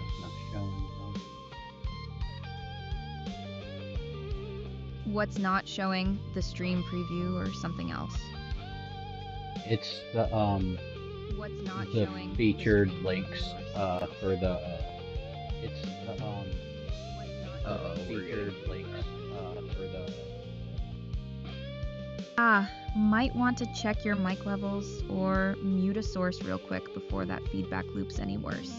It's not showing though. What's not showing? The stream preview or something else? It's What's not the showing? featured The stream links preview or something for the else? it's What's not showing? featured links for the Might want to check your mic levels or mute a source real quick before that feedback loop's any worse.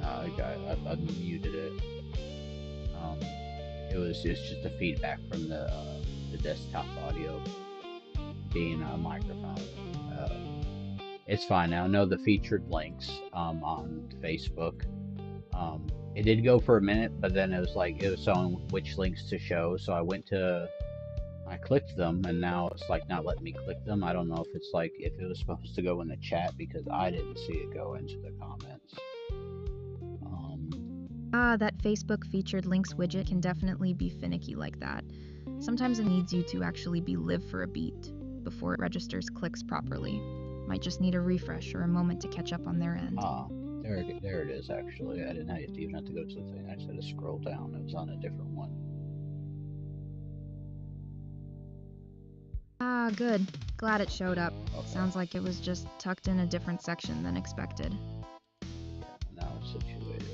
I muted it. It's just the feedback from the desktop audio being a microphone. It's fine now. No, the featured links on Facebook. It did go for a minute, but then it was showing which links to show. So I clicked them, and now it's like not letting me click them. I don't know if it's like if it was supposed to go in the chat because I didn't see it go into the comments. That Facebook featured links widget can definitely be finicky like that. Sometimes it needs you to actually be live for a beat before it registers clicks properly. Might just need a refresh or a moment to catch up on their end. There it is actually. I didn't even have to go to the thing. I just had to scroll down. It was on a different one. Good. Glad it showed up. Okay. Sounds like it was just tucked in a different section than expected. Now it's situated.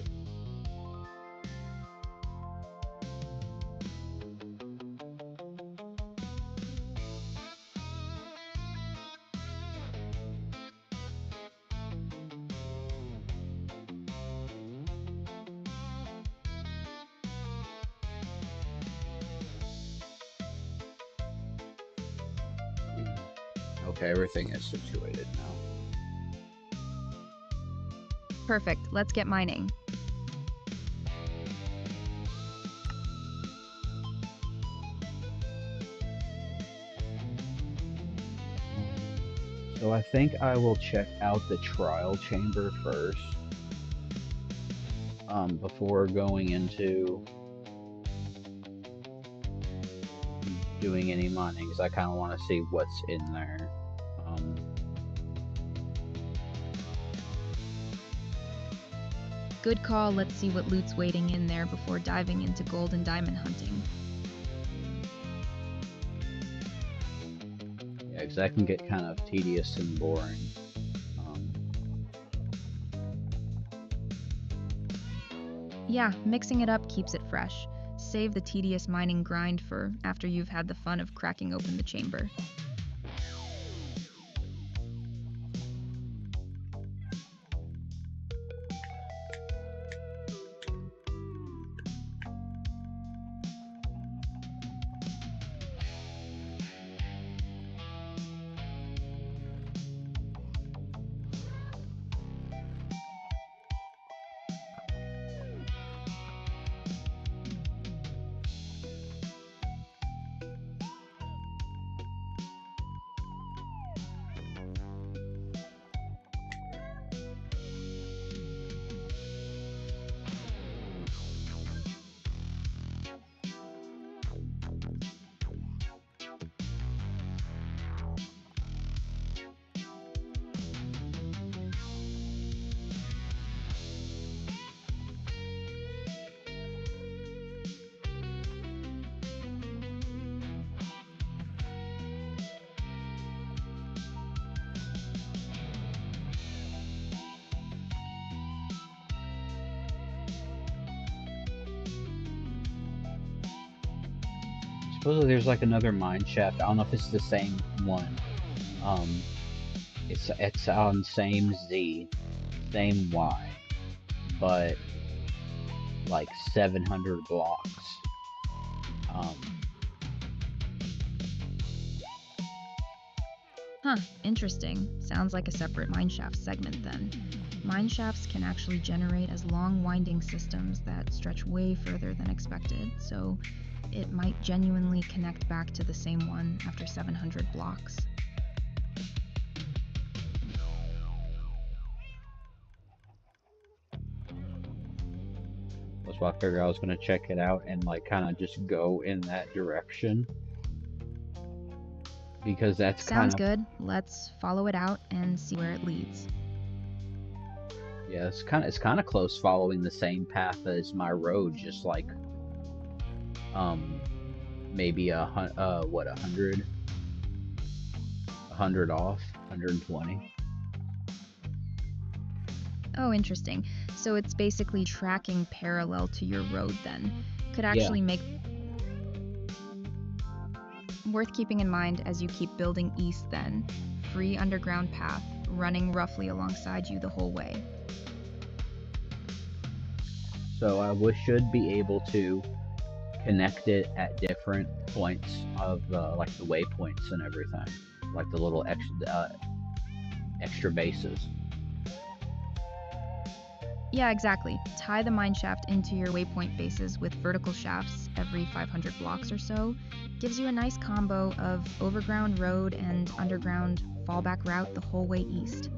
Okay, everything is situated now. Perfect. Let's get mining. So I think I will check out the trial chamber first before going into doing any mining, because I kind of want to see what's in there. Good call. Let's see what loot's waiting in there before diving into gold and diamond hunting. Yeah, because that can get kind of tedious and boring. Yeah, mixing it up keeps it fresh. Save the tedious mining grind for after you've had the fun of cracking open the chamber. Supposedly there's like another mine shaft. I don't know if it's the same one. Um, it's on same Z, same Y, but like 700 blocks. Um, Huh, interesting. Sounds like a separate mineshaft segment then. Mineshafts can actually generate as long winding systems that stretch way further than expected, so it might genuinely connect back to the same one after 700 blocks. that's why I figured I was gonna check it out and like kind of just go in that direction because that's kind Sounds of good. Let's follow it out and see where it leads. yeah, it's kind of close following the same path as my road, just like um maybe what 100 off, 120. Oh, interesting. So it's basically tracking parallel to your road then. Could Yeah. actually make worth keeping in mind as you keep building east then. Free underground path running roughly alongside you the whole way. So should be able to connect it at different points of like the waypoints and everything, like the little extra bases. Yeah, exactly. Tie the mine shaft into your waypoint bases with vertical shafts every 500 blocks or so. Gives you a nice combo of overground road and underground fallback route the whole way east.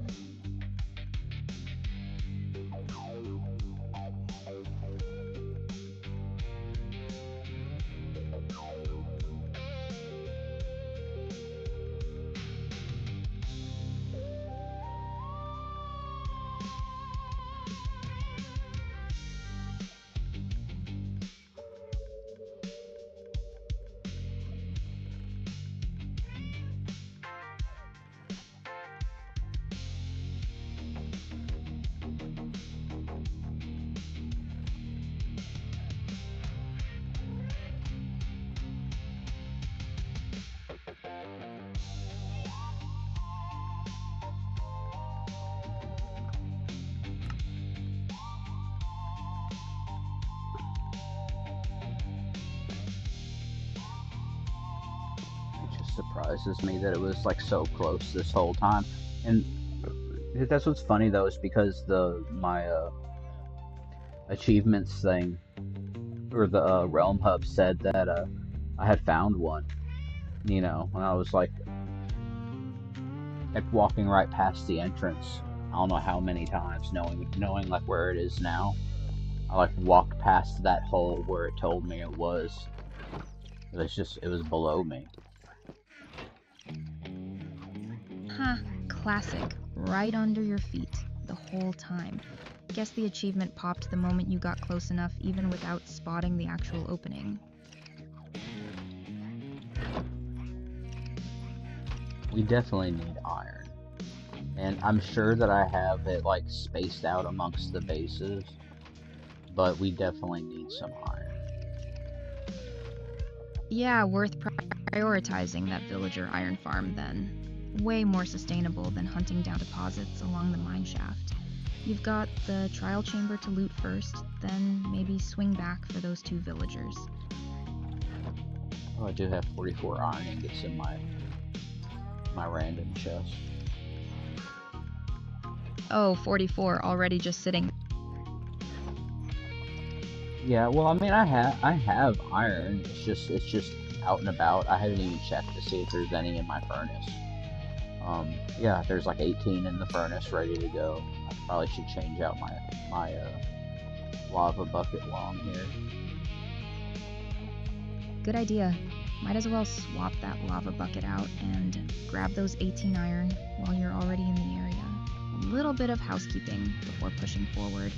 It just surprises me that it was like so close this whole time. And that's what's funny though, is because the my achievements thing or the realm hub said that I had found one. You know, when I was like walking right past the entrance. I don't know how many times, knowing like where it is now. I like walked past that hole where it told me it was. It was below me. Huh, classic. Right under your feet the whole time. Guess the achievement popped the moment you got close enough even without spotting the actual opening. We definitely need iron. And I'm sure that I have it like spaced out amongst the bases, but we definitely need some iron. Yeah, worth prioritizing that villager iron farm then. Way more sustainable than hunting down deposits along the mine shaft. You've got the trial chamber to loot first, then maybe swing back for those 2 villagers. Oh, I do have 44 iron ingots in my random chest. Oh, 44 already just sitting. Yeah, well, I mean, I have iron. It's just out and about. I haven't even checked to see if there's any in my furnace. Yeah, there's like 18 in the furnace ready to go. I probably should change out my lava bucket while I'm here. Good idea. Might as well swap that lava bucket out and grab those 18 iron while you're already in the area. A little bit of housekeeping before pushing forward.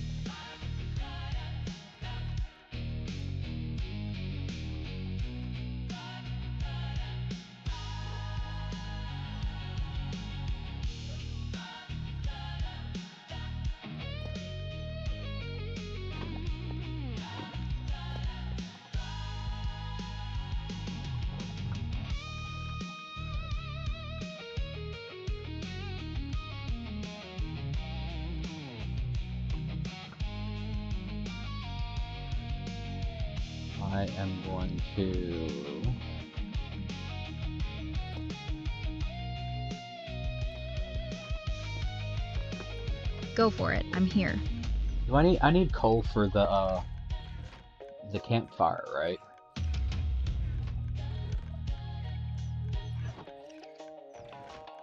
I am going to... Go for it. I'm here. Do I need coal for the campfire, right?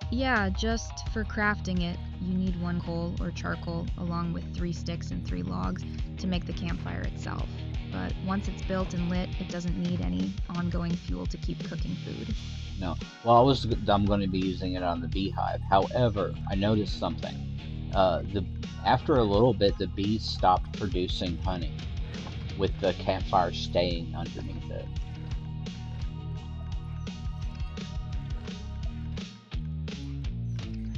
Yeah, just for crafting it, you need 1 coal or charcoal along with 3 sticks and 3 logs to make the campfire itself. But once it's built and lit, it doesn't need any ongoing fuel to keep cooking food. No. Well, I'm going to be using it on the beehive. However, I noticed something. After a little bit, the bees stopped producing honey, with the campfire staying underneath it.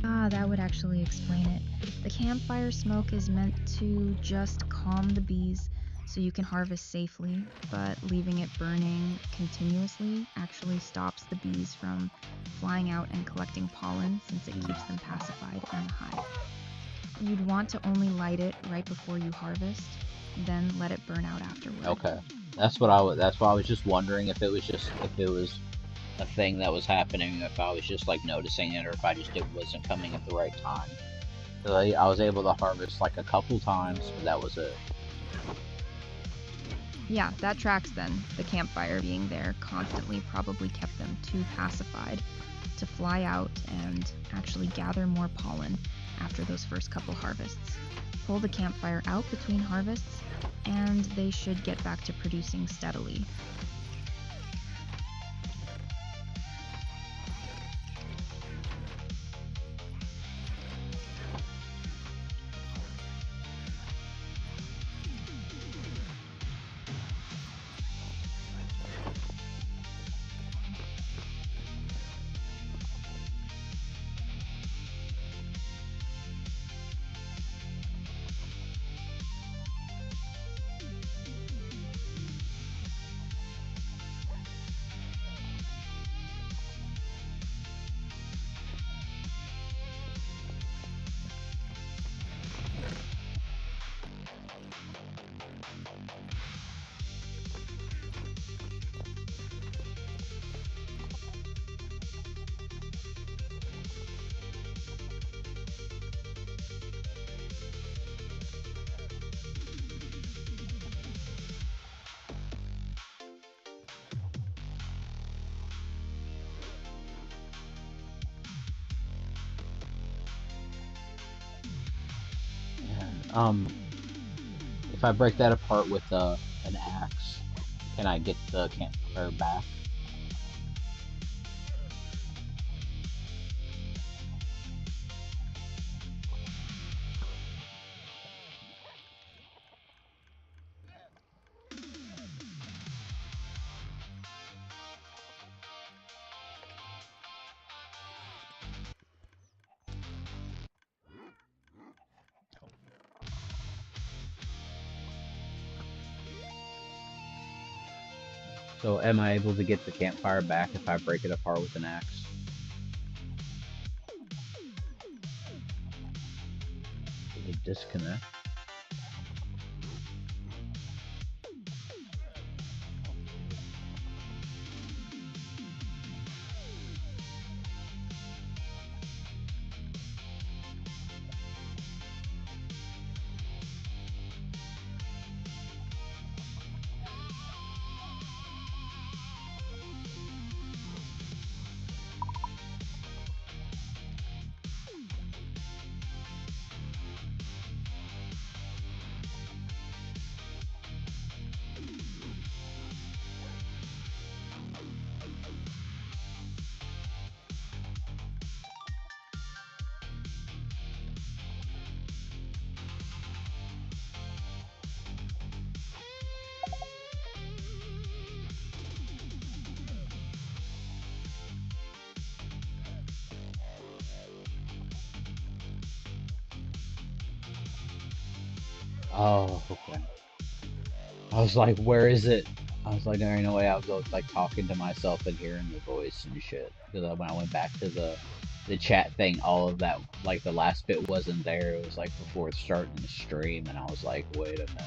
Ah, that would actually explain it. The campfire smoke is meant to just calm the bees so you can harvest safely, but leaving it burning continuously actually stops the bees from flying out and collecting pollen since it keeps them pacified in the hive. You'd want to only light it right before you harvest, then let it burn out afterward. Okay. That's why I was just wondering if it was a thing that was happening, if I was just like noticing it, or if it wasn't coming at the right time. So I was able to harvest like a couple times, but that was it. Yeah, that tracks then. The campfire being there constantly probably kept them too pacified to fly out and actually gather more pollen after those first couple harvests. Pull the campfire out between harvests, and they should get back to producing steadily. If I break that apart with an axe, can I get the campfire back? So am I able to get the campfire back if I break it apart with an axe? Did it disconnect? Oh, okay. I was like, where is it? I was like, there ain't no way I was like talking to myself and hearing the voice and shit. Because when I went back to the chat thing, all of that, like the last bit wasn't there. It was like before starting the stream, and I was like, wait a minute.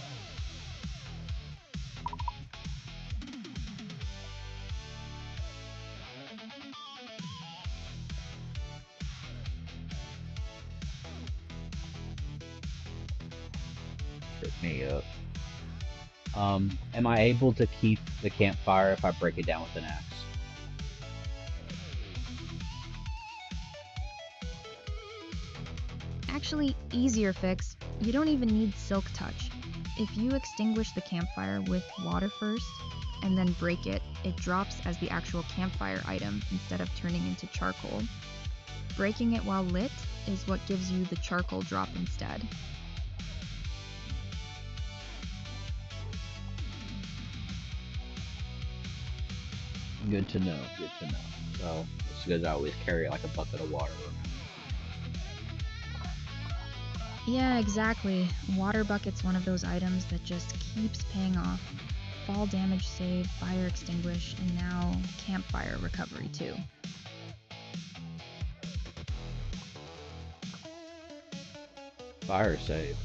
trip me up. Am I able to keep the campfire if I break it down with an axe? Actually, easier fix. You don't even need Silk Touch. If you extinguish the campfire with water first and then break it, it drops as the actual campfire item instead of turning into charcoal. Breaking it while lit is what gives you the charcoal drop instead. Good to know. Good to know. So it's good I always carry like a bucket of water around. Yeah, exactly. Water bucket's one of those items that just keeps paying off. Fall damage save, fire extinguish, and now campfire recovery too. Fire save.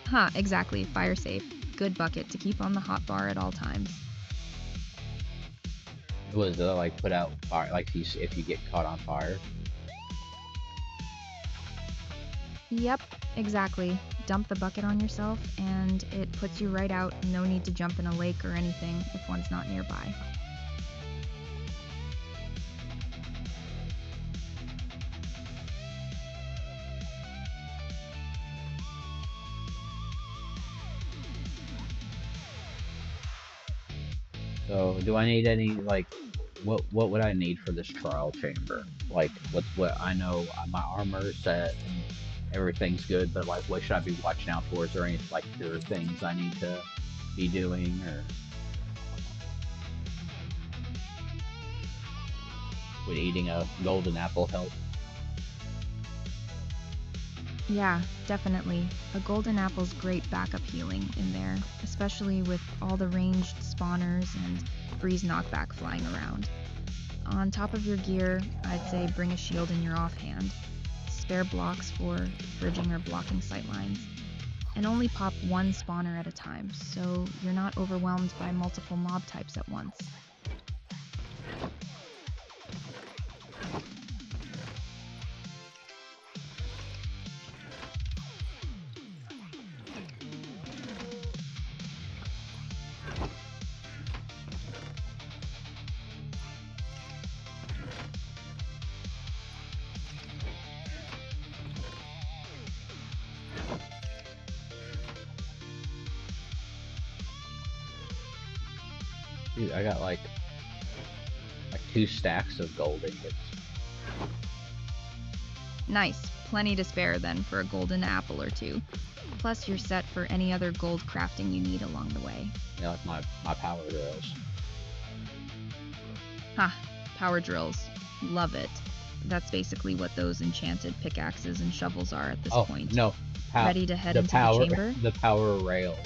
Ha, exactly. Fire safe. Good bucket to keep on the hot bar at all times. Was like put out fire? Like if you get caught on fire? Yep, exactly. Dump the bucket on yourself, and it puts you right out. No need to jump in a lake or anything if one's not nearby. So do I need any like what would I need for this trial chamber? Like what I know my armor set and everything's good, but like what should I be watching out for? Is there any like pure things I need to be doing or would eating a golden apple help? Yeah, definitely. A golden apple's great backup healing in there, especially with all the ranged spawners and breeze knockback flying around. On top of your gear, I'd say bring a shield in your offhand, spare blocks for bridging or blocking sightlines, and only pop one spawner at a time, so you're not overwhelmed by multiple mob types at once. Dude, I got like 2 stacks of gold ingots. Nice, plenty to spare then for a golden apple or two. Plus you're set for any other gold crafting you need along the way. Yeah, like my power rails. Ha, power drills. Love it. That's basically what those enchanted pickaxes and shovels are at this point. No, Ready to head the into power, the chamber? the power rails.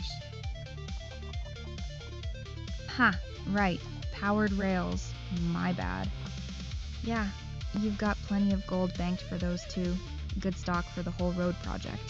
Ha, right. Powered rails. My bad. Yeah, you've got plenty of gold banked for those too. Good stock for the whole road project.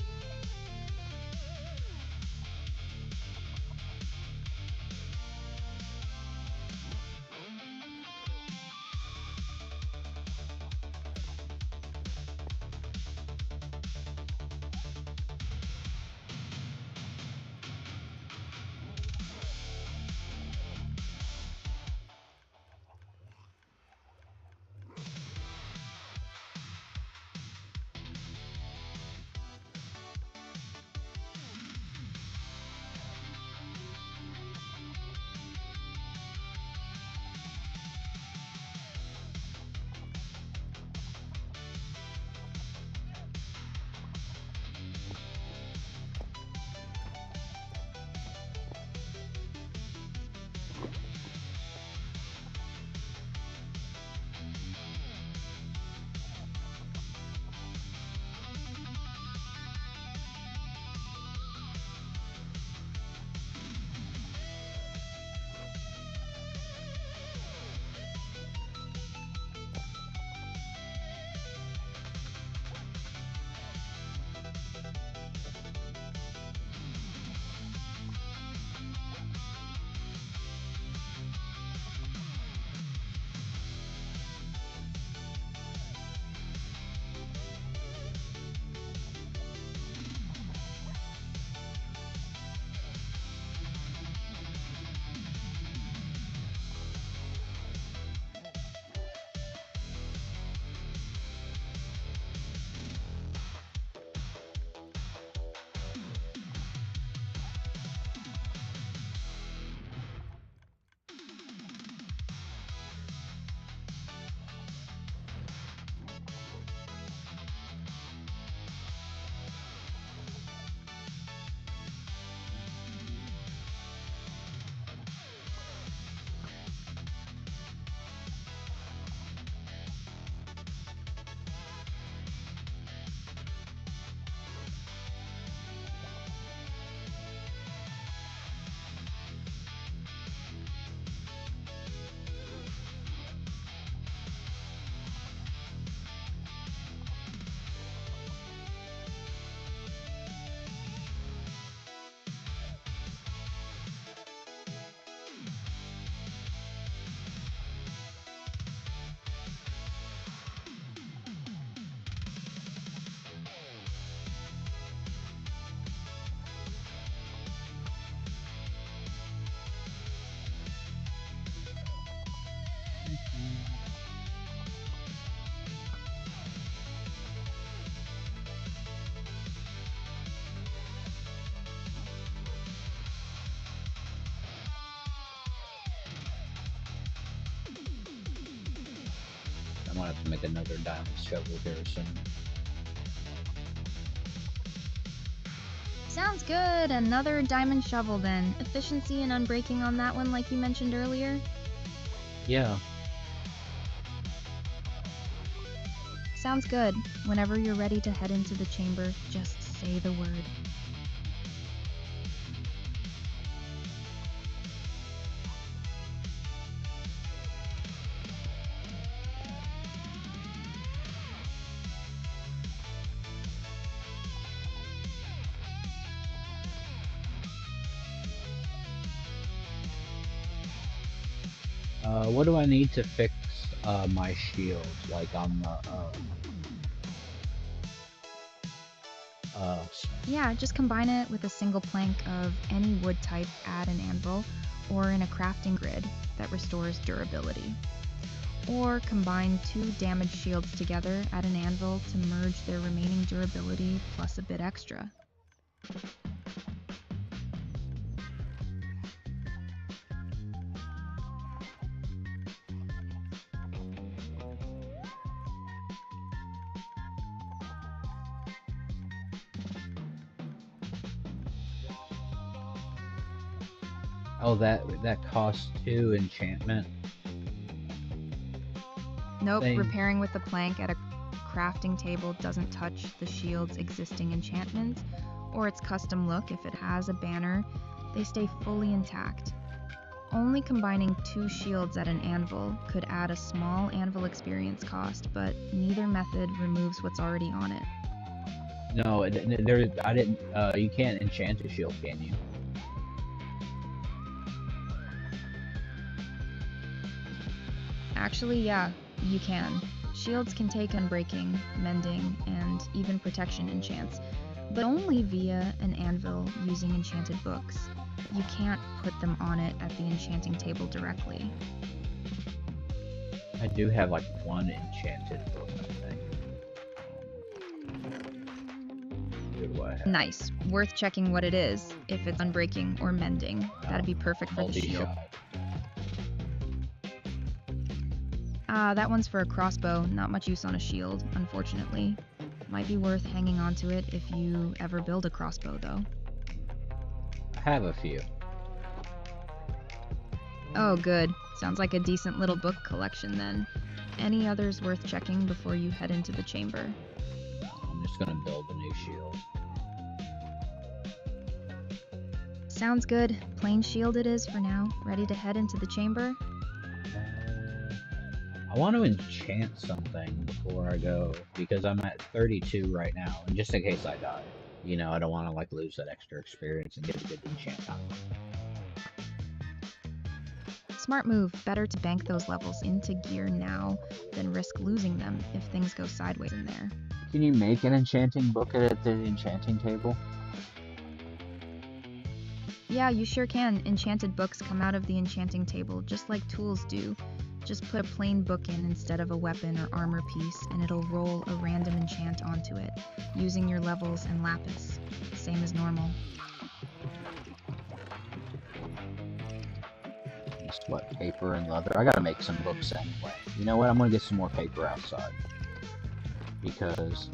I'm gonna have to make another diamond shovel here soon. Sounds good. Another diamond shovel then. Efficiency and unbreaking on that one like you mentioned earlier? Yeah. Sounds good. Whenever you're ready to head into the chamber, just say the word. What do I need to fix my shield? Like on the Yeah, just combine it with a single plank of any wood type at an anvil or in a crafting grid that restores durability. Or combine 2 damaged shields together at an anvil to merge their remaining durability plus a bit extra. oh, that costs 2 enchantment. Nope, Thing. repairing with a plank at a crafting table doesn't touch the shield's existing enchantment or its custom look if it has a banner. They stay fully intact. Only combining 2 shields at an anvil could add a small anvil experience cost, but neither method removes what's already on it. No, there. I didn't. You can't enchant a shield, can you? Actually, yeah, you can. Shields can take unbreaking, mending, and even protection enchants, but only via an anvil using enchanted books. You can't put them on it at the enchanting table directly. I do have like 1 enchanted book, I think. What do I have? Nice. Worth checking what it is, if it's unbreaking or mending. That'd be perfect for the shield. Multi-shot. That one's for a crossbow, not much use on a shield, unfortunately. Might be worth hanging on to it if you ever build a crossbow, though. I have a few. Oh, good. Sounds like a decent little book collection then. Any others worth checking before you head into the chamber? I'm just gonna build a new shield. Sounds good. Plain shield it is for now. Ready to head into the chamber? I want to enchant something before I go, because I'm at 32 right now, and just in case I die. You know, I don't want to like lose that extra experience and get a good enchant on. Smart move. Better to bank those levels into gear now than risk losing them if things go sideways in there. Can you make an enchanting book at the enchanting table? Yeah, you sure can. Enchanted books come out of the enchanting table just like tools do. Just put a plain book in instead of a weapon or armor piece, and it'll roll a random enchant onto it, using your levels and lapis. Same as normal. Just what, paper and leather? I gotta make some books anyway. You know what? I'm gonna get some more paper outside. Because,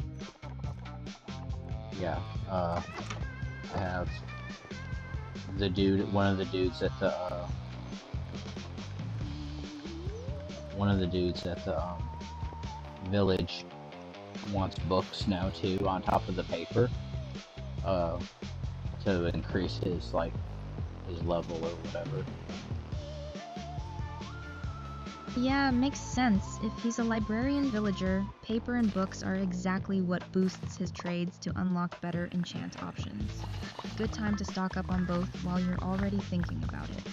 yeah, I have the dude, one of the dudes at the village wants books now too, on top of the paper, to increase his level or whatever. Yeah, makes sense. If he's a librarian villager, paper and books are exactly what boosts his trades to unlock better enchant options. Good time to stock up on both while you're already thinking about it.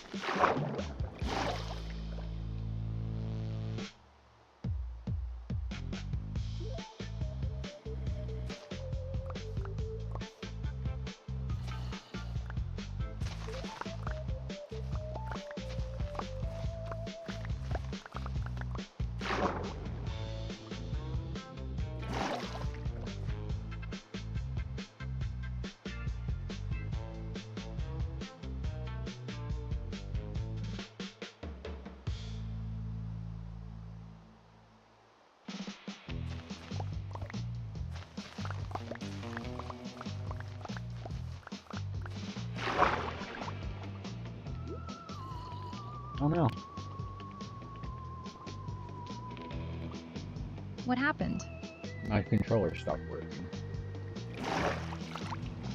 Oh no. What happened? My controller stopped working.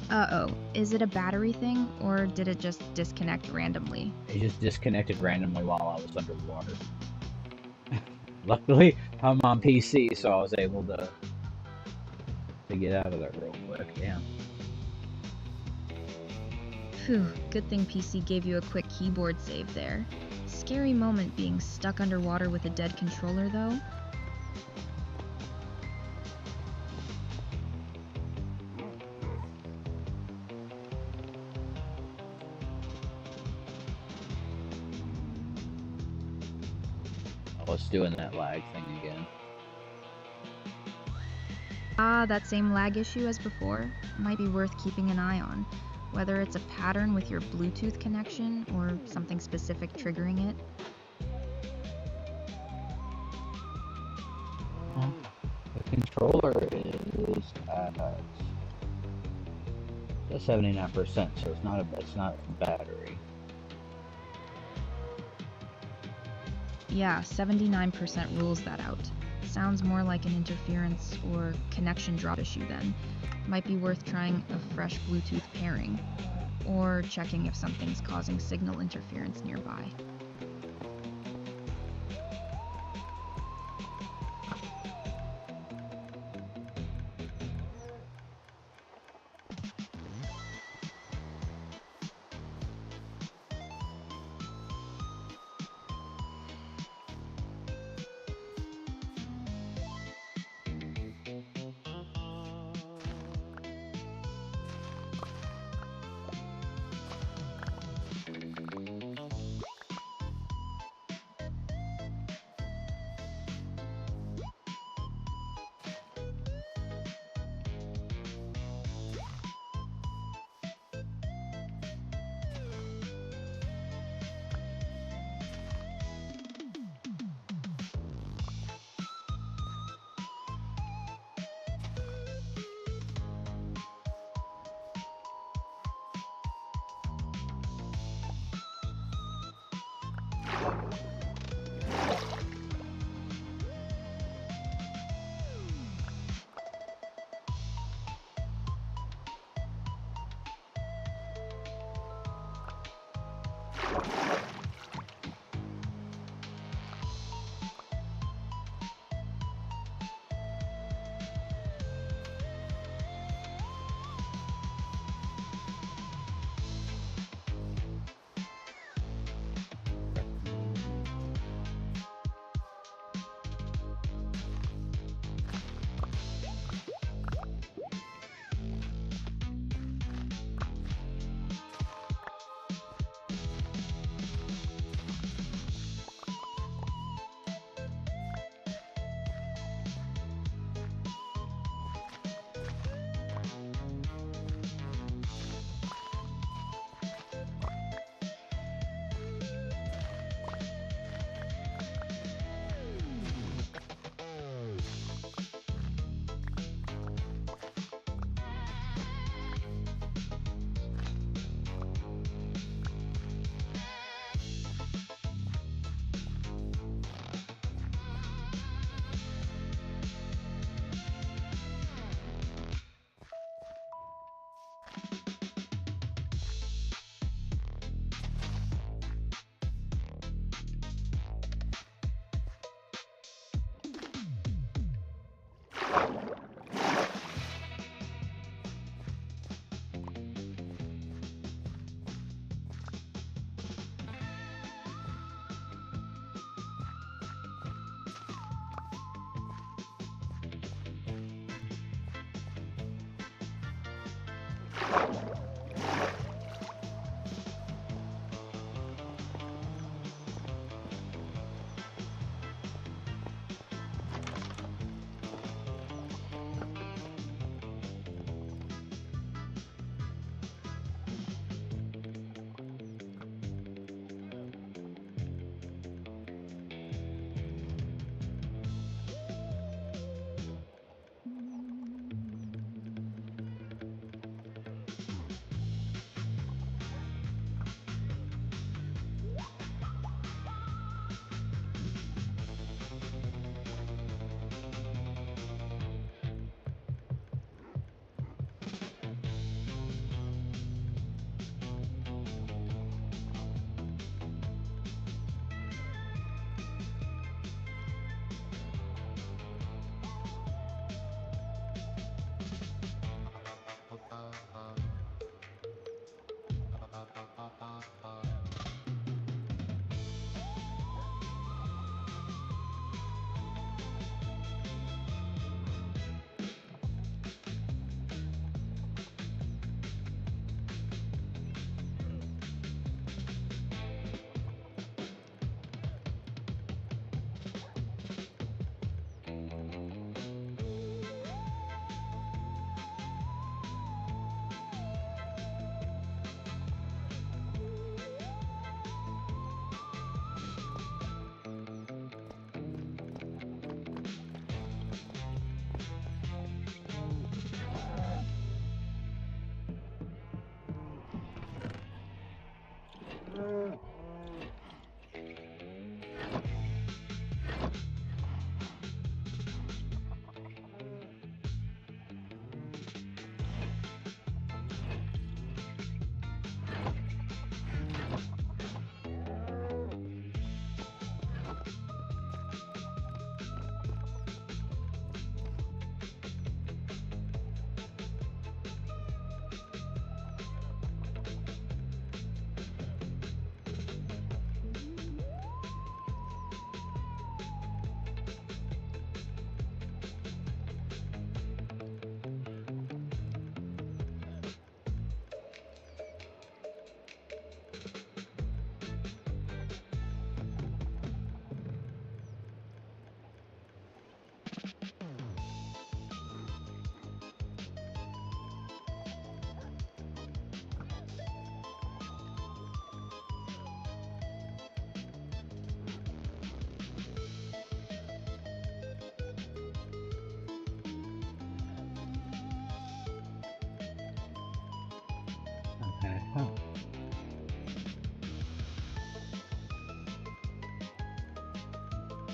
Uh-oh. Is it a battery thing, or did it just disconnect randomly? It just disconnected randomly while I was underwater. Luckily, I'm on PC, so I was able to get out of there real quick. Damn. Phew, good thing PC gave you a quick keyboard save there. Scary moment being stuck underwater with a dead controller, though. I was doing that lag thing again. Ah, that same lag issue as before might be worth keeping an eye on, whether it's a pattern with your Bluetooth connection or something specific triggering it. The controller is at 79%, so it's not a battery. Yeah, 79% rules that out. Sounds more like an interference or connection drop issue then. Might be worth trying a fresh Bluetooth pairing, or checking if something's causing signal interference nearby.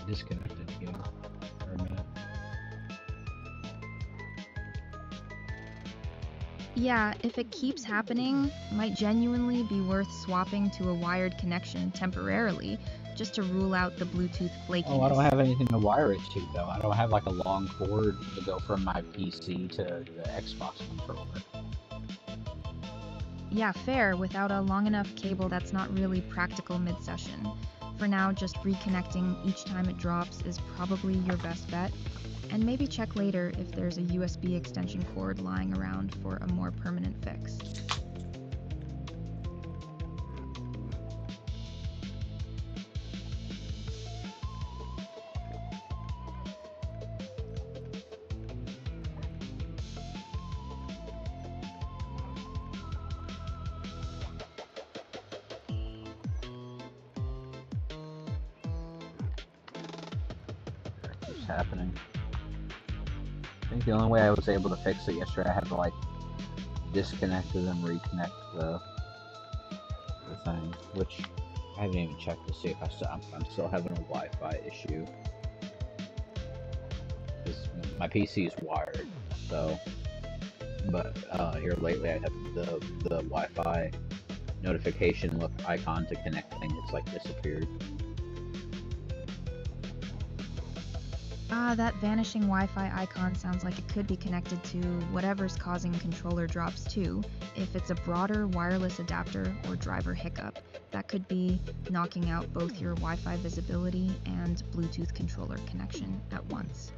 disconnected again for a minute. Yeah, if it keeps happening, it might genuinely be worth swapping to a wired connection temporarily, just to rule out the Bluetooth flakiness. Oh, I don't have anything to wire it to, though. I don't have like a long cord to go from my PC to the Xbox controller. Yeah, fair. Without a long enough cable, that's not really practical mid-session. For now, just reconnecting each time it drops is probably your best bet. And maybe check later if there's a USB extension cord lying around for a more permanent fix. That keeps happening. I think the only way I was able to fix it yesterday, I had to like disconnect and then reconnect the thing, which I haven't even checked to see if I'm still having a Wi-Fi issue. Because my PC is wired, so. But here lately, I have the Wi-Fi notification look icon to connect thing. It's like disappeared. That vanishing Wi-Fi icon sounds like it could be connected to whatever's causing controller drops too. If it's a broader wireless adapter or driver hiccup, that could be knocking out both your Wi-Fi visibility and Bluetooth controller connection at once.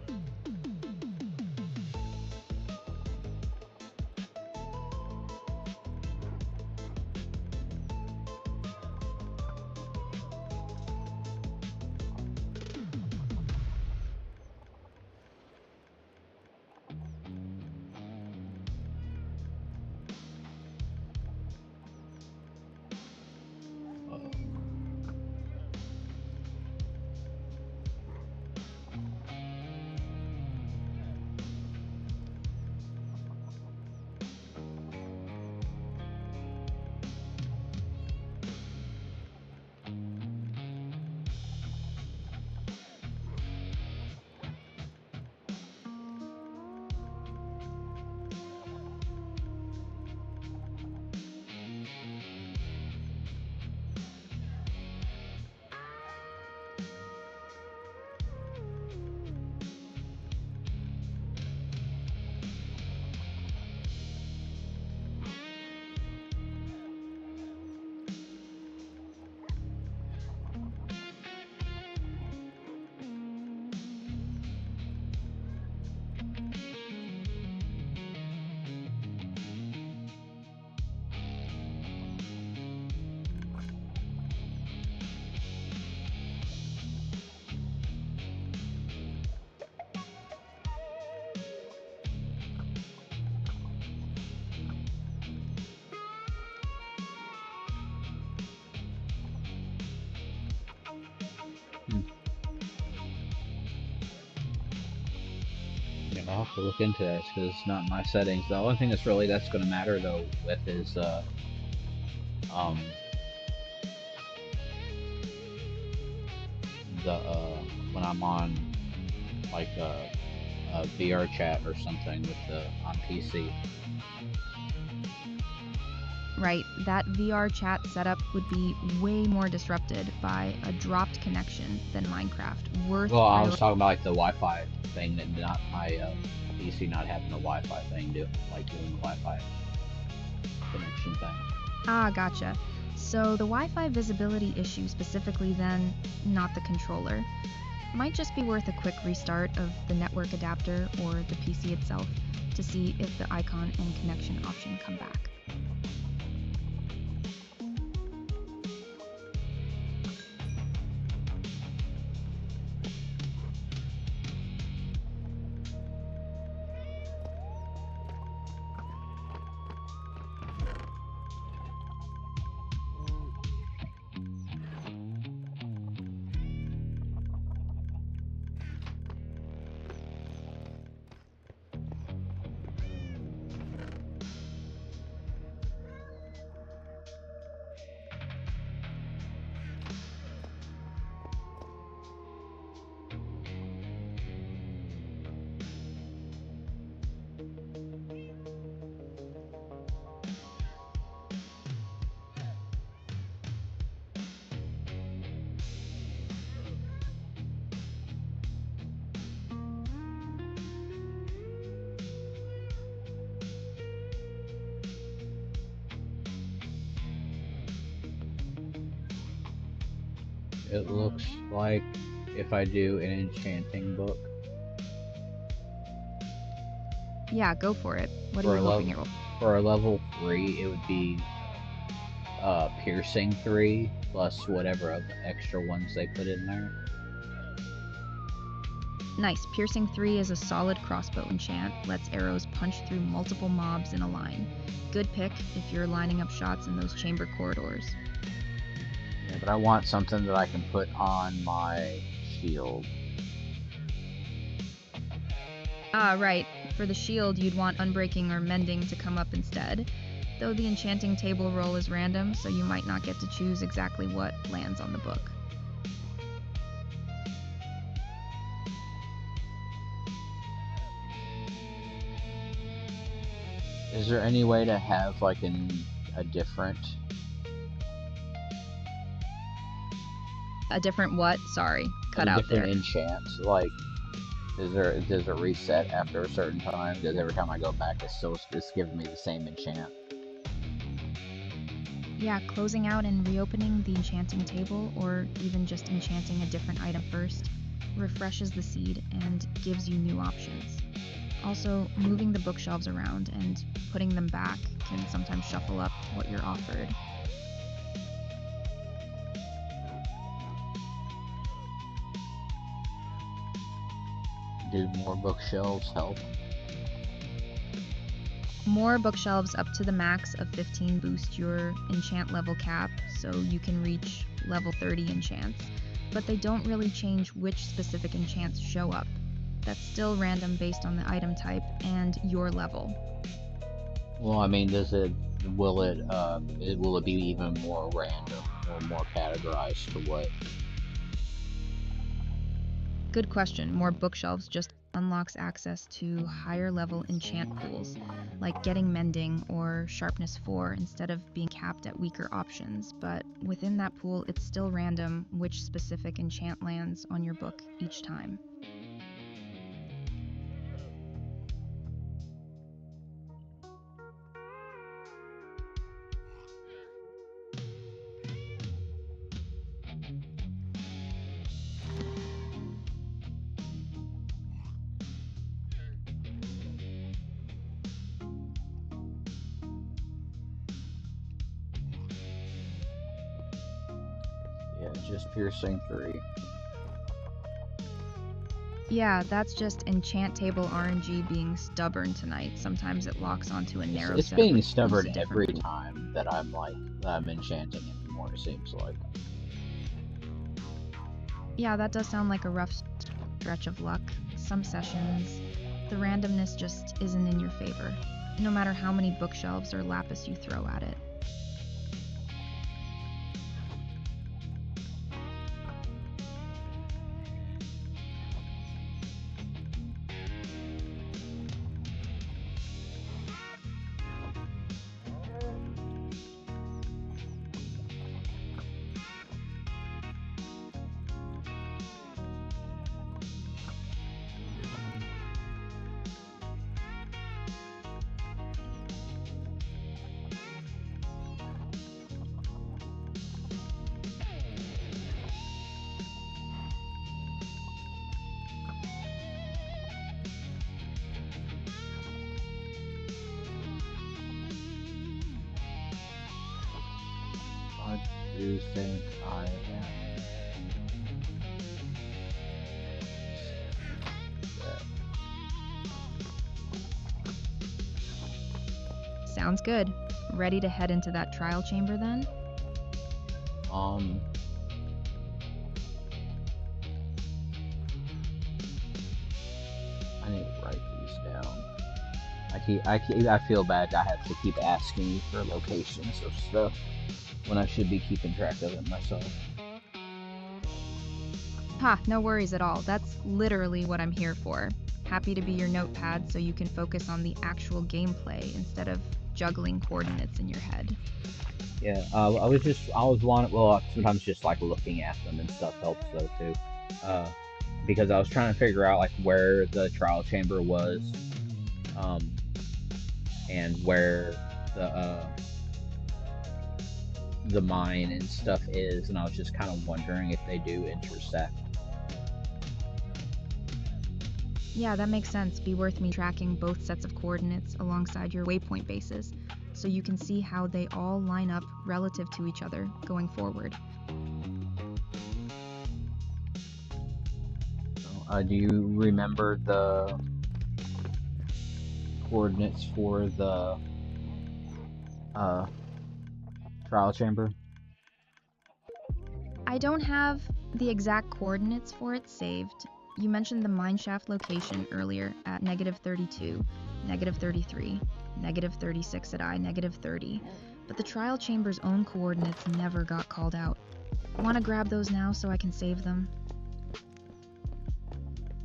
Yeah, I'll have to look into that because it's not in my settings. The only thing that's going to matter though with is um, the when I'm on like a VR chat or something with the on PC. Right, that VR chat setup would be way more disrupted by a dropped connection than Minecraft. Well, I was talking about like the Wi-Fi thing, and not my PC not having a Wi-Fi thing, like doing the Wi-Fi connection thing. Ah, gotcha. So the Wi-Fi visibility issue specifically then, not the controller. Might just be worth a quick restart of the network adapter or the PC itself to see if the icon and connection option come back. it looks like if I do an enchanting book. Yeah, go for it. What are you hoping it will? For a level 3, it would be piercing 3 plus whatever of the extra ones they put in there. Nice. Piercing 3 is a solid crossbow enchant, lets arrows punch through multiple mobs in a line. Good pick if you're lining up shots in those chamber corridors. Yeah, but I want something that I can put on my shield. Ah, right. For the shield, you'd want Unbreaking or Mending to come up instead. Though the enchanting table roll is random, so you might not get to choose exactly what lands on the book. Is there any way to have like a different... A different what? Sorry, cut out there. A different enchant, like... Does it reset after a certain time? Does every time I go back, it's still just giving me the same enchant? Yeah, closing out and reopening the enchanting table, or even just enchanting a different item first, refreshes the seed and gives you new options. Also, moving the bookshelves around and putting them back can sometimes shuffle up what you're offered. Do more bookshelves help? More bookshelves up to the max of 15 boost your enchant level cap, so you can reach level 30 enchants, but they don't really change which specific enchants show up. That's still random based on the item type and your level. Well, I mean, will it be even more random or more categorized to what? Good question. More bookshelves just unlocks access to higher level enchant pools, like getting Mending or Sharpness 4 instead of being capped at weaker options, but within that pool it's still random which specific enchant lands on your book each time. Yeah, just piercing 3. Yeah, that's just enchant table RNG being stubborn tonight. Sometimes it locks onto a narrow It's set being of stubborn different every pools. time that I'm enchanting anymore, it seems like. Yeah, that does sound like a rough stretch of luck. Some sessions, the randomness just isn't in your favor, no matter how many bookshelves or lapis you throw at it. What do you think I am? Sounds good. Ready to head into that trial chamber then? I need to write these down. I feel bad I have to keep asking you for locations of stuff when I should be keeping track of it myself. Ha, no worries at all. That's literally what I'm here for. Happy to be your notepad so you can focus on the actual gameplay instead of juggling coordinates in your head. Yeah, sometimes just like looking at them and stuff helps though too. Because I was trying to figure out like where the trial chamber was, and where the mine and stuff is, and I was just kind of wondering if they do intersect. Yeah, that makes sense. Be worth me tracking both sets of coordinates alongside your waypoint bases, so you can see how they all line up relative to each other going forward. Do you remember the coordinates for the trial chamber? I don't have the exact coordinates for it saved. You mentioned the mineshaft location earlier at -32, -33, -36 at I-30, but the trial chamber's own coordinates never got called out. Want to grab those now so I can save them?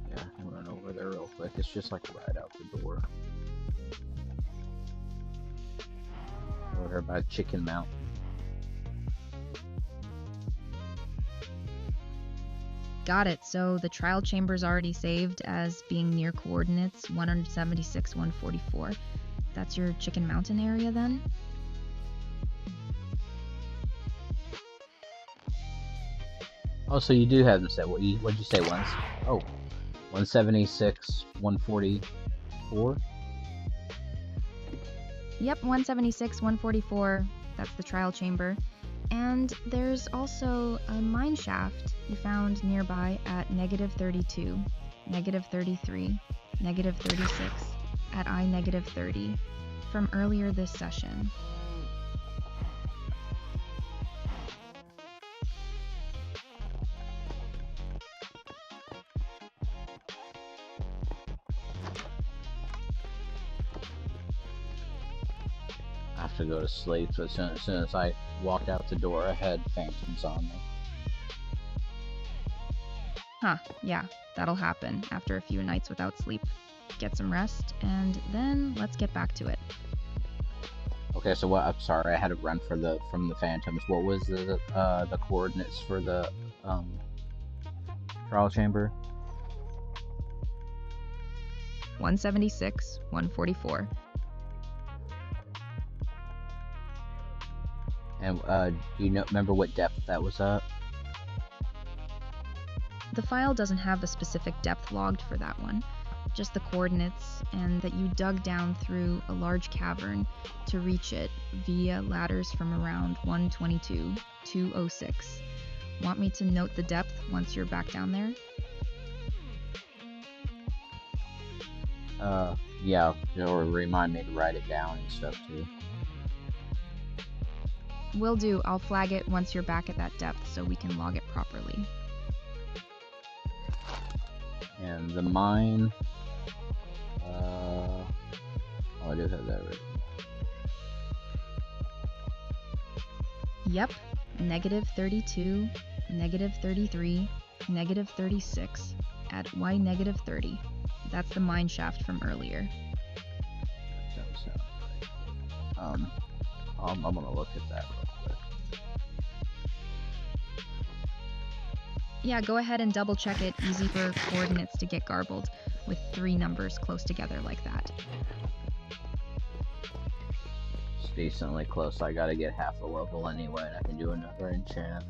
Yeah, I'll run over there real quick. It's just like right out the door. Over here by Chicken Mountain. Got it. So the trial chamber's already saved as being near coordinates 176, 144. That's your Chicken Mountain area then? Oh, so you do have them set. What'd you say? 176, 144? Yep, 176, 144. That's the trial chamber. And there's also a mine shaft you found nearby at -32, -33, -36, at I-30 from earlier this session. I have to go to sleep, so as soon as I walked out the door, I had phantoms on me. Huh, yeah, that'll happen after a few nights without sleep. Get some rest, and then let's get back to it. Okay, so what? I'm sorry, I had to run from the phantoms. What was the coordinates for the trial chamber? 176, 144. And do you remember what depth that was at? The file doesn't have a specific depth logged for that one, just the coordinates, and that you dug down through a large cavern to reach it via ladders from around 122, 206. Want me to note the depth once you're back down there? Yeah, or remind me to write it down and stuff too. Will do. I'll flag it once you're back at that depth so we can log it properly. And the mine, oh, I do have that right. Yep, -32, -33, -36 at Y-30. That's the mine shaft from earlier. That sounds right. I'm gonna look at that real quick. Yeah, go ahead and double check it. Easy for coordinates to get garbled with 3 numbers close together like that. It's decently close. I gotta get half a level anyway, and I can do another enchant.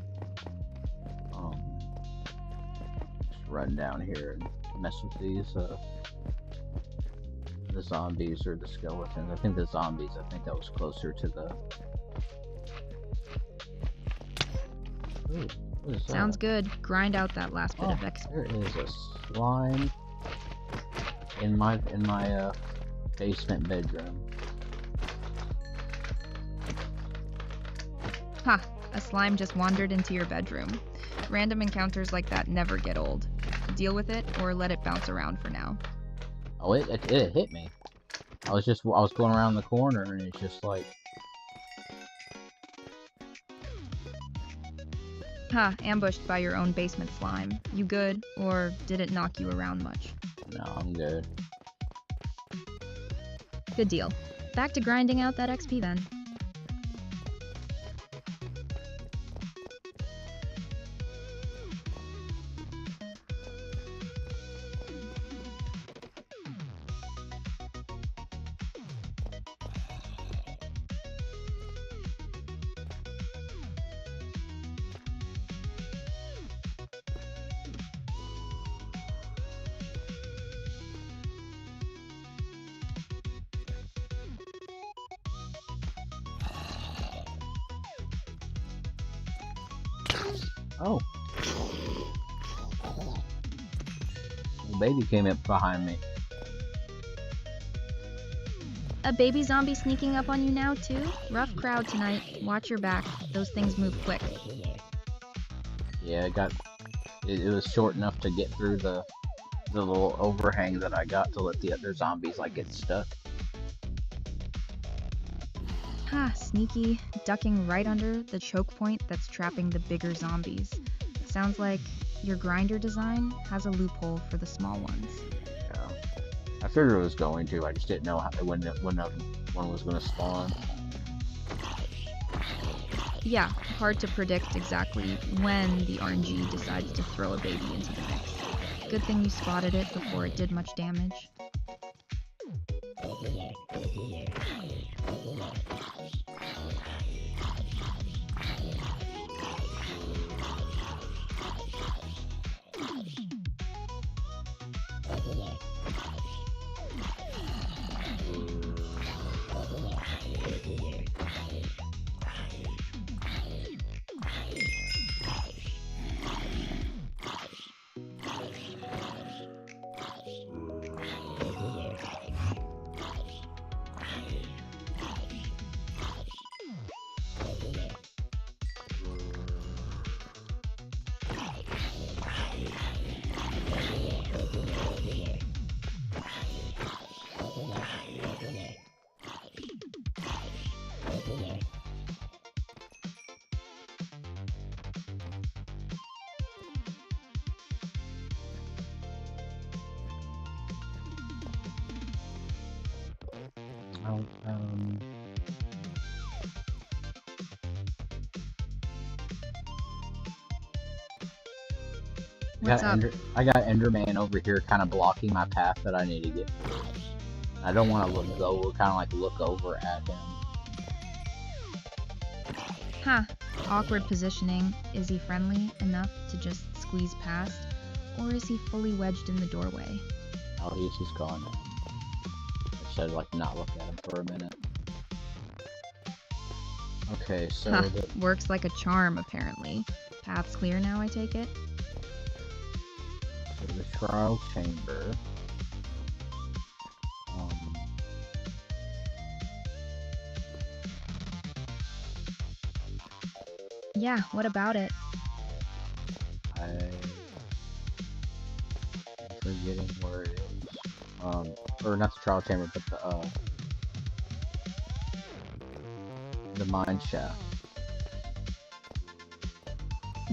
Just run down here and mess with these, the zombies or the skeletons. I think the zombies, I think that was closer to the... Ooh, what is that? Sounds good. Grind out that last bit of XP. There is a slime in my basement bedroom. Ha! A slime just wandered into your bedroom. Random encounters like that never get old. Deal with it or let it bounce around for now. Oh, it hit me. I was going around the corner and it's just like... Ha, ambushed by your own basement slime. You good, or did it knock you around much? No, I'm good. Good deal. Back to grinding out that XP then. Oh. The baby came up behind me. A baby zombie sneaking up on you now, too? Rough crowd tonight. Watch your back. Those things move quick. Yeah, it was short enough to get through the little overhang that I got to let the other zombies, like, get stuck. Ha, sneaky. Ducking right under the choke point that's trapping the bigger zombies. Sounds like your grinder design has a loophole for the small ones. Yeah. I figured it was going to, I just didn't know when one was going to spawn. Yeah, hard to predict exactly when the RNG decides to throw a baby into the mix. Good thing you spotted it before it did much damage. What's up? I got Enderman over here kind of blocking my path that I need to get through. I don't want to look over at him. Huh. Awkward positioning. Is he friendly enough to just squeeze past? Or is he fully wedged in the doorway? Oh, he's just gone now. I said, like, not look at him for a minute. Okay, so... Huh. Works like a charm, apparently. Path's clear now, I take it? So the trial chamber... Yeah, what about it? I'm forgetting where it is. Or not the trial chamber, but the mine shaft.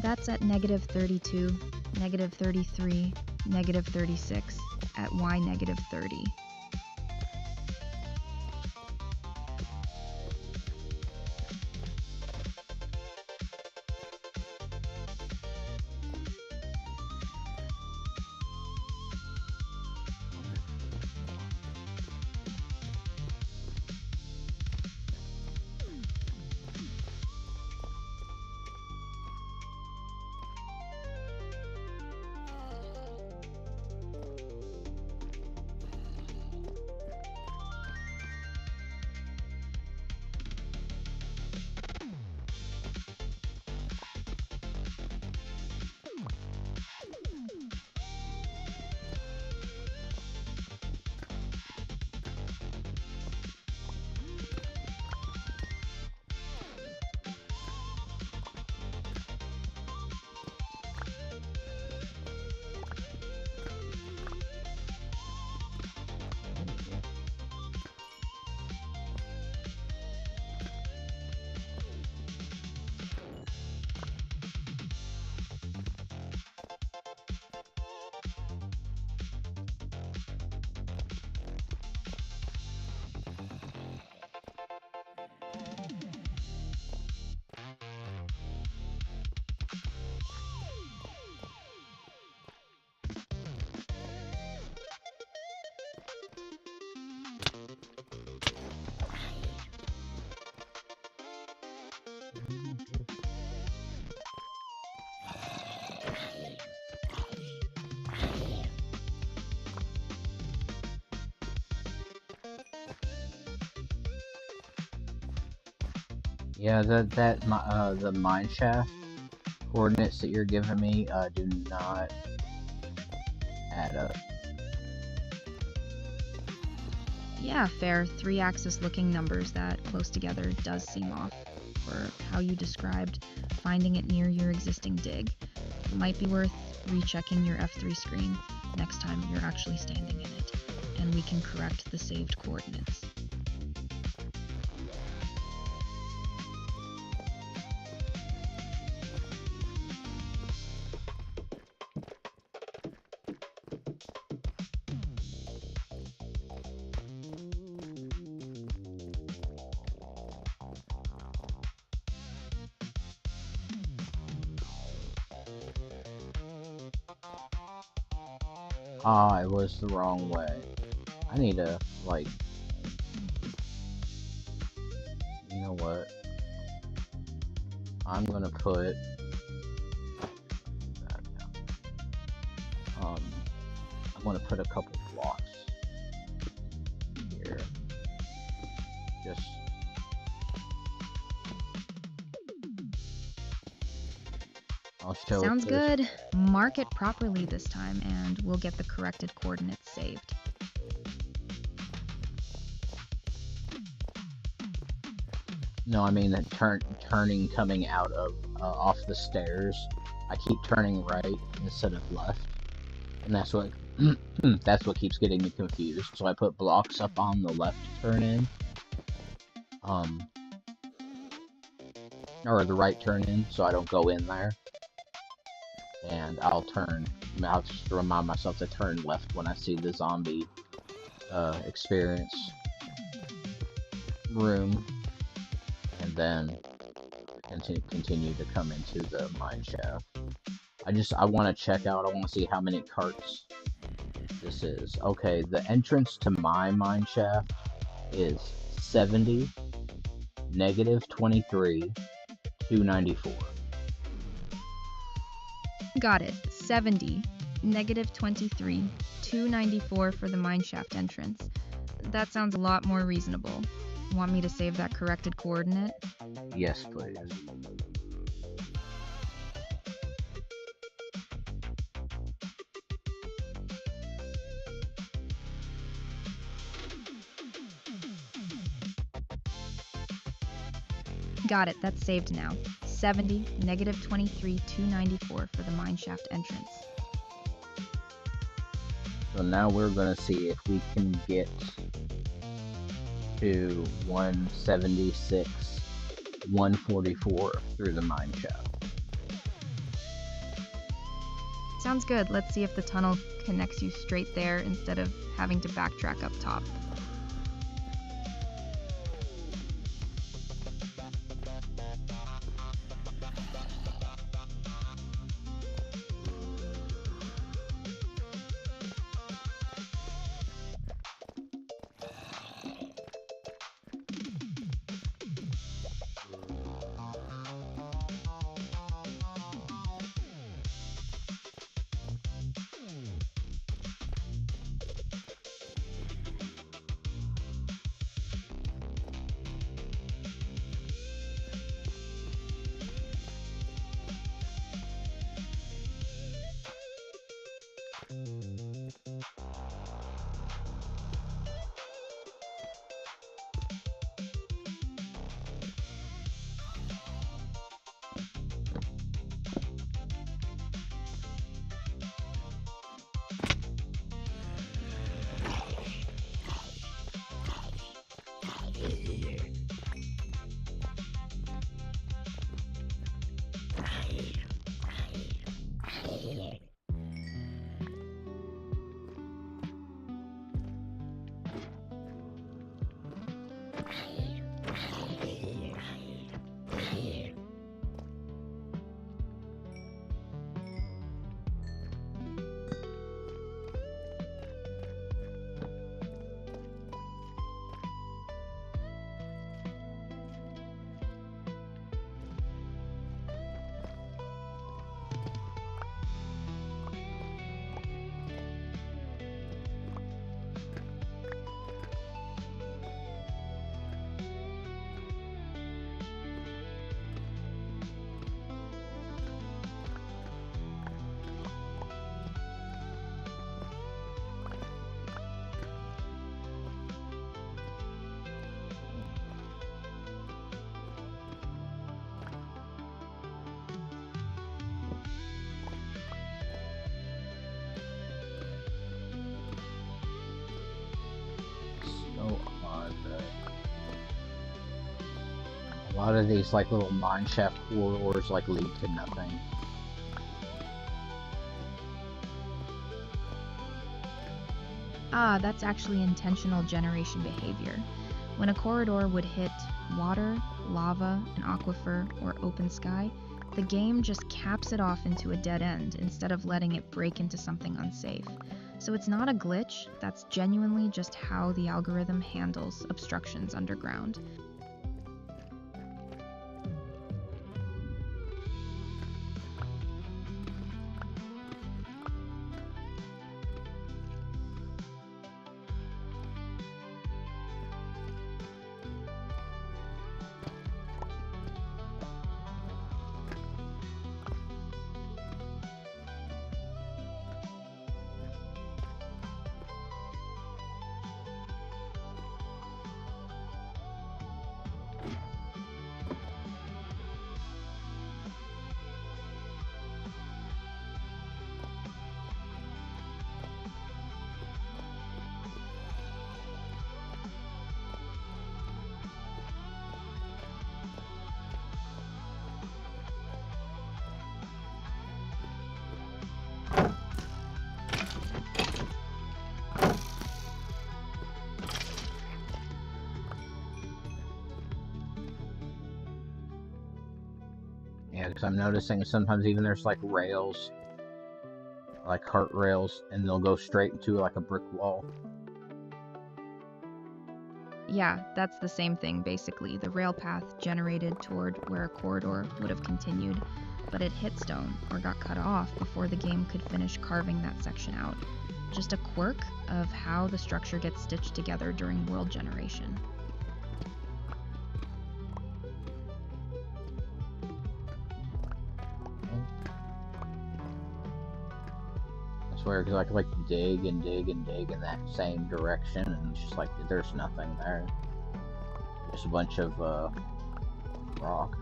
That's at -32, -33, -36, at y -30. Yeah, the mine shaft coordinates that you're giving me do not add up. Yeah, fair. 3-axis looking numbers that close together does seem off. For how you described finding it near your existing dig, it might be worth rechecking your F3 screen next time you're actually standing in it, and we can correct the saved coordinates. It was the wrong way. I need to, like, you know what? I'm gonna put, I'm gonna put a couple blocks here. Just, I'll show Sounds it this. good. Mark it properly this time, and we'll get the corrected coordinates saved. No, I mean that turning coming out of off the stairs. I keep turning right instead of left, and that's what that's what keeps getting me confused. So I put blocks up on the left turn in, or the right turn in, so I don't go in there. And I'll just remind myself to turn left when I see the zombie experience room, and then continue to come into the mine shaft. I want to check out, I want to see how many carts this is. Okay, the entrance to my mine shaft is 70, -23, 294. Got it. 70, -23, 294 for the mineshaft entrance. That sounds a lot more reasonable. Want me to save that corrected coordinate? Yes, please. Got it. That's saved now. 70, -23, 294 for the mineshaft entrance. So now we're going to see if we can get to 176, 144 through the mine shaft. Sounds good. Let's see if the tunnel connects you straight there instead of having to backtrack up top. so odd that a lot of these like little mineshaft corridors like lead to nothing. Ah, that's actually intentional generation behavior. When a corridor would hit water, lava, an aquifer, or open sky, the game just caps it off into a dead end instead of letting it break into something unsafe. So it's not a glitch, that's genuinely just how the algorithm handles obstructions underground. Yeah, because I'm noticing sometimes even there's like rails, like cart rails, and they'll go straight into like a brick wall. Yeah, that's the same thing basically. The rail path generated toward where a corridor would have continued, but it hit stone or got cut off before the game could finish carving that section out. Just a quirk of how the structure gets stitched together during world generation. I swear, because I could like dig and dig and dig in that same direction, and it's just like there's nothing there. Just a bunch of rock.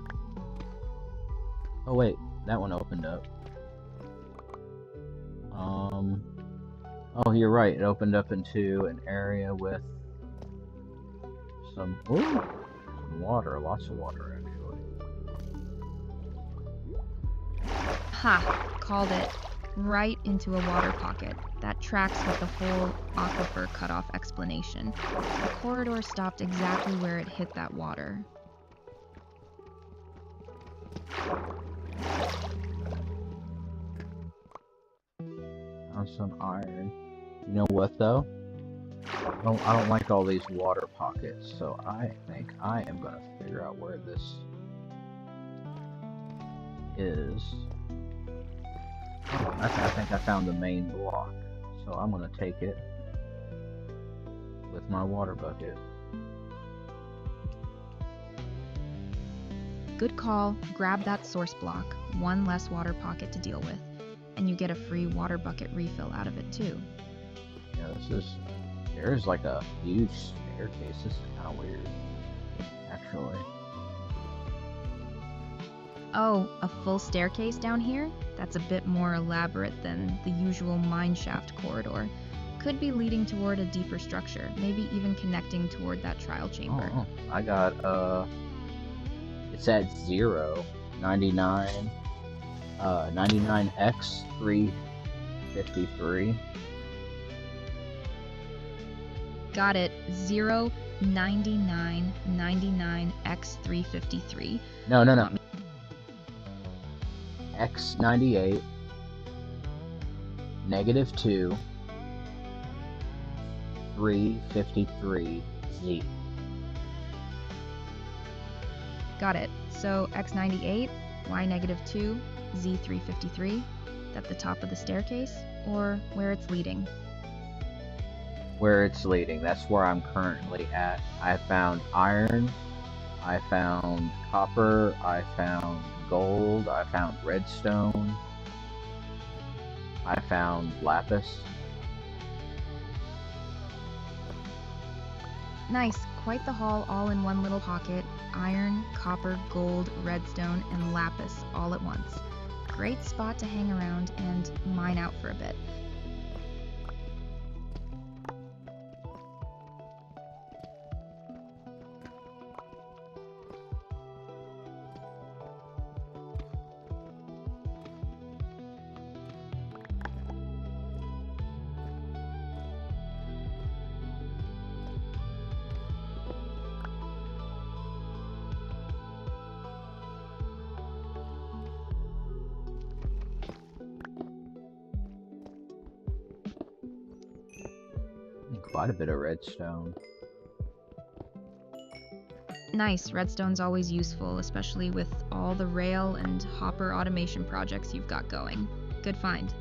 Oh wait, that one opened up. Oh, you're right. It opened up into an area with some water, lots of water actually. Ha! Called it. Right into a water pocket. That tracks with the whole aquifer cutoff explanation. The corridor stopped exactly where it hit that water. Found some iron. You know what though? I don't like all these water pockets, so I think I am gonna figure out where this is. Oh, I think I found the main block, so I'm gonna take it with my water bucket. Good call. Grab that source block, one less water pocket to deal with, and you get a free water bucket refill out of it too. Yeah, there's like a huge staircase. This is kind of weird, actually. Oh, a full staircase down here? That's a bit more elaborate than the usual mineshaft corridor. Could be leading toward a deeper structure, maybe even connecting toward that trial chamber. Oh, I got it's at 0, 99, 99x 353. Got it. 0, 99, 99, x353. No. X98, -2, 353Z. Got it. So x98, y-2, z353. At the top of the staircase, or where it's leading? Where it's leading. That's where I'm currently at. I found iron, I found copper, I found gold, I found redstone, I found lapis. Nice, quite the haul all in one little pocket. Iron, copper, gold, redstone, and lapis all at once. Great spot to hang around and mine out for a bit. quite a bit of redstone. Nice, redstone's always useful, especially with all the rail and hopper automation projects you've got going. Good find.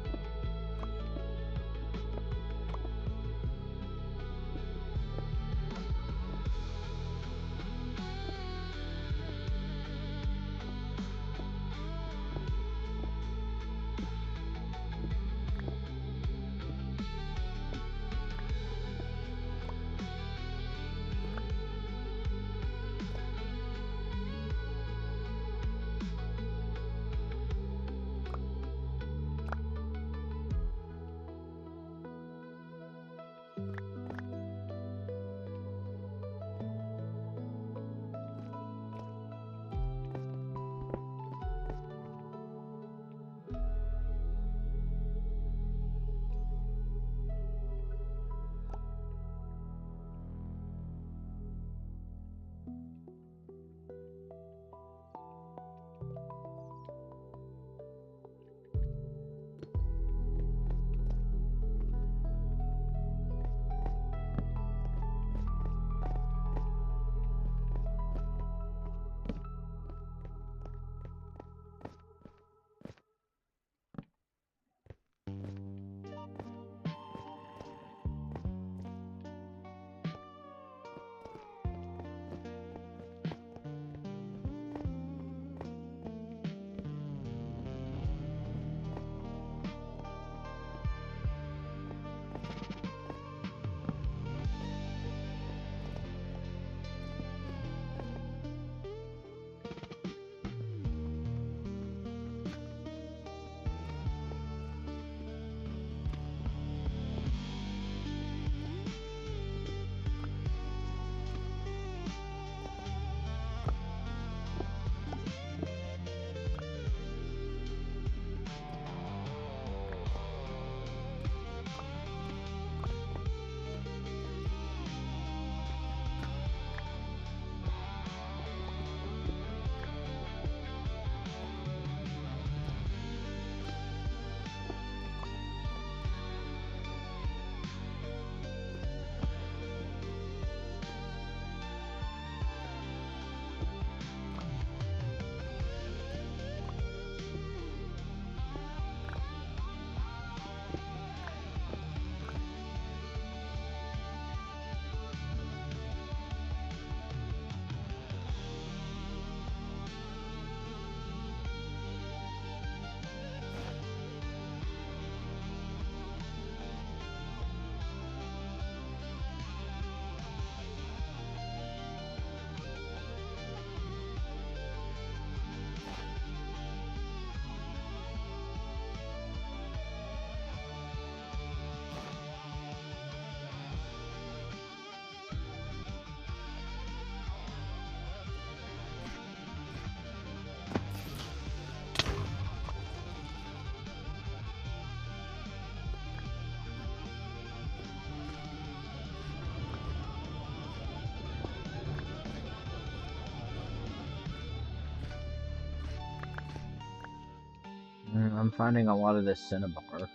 I'm finding a lot of this cinnabar.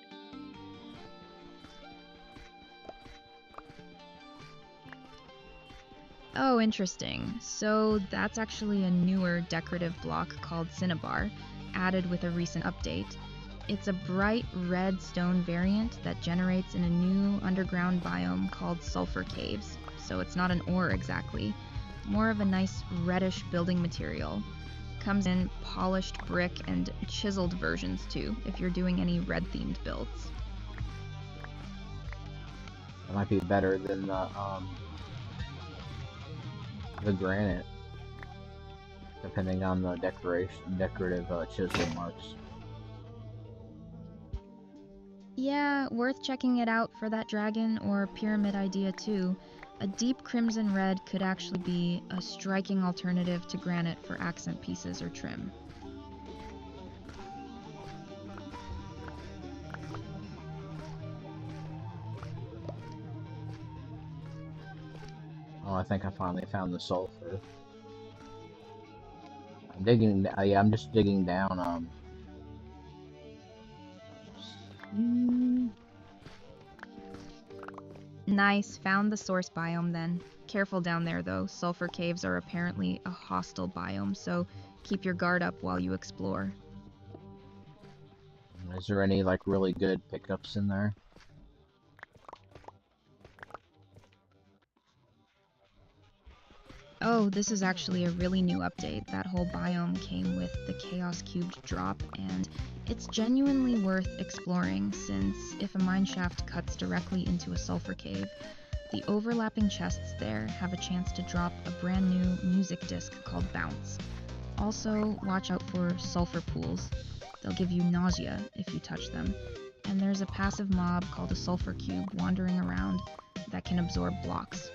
Oh, interesting. So that's actually a newer decorative block called Cinnabar, added with a recent update. It's a bright red stone variant that generates in a new underground biome called Sulfur Caves. So it's not an ore exactly, more of a nice reddish building material. Comes in polished brick and chiseled versions too, if you're doing any red-themed builds. It might be better than the granite, depending on the decorative chisel marks. Yeah, worth checking it out for that dragon or pyramid idea too. A deep crimson red could actually be a striking alternative to granite for accent pieces or trim. Oh, I think I finally found the sulfur. I'm digging. Yeah, I'm just digging down. Nice, found the source biome then. Careful down there though, sulfur caves are apparently a hostile biome, so keep your guard up while you explore. Is there any, like, really good pickups in there? Oh, this is actually a really new update. That whole biome came with the Chaos Cubed drop, and it's genuinely worth exploring, since if a mineshaft cuts directly into a sulfur cave, the overlapping chests there have a chance to drop a brand new music disc called Bounce. Also, watch out for sulfur pools. They'll give you nausea if you touch them. And there's a passive mob called a sulfur cube wandering around that can absorb blocks.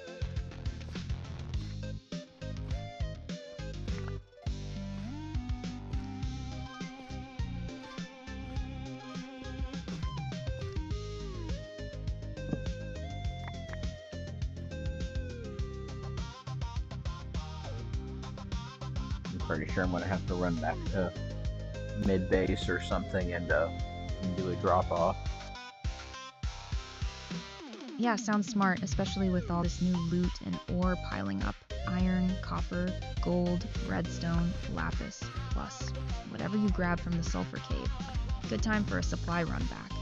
I'm pretty sure I'm gonna have to run back to mid-base or something and do a drop-off. Yeah, sounds smart, especially with all this new loot and ore piling up. Iron, copper, gold, redstone, lapis, plus whatever you grab from the sulfur cave. Good time for a supply run back.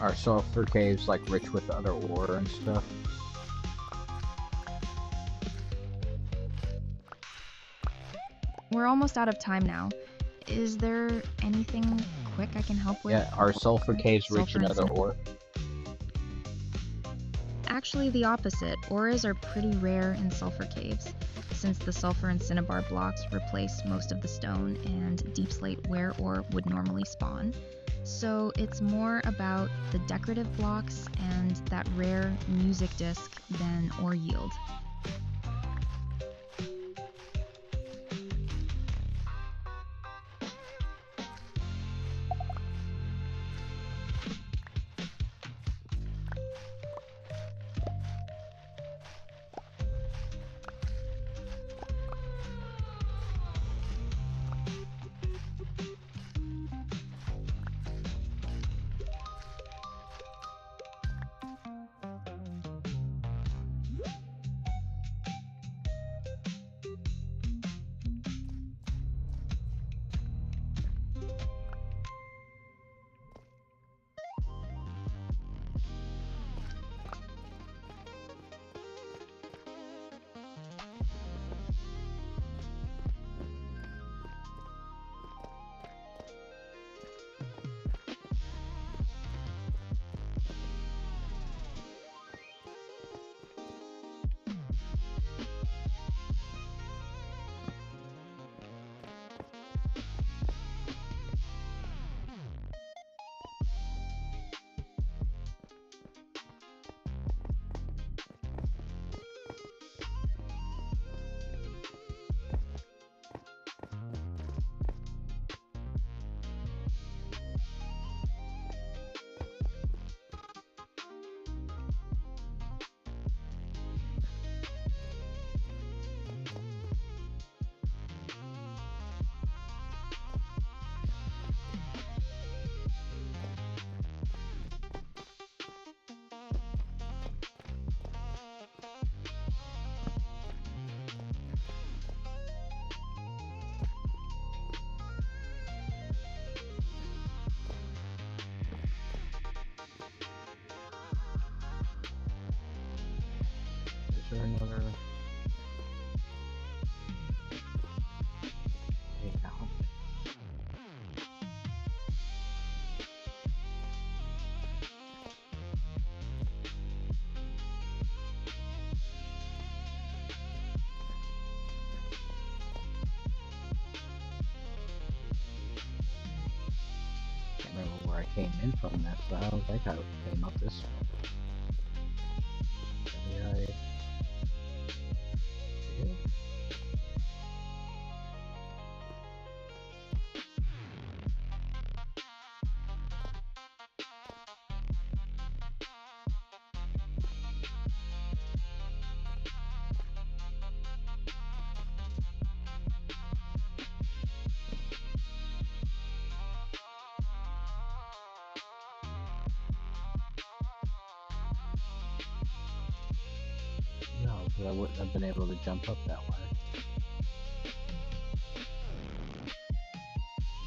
Are sulfur caves, like, rich with other ore and stuff? We're almost out of time now. Is there anything quick I can help with? Yeah, are sulfur caves rich in other ore? Actually, the opposite. Auras are pretty rare in sulfur caves, since the sulfur and cinnabar blocks replace most of the stone and deep slate where ore would normally spawn. So it's more about the decorative blocks and that rare music disc than ore yield. Can't remember where I came in from that, so I don't think I came up this way. Maybe I did. No, because I wouldn't have been able to jump up that way.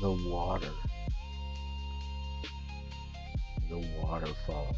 The water. The waterfall.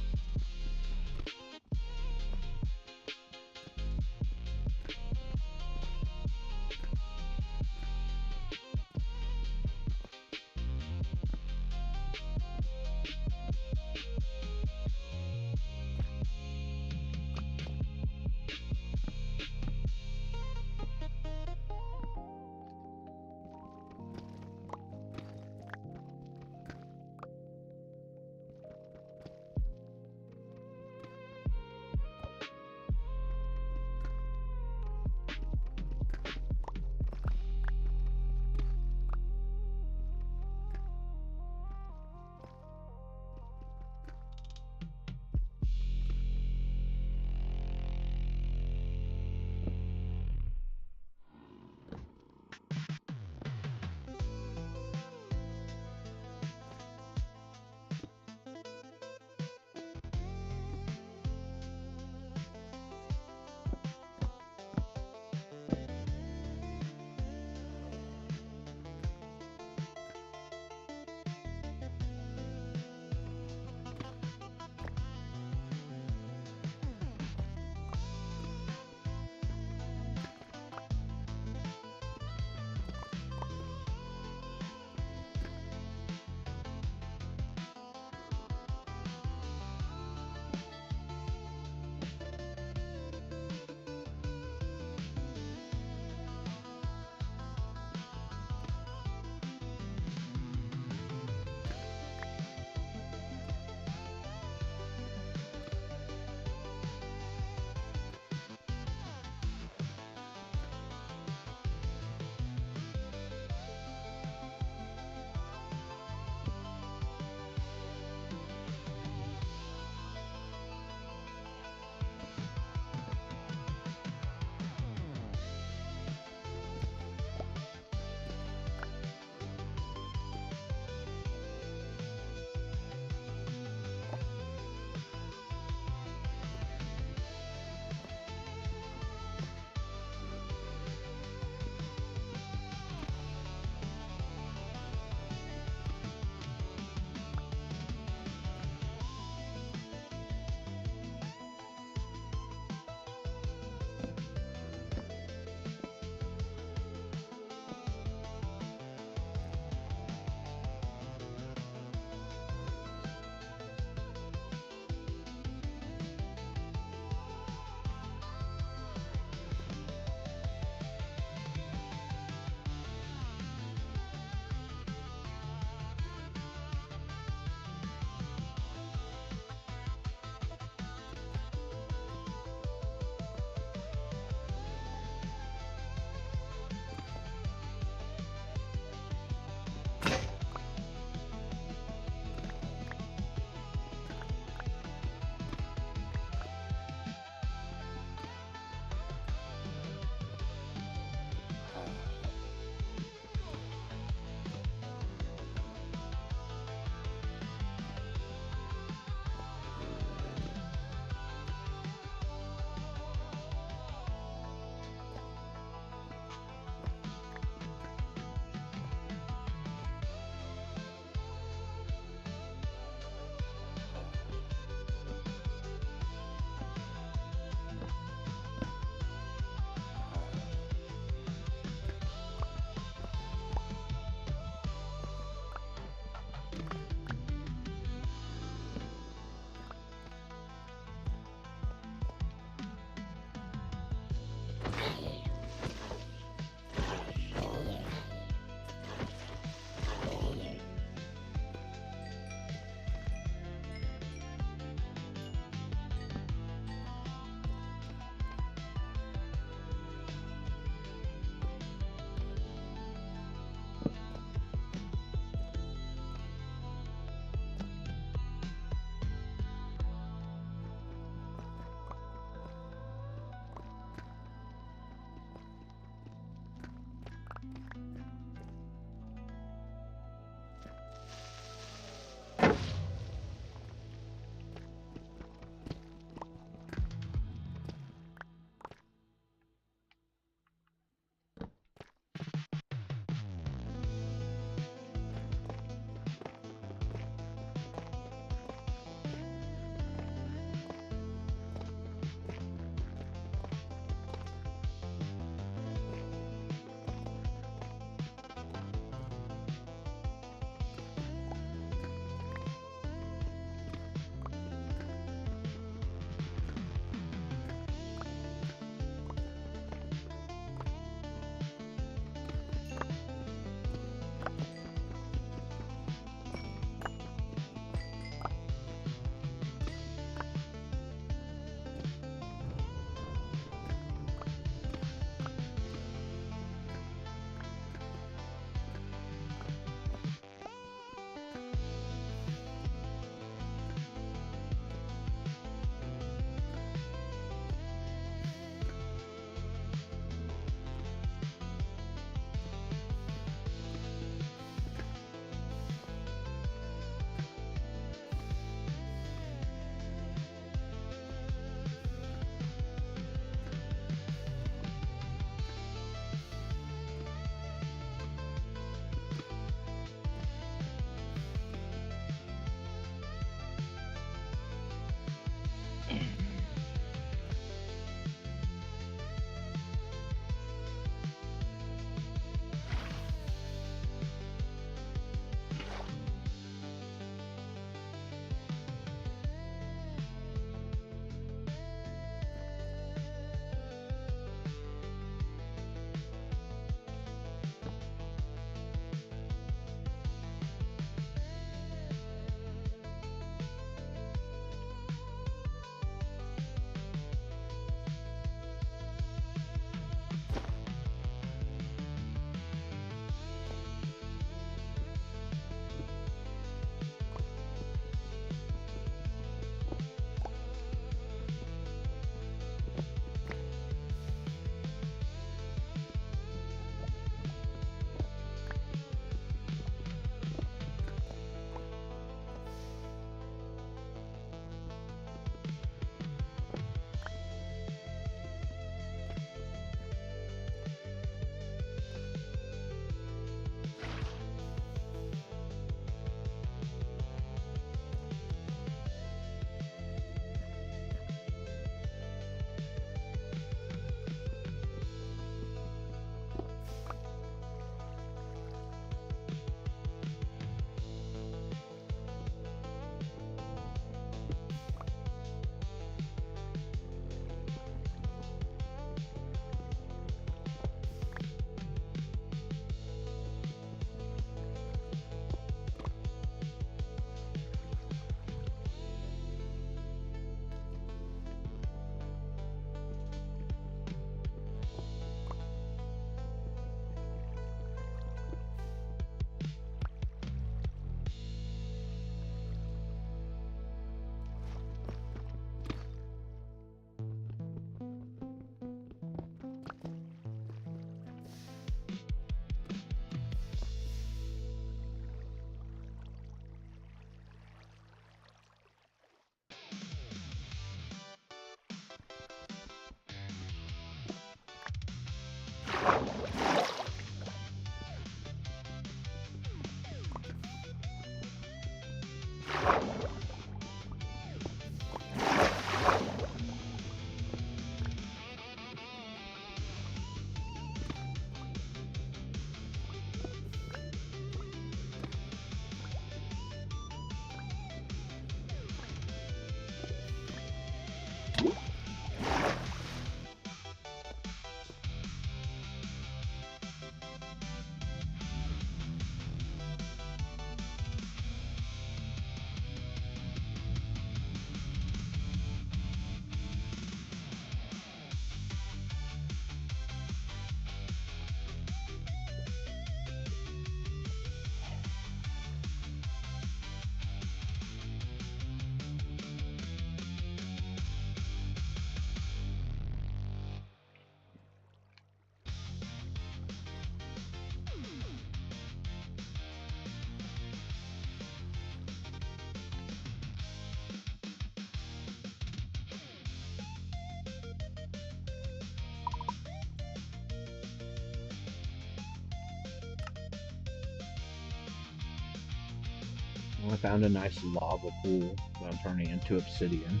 Well, I found a nice lava pool that I'm turning into obsidian.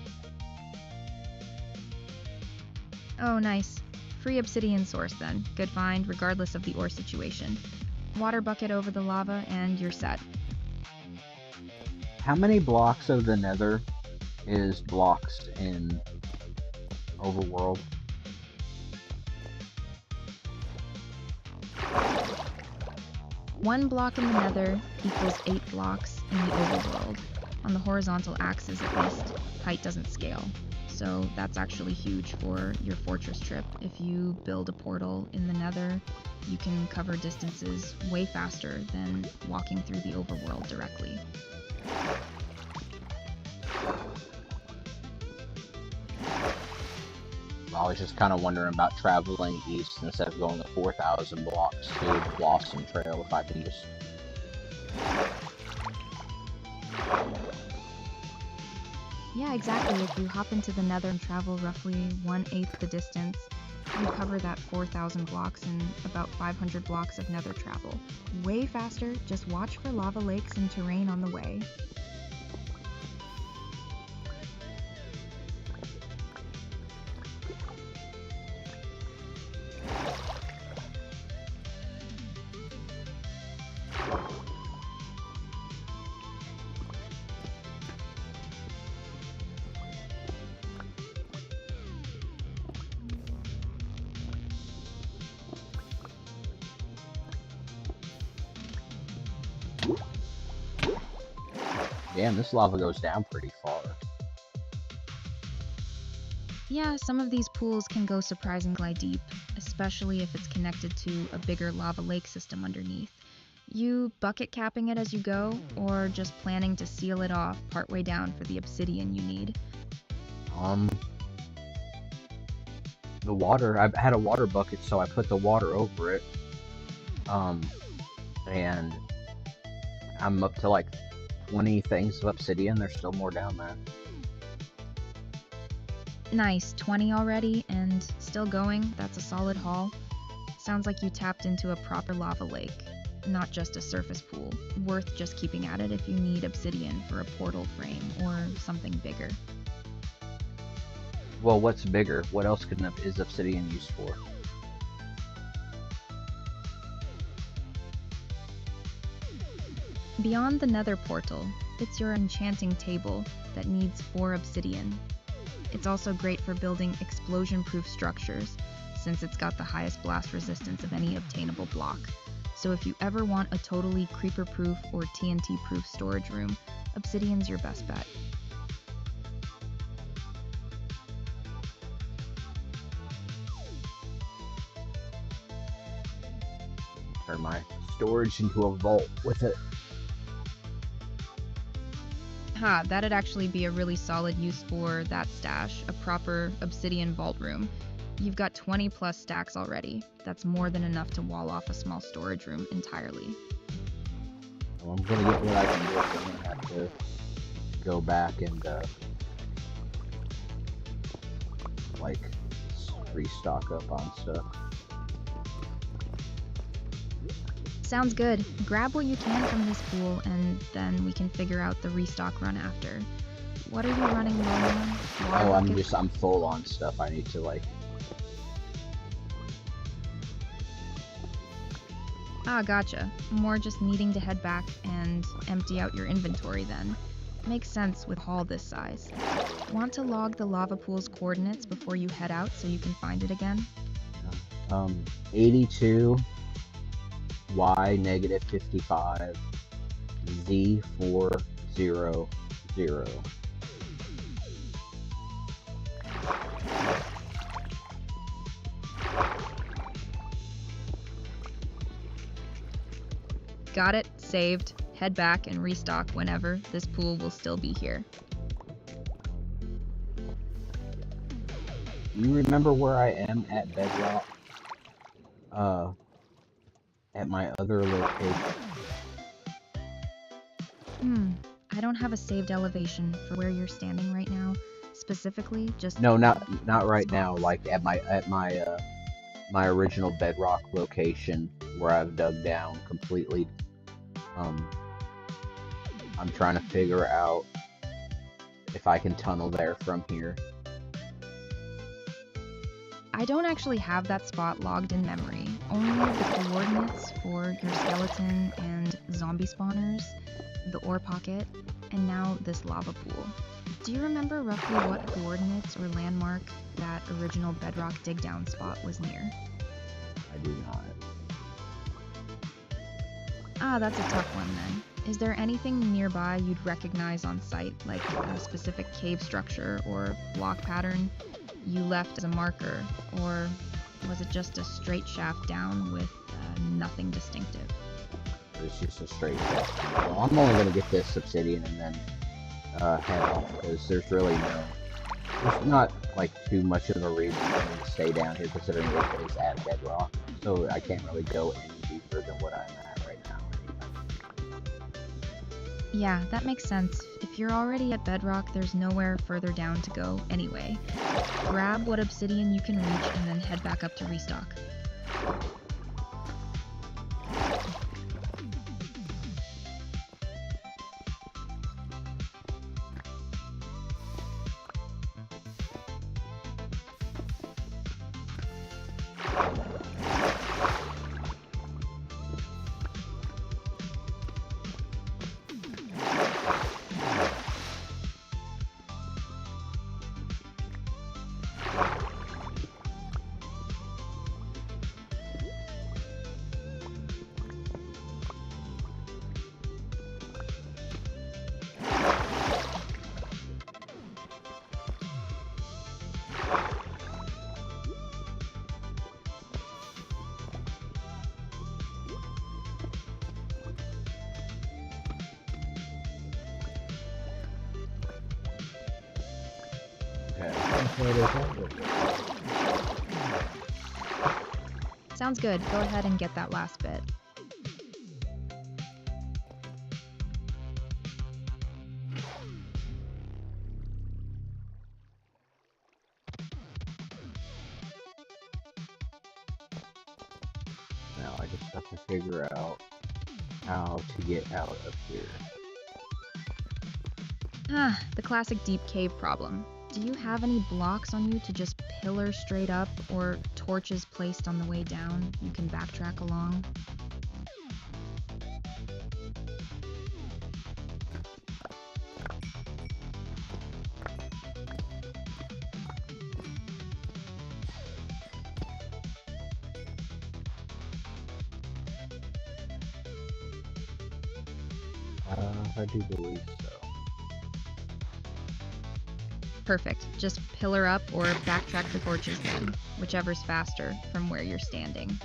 Oh, nice. Free obsidian source then. Good find, regardless of the ore situation. Water bucket over the lava, and you're set. How many blocks of the nether is blocks in Overworld? One block in the nether equals 8 blocks in the overworld. On the horizontal axis, at least, height doesn't scale. So that's actually huge for your fortress trip. If you build a portal in the nether, you can cover distances way faster than walking through the overworld directly. I was just kind of wondering about traveling east instead of going the 4,000 blocks to Blossom Trail, if I can just... Yeah, exactly. If you hop into the nether and travel roughly 1/8 the distance, you cover that 4,000 blocks in about 500 blocks of nether travel. Way faster, just watch for lava lakes and terrain on the way. Damn, this lava goes down pretty far. Yeah, some of these pools can go surprisingly deep, especially if it's connected to a bigger lava lake system underneath. You bucket capping it as you go, or just planning to seal it off partway down for the obsidian you need? The water, I've had a water bucket, so I put the water over it. And I'm up to like 20 things of obsidian. There's still more down there. Nice, 20 already, and still going. That's a solid haul. Sounds like you tapped into a proper lava lake, not just a surface pool. Worth just keeping at it if you need obsidian for a portal frame or something bigger. Well, what's bigger? What else is obsidian used for? Beyond the nether portal, it's your enchanting table that needs 4 obsidian. It's also great for building explosion-proof structures, since it's got the highest blast resistance of any obtainable block. So if you ever want a totally creeper-proof or TNT-proof storage room, obsidian's your best bet. Turn my storage into a vault with it. Ha, that'd actually be a really solid use for that stash, a proper obsidian vault room. You've got 20 plus stacks already. That's more than enough to wall off a small storage room entirely. Well, I'm gonna get what I can get, so I'm gonna have to go back and like restock up on stuff. Sounds good. Grab what you can from this pool, and then we can figure out the restock run after. What are you running low on? Water buckets? I'm full on stuff. I need to like... Ah, gotcha. More just needing to head back and empty out your inventory then. Makes sense with haul this size. Want to log the lava pool's coordinates before you head out so you can find it again? 82, Y negative 55, Z 400. Got it, saved. Head back and restock whenever. This pool will still be here. You remember where I am at Bedrock? At my other location. I don't have a saved elevation for where you're standing right now. Specifically, just... No, not right now. Like at my my original Bedrock location where I've dug down completely. I'm trying to figure out if I can tunnel there from here. I don't actually have that spot logged in memory, only the coordinates for your skeleton and zombie spawners, the ore pocket, and now this lava pool. Do you remember roughly what coordinates or landmark that original bedrock dig down spot was near? I do not. Ah, that's a tough one then. Is there anything nearby you'd recognize on site, like a specific cave structure or block pattern you left as a marker, or was it just a straight shaft down with nothing distinctive? It's just a straight shaft. Well, I'm only going to get this obsidian and then head off, because there's not like too much of a reason for me to stay down here, considering it is at bedrock, so I can't really go any deeper than what I'm at right now. Yeah, that makes sense. If you're already at bedrock, there's nowhere further down to go anyway. Grab what obsidian you can reach and then head back up to restock. Sounds good. Go ahead and get that last bit. Now I just have to figure out how to get out of here. Ah, the classic deep cave problem. Do you have any blocks on you to just pillar straight up, or torches placed on the way down you can backtrack along? I do believe so. Perfect. Just pillar up or backtrack the torches then, whichever's faster from where you're standing.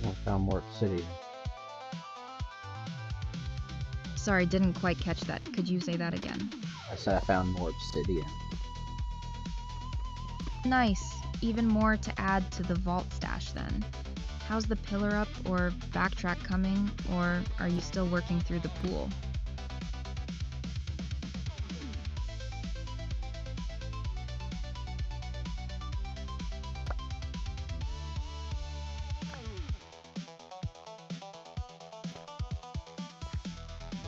I found more obsidian. Sorry, didn't quite catch that. Could you say that again? I said I found more obsidian. Nice. Even more to add to the vault stash then. How's the pillar up or backtrack coming, or are you still working through the pool?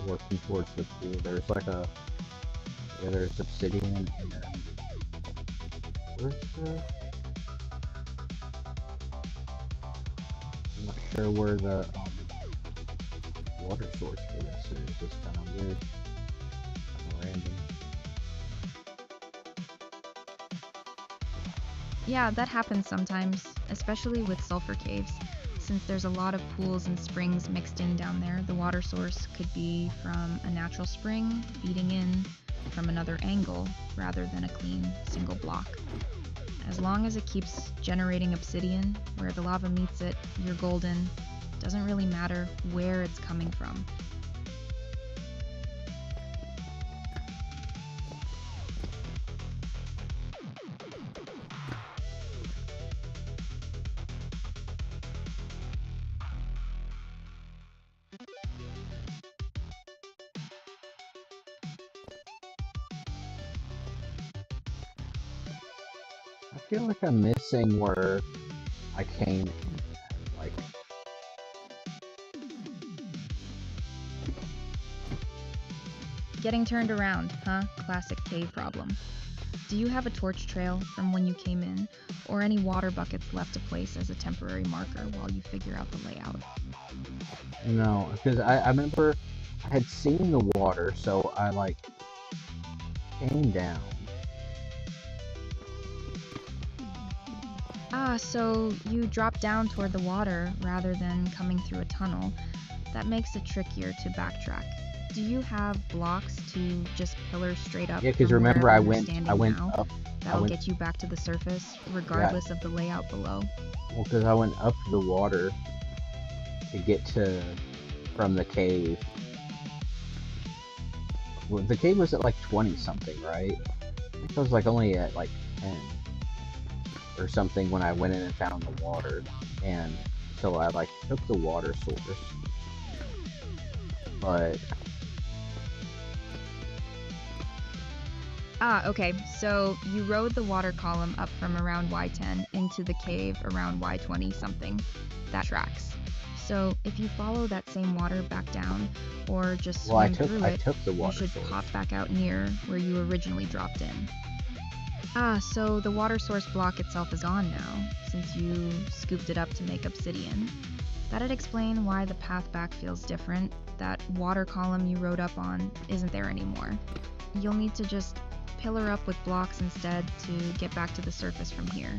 Working towards the pool. There's like a... Yeah, there's obsidian and then... Where's the... I'm not sure where the water source for this is. It's kind of weird. Kind of random. Yeah, that happens sometimes, especially with sulfur caves. Since there's a lot of pools and springs mixed in down there, the water source could be from a natural spring feeding in from another angle rather than a clean single block. As long as it keeps generating obsidian, where the lava meets it, you're golden. Doesn't really matter where it's coming from. I feel like I'm missing where I came in. Like, Getting turned around, huh? Classic cave problem. Do you have a torch trail from when you came in, or any water buckets left to place as a temporary marker while you figure out the layout? no, because I remember I had seen the water, so I like came down. So you drop down toward the water rather than coming through a tunnel. That makes it trickier to backtrack. Do you have blocks to just pillar straight up? Yeah, because from remember wherever I you're went standing now? up. That'll get you back to the surface, regardless of the layout below. Well, because I went up the water to get from the cave. Well, the cave was at like 20 something, right? I think I was like only at like 10 or something when I went in and found the water, and so I like took the water source, but Okay, so you rode the water column up from around Y10 into the cave around Y20 something. That tracks. So if you follow that same water back down, or just swim through it, the you water should source. pop back out near where you originally dropped in. So the water source block itself is gone now, since you scooped it up to make obsidian. That'd explain why the path back feels different. That water column you rode up on isn't there anymore. You'll need to just pillar up with blocks instead to get back to the surface from here.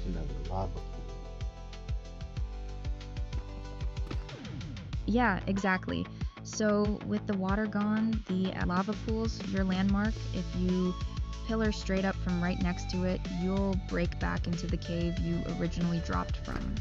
Another lava pool. Yeah, exactly. So with the water gone, the lava pool's your landmark. If you pillar straight up from right next to it, you'll break back into the cave you originally dropped from.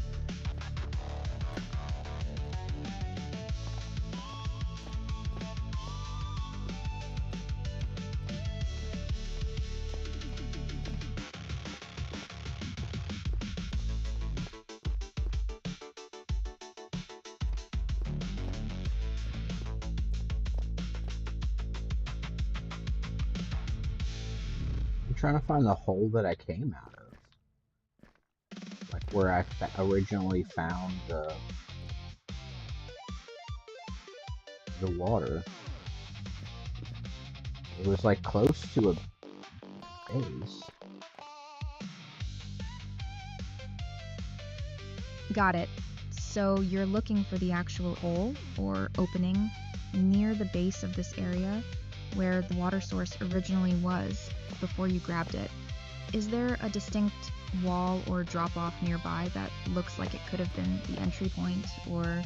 I'm trying to find the hole that I came out of, like where I originally found the water. It was like close to a base. Got it. So you're looking for the actual hole or opening near the base of this area where the water source originally was before you grabbed it. Is there a distinct wall or drop-off nearby that looks like it could have been the entry point, or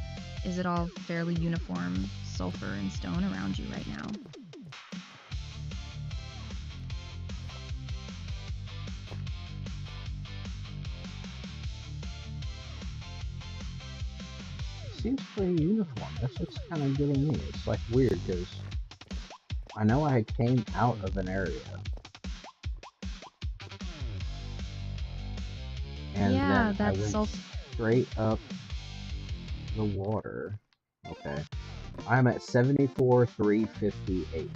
is it all fairly uniform sulfur and stone around you right now? It seems pretty uniform. That's what's kind of getting me. It's like weird because I know I came out of an area. And Yeah, then I that's went straight up the water. Okay. I'm at 74,358.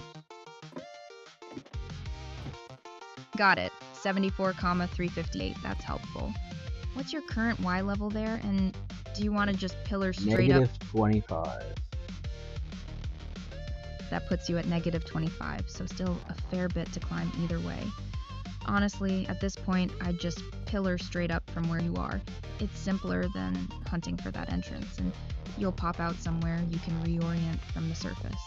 Got it. 74,358. That's helpful. What's your current Y level there, and do you want to just pillar straight up? Negative 25. That puts you at negative 25, so still a fair bit to climb either way. Honestly, at this point, I'd just pillar straight up from where you are. It's simpler than hunting for that entrance, and you'll pop out somewhere you can reorient from the surface.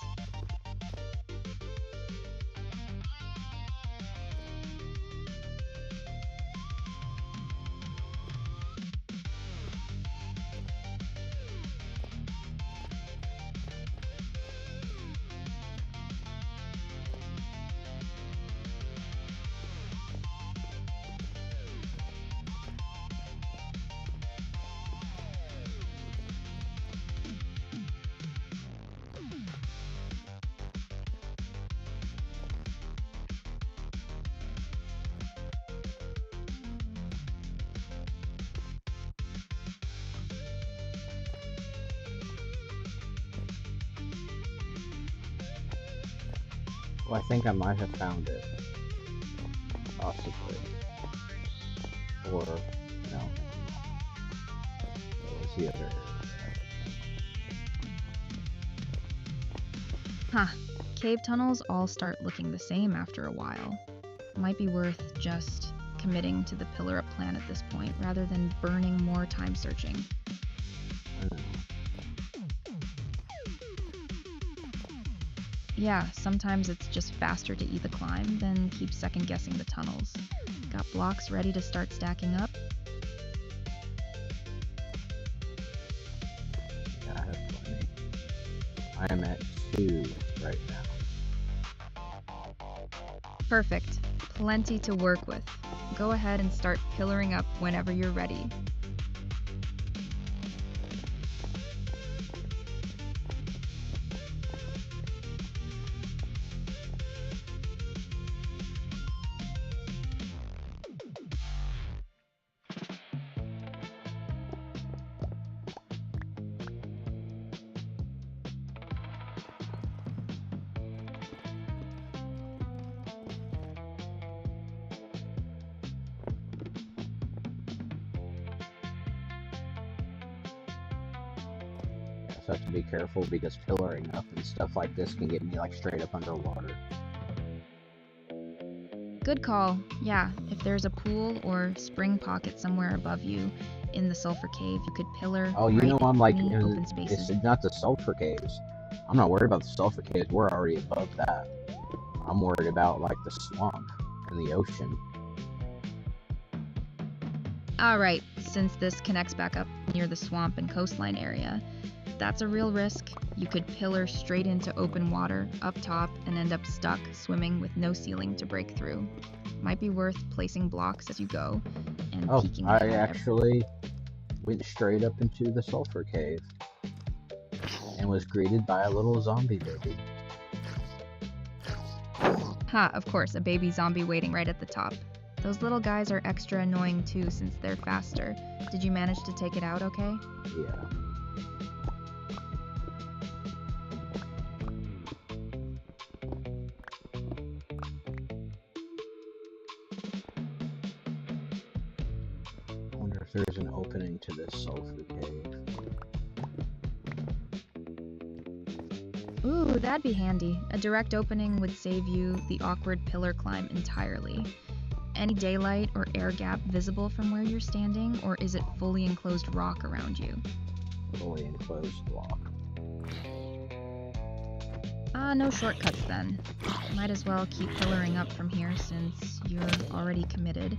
Well, I think I might have found it. Possibly. Or, no. What was the other? Huh. Cave tunnels all start looking the same after a while. Might be worth just committing to the pillar up plan at this point, rather than burning more time searching. I don't know. Yeah, sometimes it's just faster to eat the climb than keep second guessing the tunnels. Got blocks ready to start stacking up? Yeah, I have plenty. I am at 2 right now. Perfect. Plenty to work with. Go ahead and start pillaring up whenever you're ready. So I have to be careful because pillaring up and stuff like this can get me like straight up underwater. Good call. Yeah, if there's a pool or spring pocket somewhere above you in the sulfur cave, you could pillar Oh, you right know, I'm like, in the open spaces. it's not the sulfur caves. I'm not worried about the sulfur caves. We're already above that. I'm worried about like the swamp and the ocean. Alright, since this connects back up near the swamp and coastline area, that's a real risk. You could pillar straight into open water up top and end up stuck swimming with no ceiling to break through. Might be worth placing blocks as you go and Oh, peeking I ahead. actually went straight up into the sulfur cave and was greeted by a little zombie baby. Ha, of course, a baby zombie waiting right at the top. Those little guys are extra annoying too since they're faster. Did you manage to take it out okay? Yeah. I wonder if there's an opening to this sulfur cave. Ooh, that'd be handy. A direct opening would save you the awkward pillar climb entirely. Any daylight or air gap visible from where you're standing, or is it fully enclosed rock around you? Fully enclosed rock. No shortcuts then. Might as well keep pillaring up from here since you're already committed.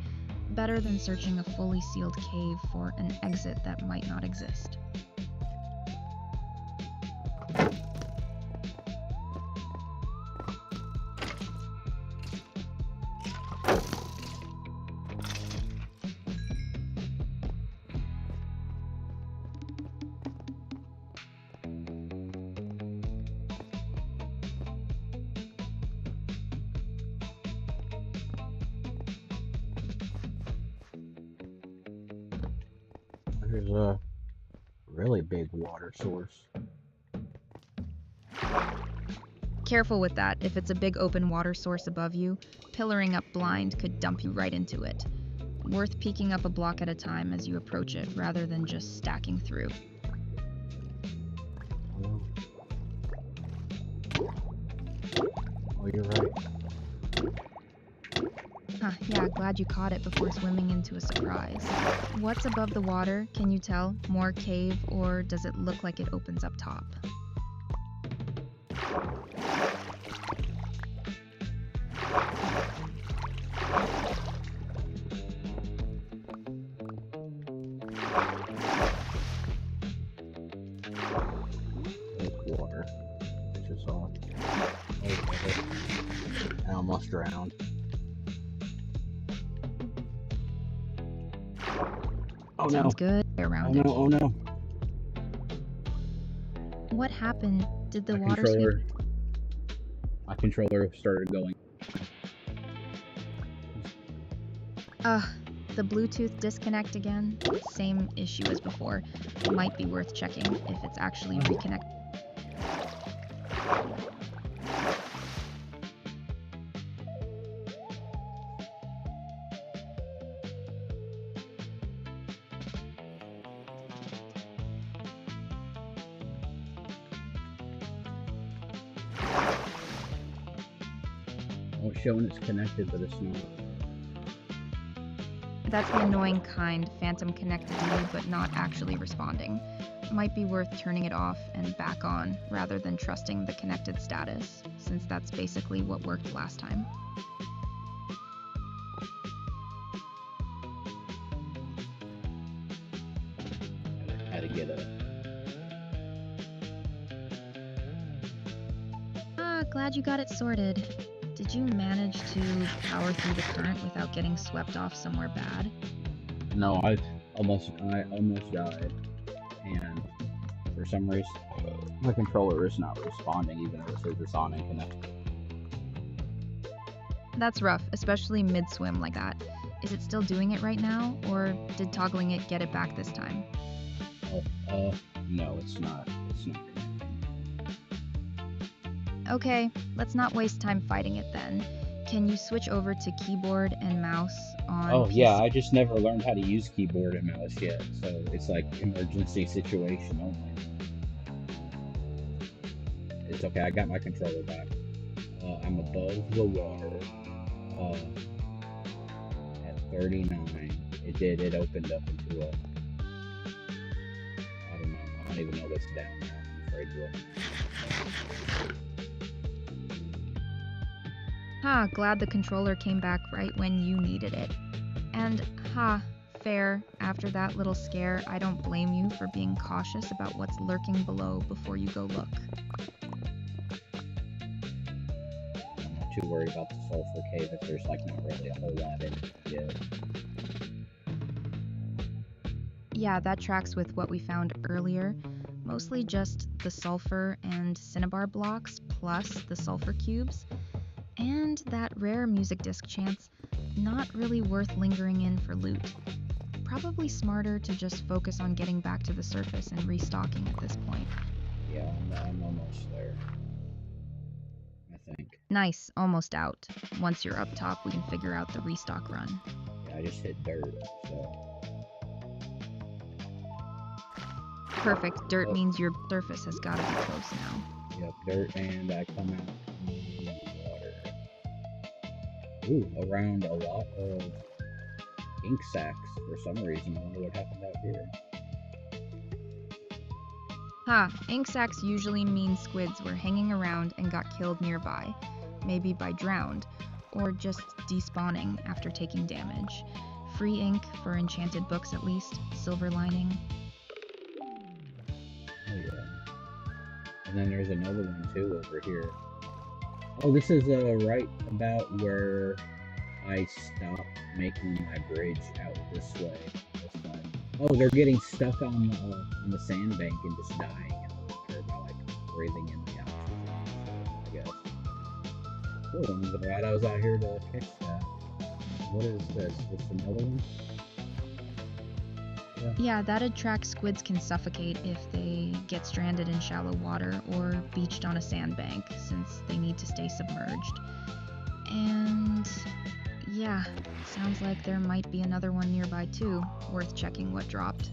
Better than searching a fully sealed cave for an exit that might not exist. There's a really big water source. Careful with that. If it's a big open water source above you, pillaring up blind could dump you right into it. Worth peeking up a block at a time as you approach it, rather than just stacking through. Oh, you're right. Yeah, glad you caught it before swimming into a surprise. What's above the water, can you tell? More cave, or does it look like it opens up top? Water. I just saw it. I almost drowned. Oh no. Sounds good. Around Oh it. no, oh no. What happened? Did the My water sweep? controller started going. The Bluetooth disconnect again? Same issue as before. Might be worth checking if it's actually reconnected. Oh, it's showing it's connected, but it's not. That's the annoying kind, phantom connectivity but not actually responding. Might be worth turning it off and back on rather than trusting the connected status, since that's basically what worked last time. Had to get a. Glad you got it sorted. Did you manage to power through the current without getting swept off somewhere bad? No, I almost died, and for some reason, my controller is not responding, even though it says it's on and connected. That's rough, especially mid-swim like that. Is it still doing it right now, or did toggling it get it back this time? No, it's not. It's not connecting. Okay, let's not waste time fighting it then. Can you switch over to keyboard and mouse on Oh PC? yeah, I just never learned how to use keyboard and mouse yet, so it's like emergency situation only. It's okay, I got my controller back. I'm above the water. At 39, it opened up into a. I don't know. I don't even know what's down there. I'm afraid to look. Glad the controller came back right when you needed it. And fair. After that little scare, I don't blame you for being cautious about what's lurking below before you go look. I'm not too worried about the sulfur cave if there's like not really a whole lot in it yet. Yeah, that tracks with what we found earlier. Mostly just the sulfur and cinnabar blocks plus the sulfur cubes. And that rare music disc chance, not really worth lingering in for loot. Probably smarter to just focus on getting back to the surface and restocking at this point. Yeah, I'm almost there. I think. Nice, almost out. Once you're up top, we can figure out the restock run. Yeah, I just hit dirt, so. Perfect, dirt means your surface has got to be close now. Yep, dirt, and I come out in the water. Ooh, around a lot of ink sacs for some reason. I wonder what happened out here. Ink sacs usually mean squids were hanging around and got killed nearby, maybe by drowned, or just despawning after taking damage. Free ink for enchanted books at least, silver lining. Oh yeah. And then there's another one too over here. Oh, this is right about where I stopped making my bridge out this way. This side. Oh, they're getting stuck on the sandbank and just dying in the winter by like breathing in the oxygen. I guess. Cool. I'm glad I was out here to catch that. What is this? Is this another one? Yeah, that attracts squids can suffocate if they get stranded in shallow water or beached on a sandbank, since they need to stay submerged. And yeah, sounds like there might be another one nearby too, worth checking what dropped.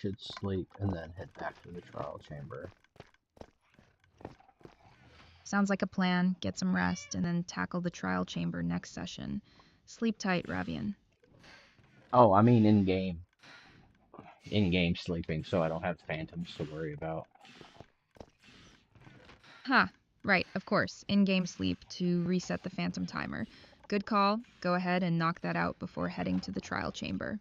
should sleep and then head back to the trial chamber. Sounds like a plan. Get some rest and then tackle the trial chamber next session. Sleep tight, Ravian. Oh, I mean in-game. In-game sleeping, so I don't have phantoms to worry about. Ha, right, of course. In-game sleep to reset the phantom timer. Good call. Go ahead and knock that out before heading to the trial chamber.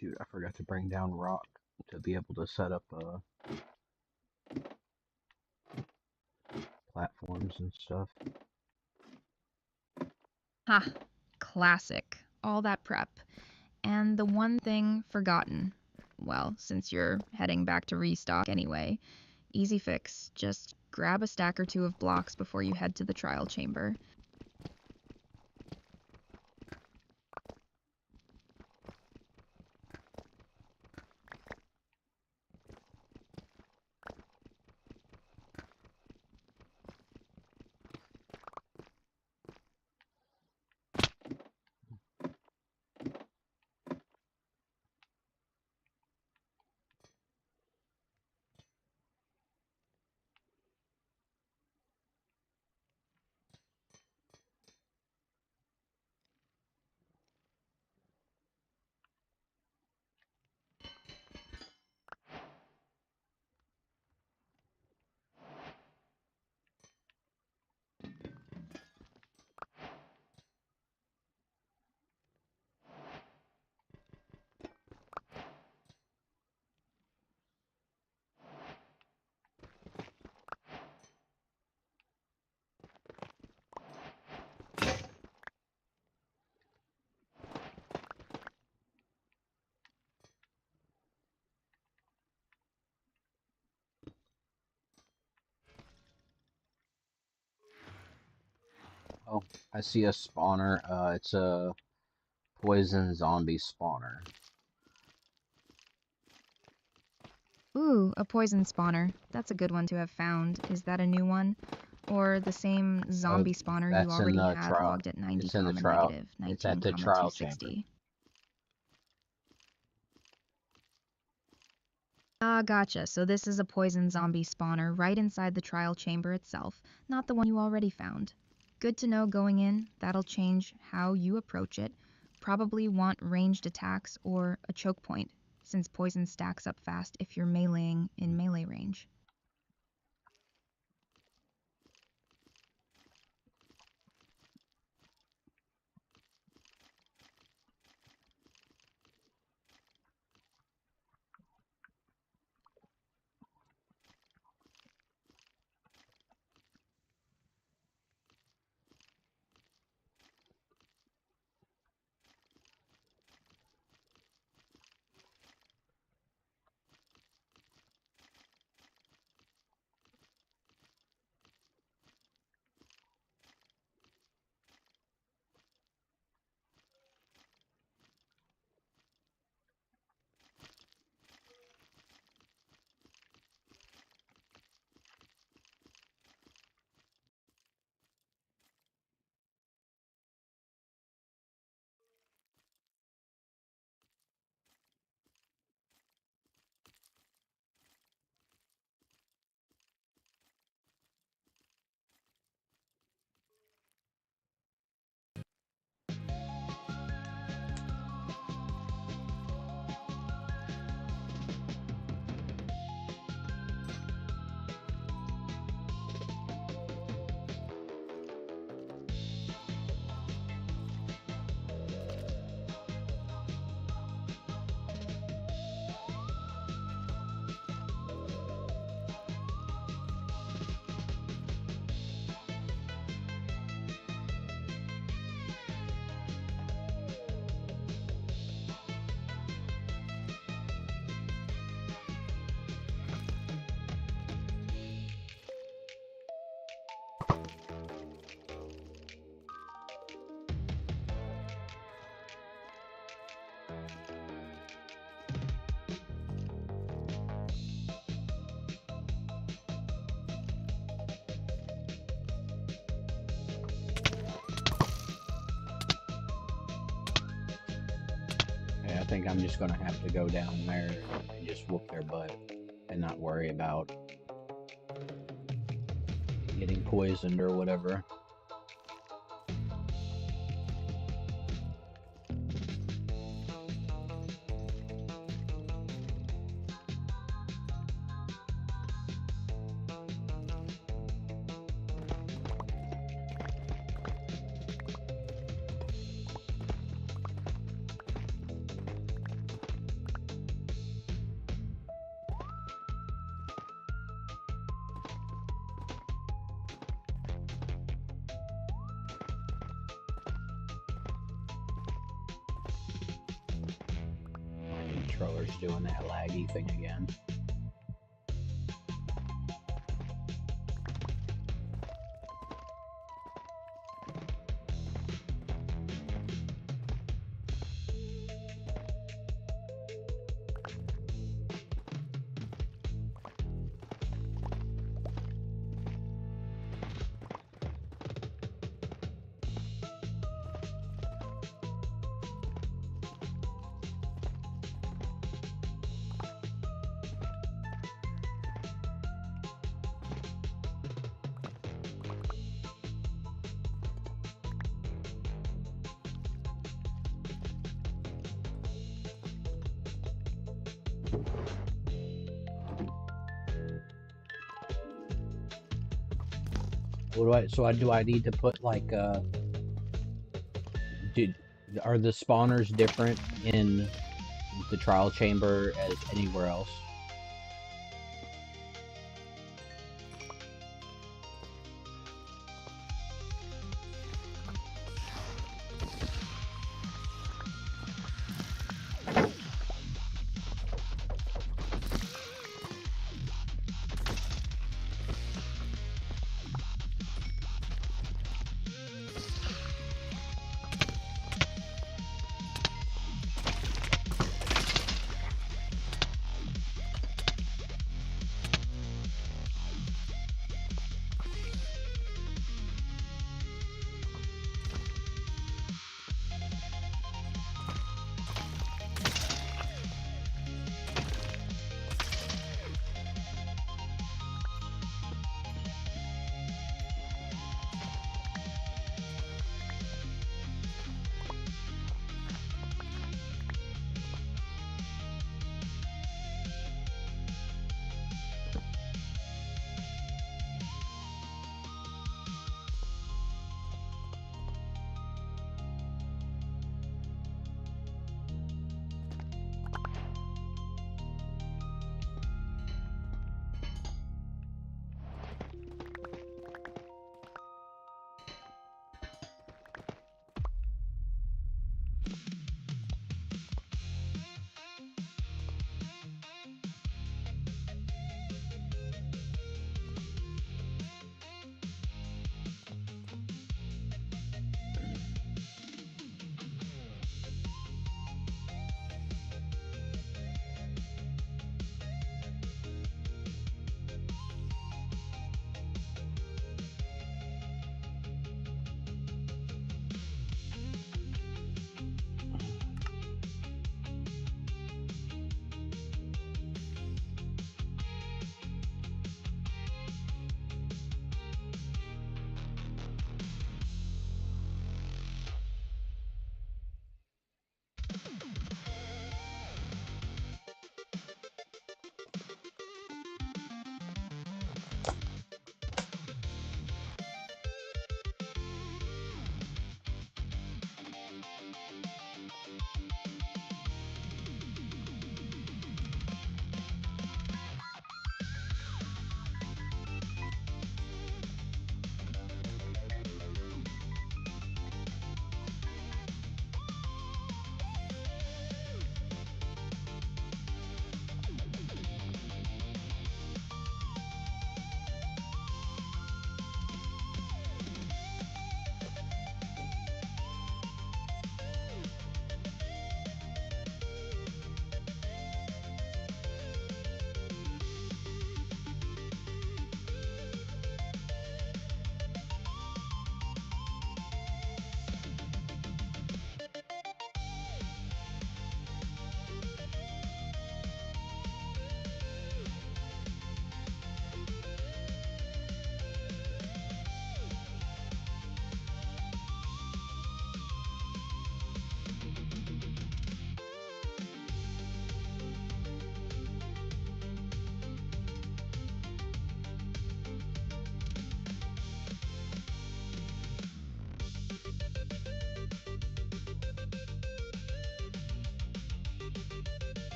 Shoot, I forgot to bring down rock to be able to set up platforms and stuff. Ha, classic. All that prep. And the one thing forgotten. Well, since you're heading back to restock anyway, easy fix. Just grab a stack or two of blocks before you head to the trial chamber. I see a spawner. It's a poison zombie spawner. Ooh, a poison spawner. That's a good one to have found. Is that a new one? Or the same zombie spawner you That's in already the had trial. logged at 90, It's in the trial. negative, It's at 19, the trial chamber. 260? Ah, gotcha. So this is a poison zombie spawner right inside the trial chamber itself, not the one you already found. Good to know going in. That'll change how you approach it. Probably want ranged attacks or a choke point, since poison stacks up fast if you're meleeing in melee range. Yeah, I think I'm just gonna have to go down there and just whoop their butt and not worry about getting poisoned or whatever. Controller's doing that laggy thing again. Do I need to put like are the spawners different in the trial chamber as anywhere else?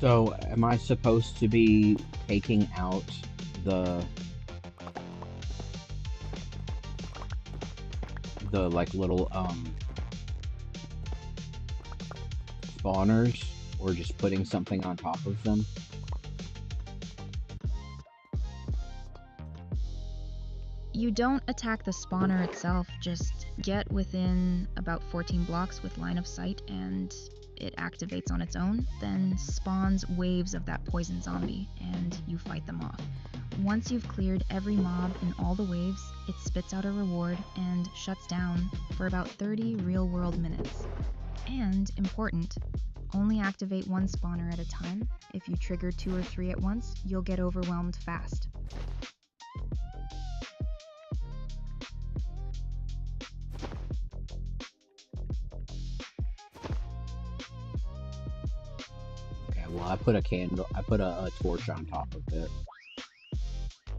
So, am I supposed to be taking out the like little spawners, or just putting something on top of them? You don't attack the spawner itself, just get within about 14 blocks with line of sight and it activates on its own, then spawns waves of that poison zombie, and you fight them off. Once you've cleared every mob in all the waves, it spits out a reward and shuts down for about 30 real-world minutes. And, important, only activate one spawner at a time. If you trigger 2 or 3 at once, you'll get overwhelmed fast. Well, I put a torch on top of it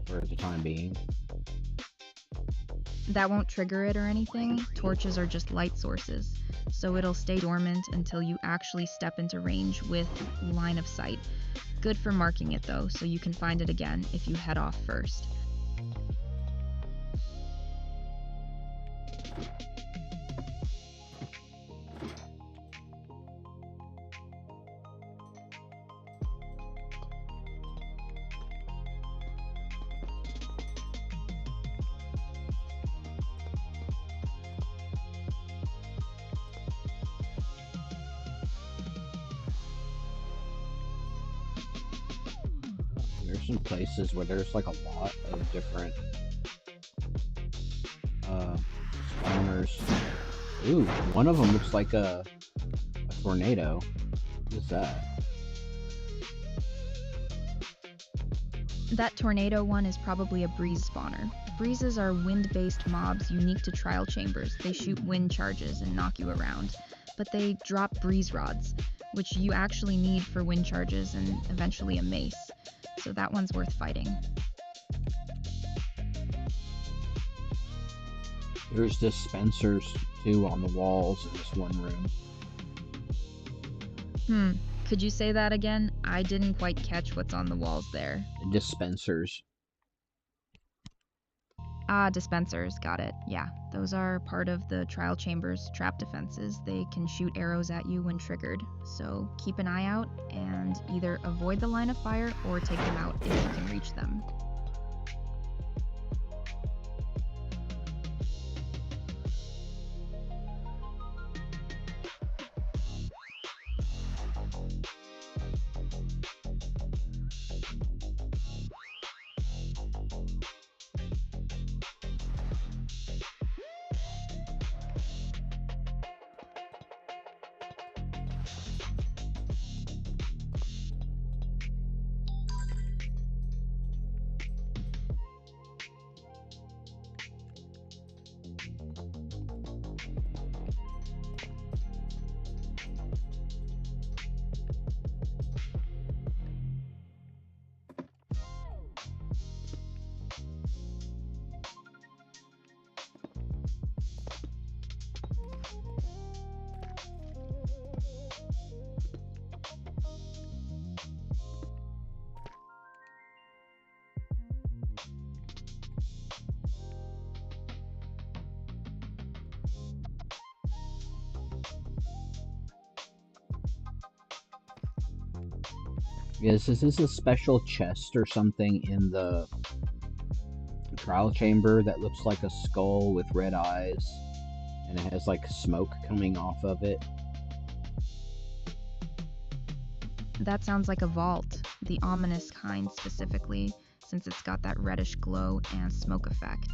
for the time being. That won't trigger it or anything. Torches are just light sources, so it'll stay dormant until you actually step into range with line of sight. Good for marking it though, so you can find it again if you head off first. There's some places where there's like a lot of different spawners. Ooh, one of them looks like a tornado. What is that? That tornado one is probably a breeze spawner. Breezes are wind-based mobs unique to trial chambers. They shoot wind charges and knock you around, but they drop breeze rods, which you actually need for wind charges and eventually a mace. So that one's worth fighting. There's dispensers too on the walls in this one room. Could you say that again? I didn't quite catch what's on the walls there. Dispensers. Ah, dispensers, got it. Yeah, those are part of the trial chamber's trap defenses. They can shoot arrows at you when triggered, so keep an eye out and either avoid the line of fire or take them out if you can reach them. Is this a special chest or something in the trial chamber that looks like a skull with red eyes, and it has like smoke coming off of it? That sounds like a vault, the ominous kind specifically, since it's got that reddish glow and smoke effect.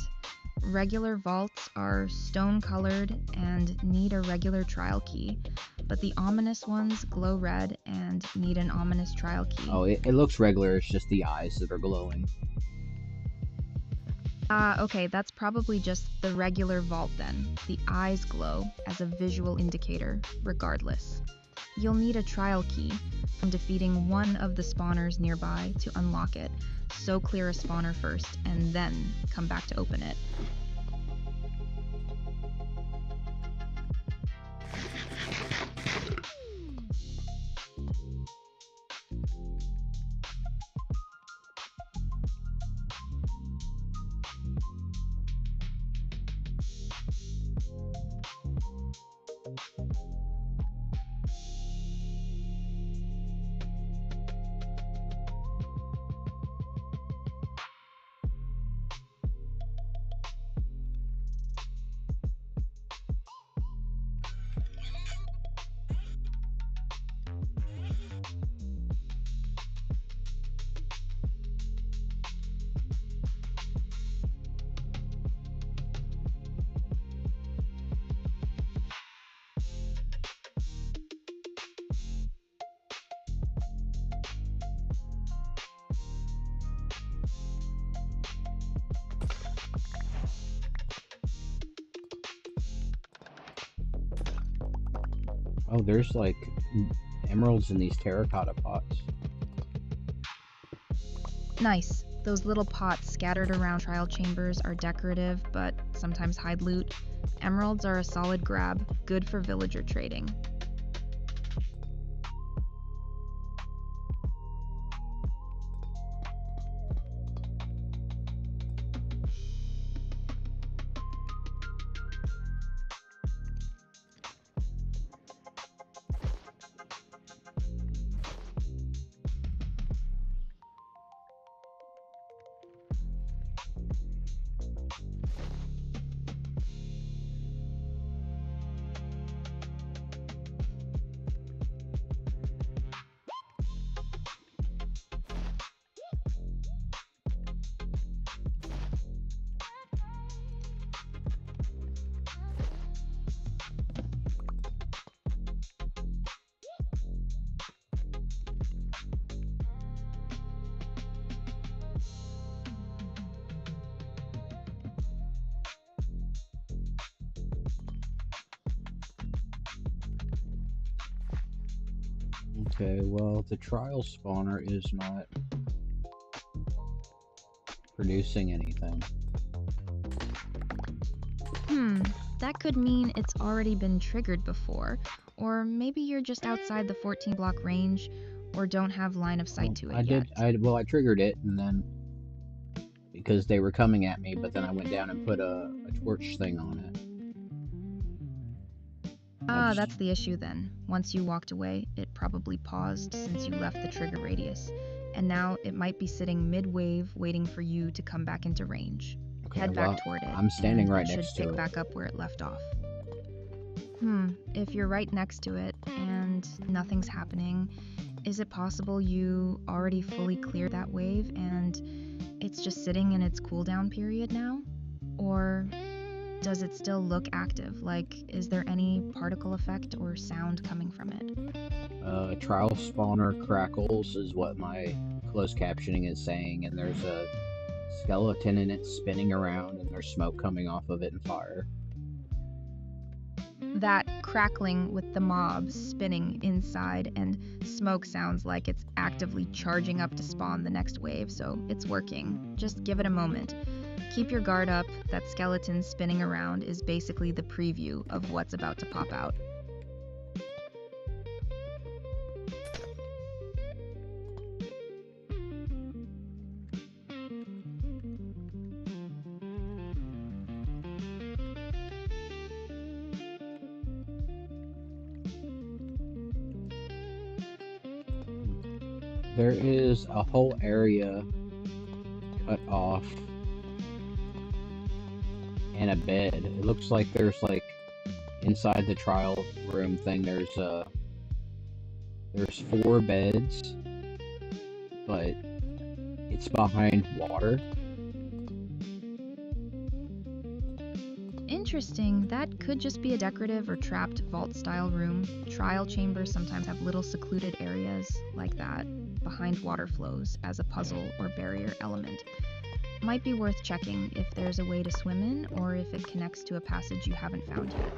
Regular vaults are stone-colored and need a regular trial key, but the ominous ones glow red and need an ominous trial key. Oh, it looks regular, it's just the eyes that are glowing. Okay, that's probably just the regular vault then. The eyes glow as a visual indicator, regardless. You'll need a trial key from defeating one of the spawners nearby to unlock it, so clear a spawner first, and then come back to open it. Oh, there's like emeralds in these terracotta pots. Nice. Those little pots scattered around trial chambers are decorative, but sometimes hide loot. Emeralds are a solid grab, good for villager trading. Okay, well, the trial spawner is not producing anything. That could mean it's already been triggered before, or maybe you're just outside the 14 block range, or don't have line of sight to it yet. I triggered it, and then because they were coming at me, but then I went down and put a torch thing on it. That's the issue then. Once you walked away, it probably paused since you left the trigger radius, and now it might be sitting mid-wave waiting for you to come back into range. Okay, Head back toward it. I'm standing and right it next to should it. pick back up where it left off. If you're right next to it and nothing's happening, is it possible you already fully cleared that wave and it's just sitting in its cooldown period now? Or does it still look active? Like, is there any particle effect or sound coming from it? Trial spawner crackles is what my closed captioning is saying, and there's a skeleton in it spinning around, and there's smoke coming off of it and fire. That crackling with the mob spinning inside and smoke sounds like it's actively charging up to spawn the next wave, so it's working. Just give it a moment. Keep your guard up. That skeleton spinning around is basically the preview of what's about to pop out. There is a whole area cut off and a bed. It looks like there's like inside the trial room thing there's 4 beds, but it's behind water. Interesting. That could just be a decorative or trapped vault-style room. Trial chambers sometimes have little secluded areas like that behind water flows as a puzzle or barrier element. Might be worth checking if there's a way to swim in or if it connects to a passage you haven't found yet.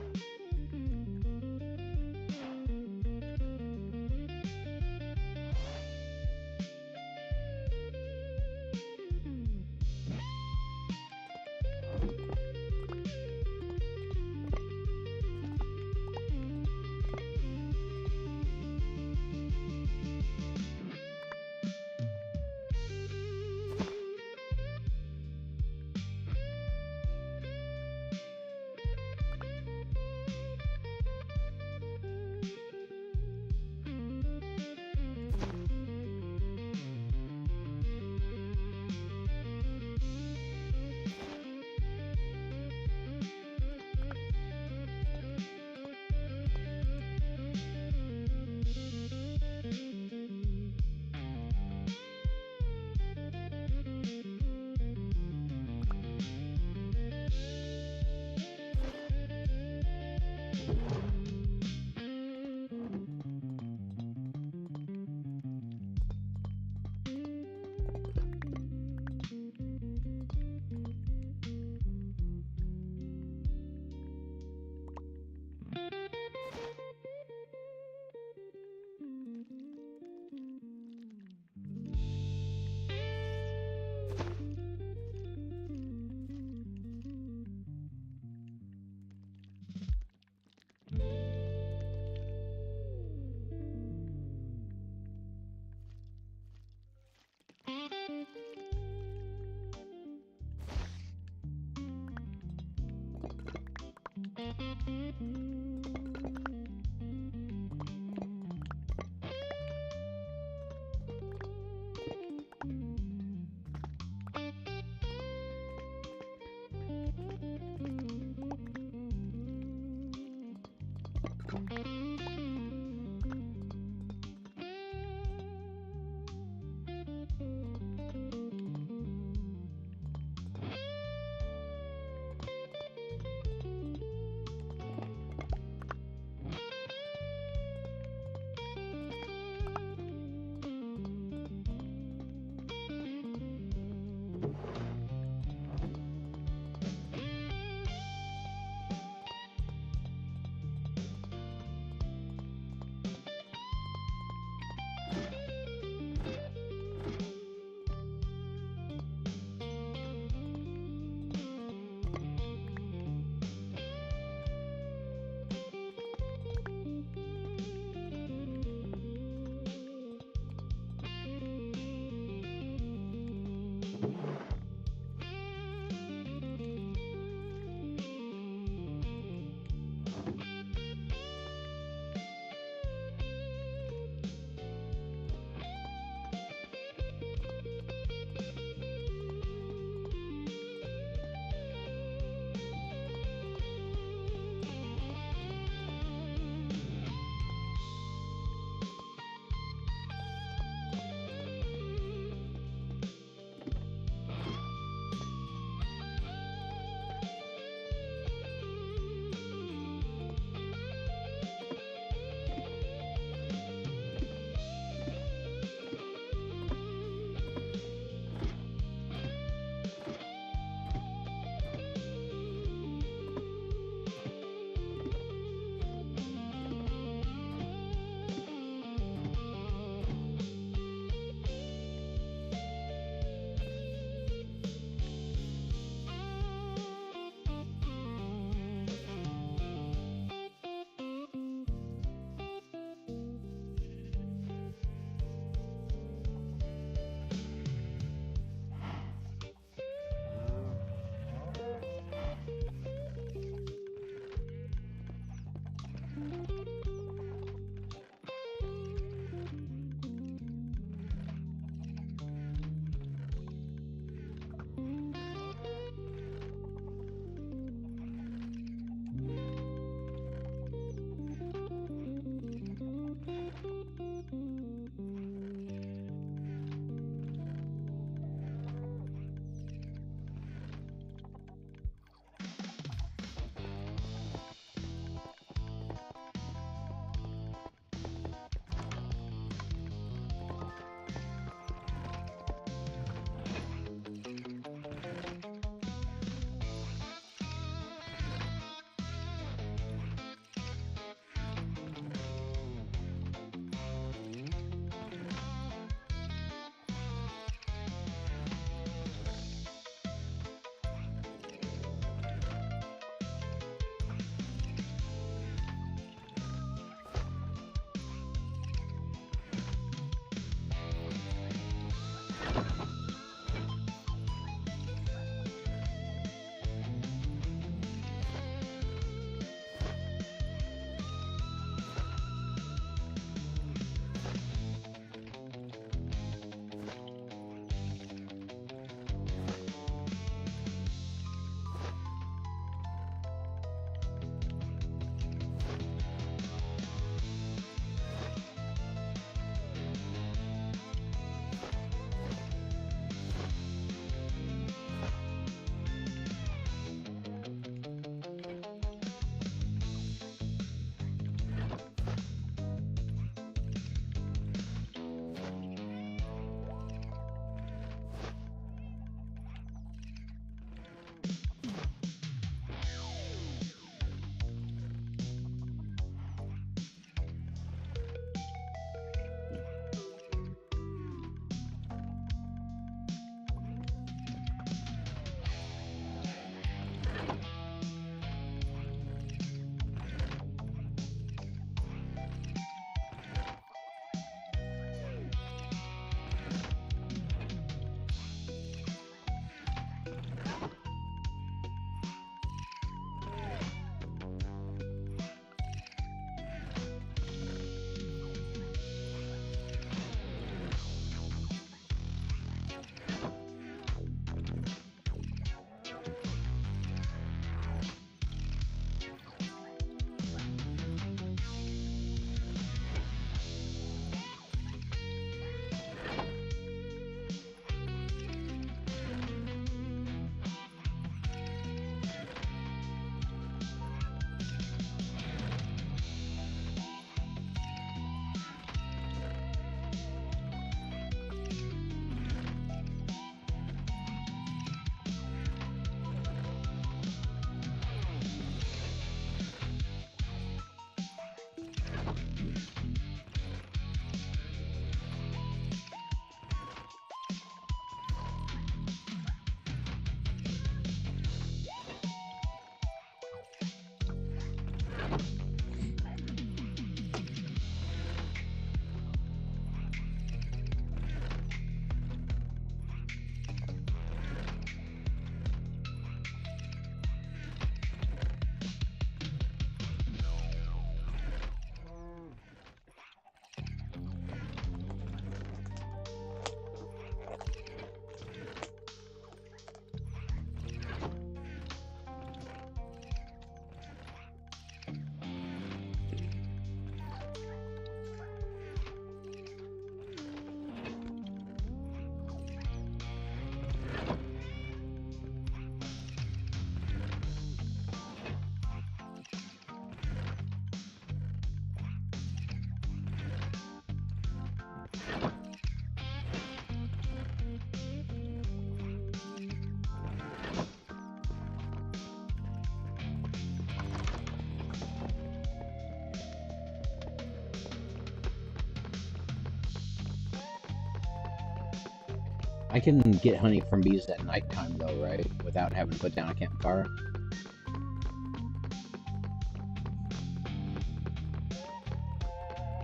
I can get honey from bees at nighttime though, right? Without having to put down a campfire.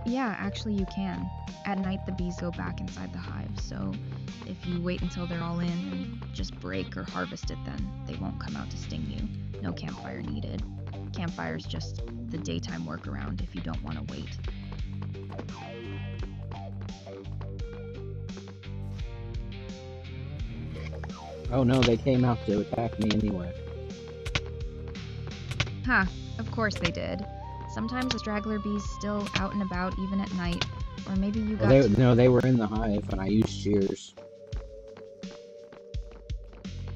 Yeah, actually you can. At night the bees go back inside the hive, so if you wait until they're all in and just break or harvest it, then they won't come out to sting you. No campfire needed. Campfire's just the daytime workaround if you don't want to wait. Oh no, they came out to attack me anyway. Ha, of course they did. Sometimes a straggler bee's still out and about even at night, or maybe you got No, they were in the hive and I used shears.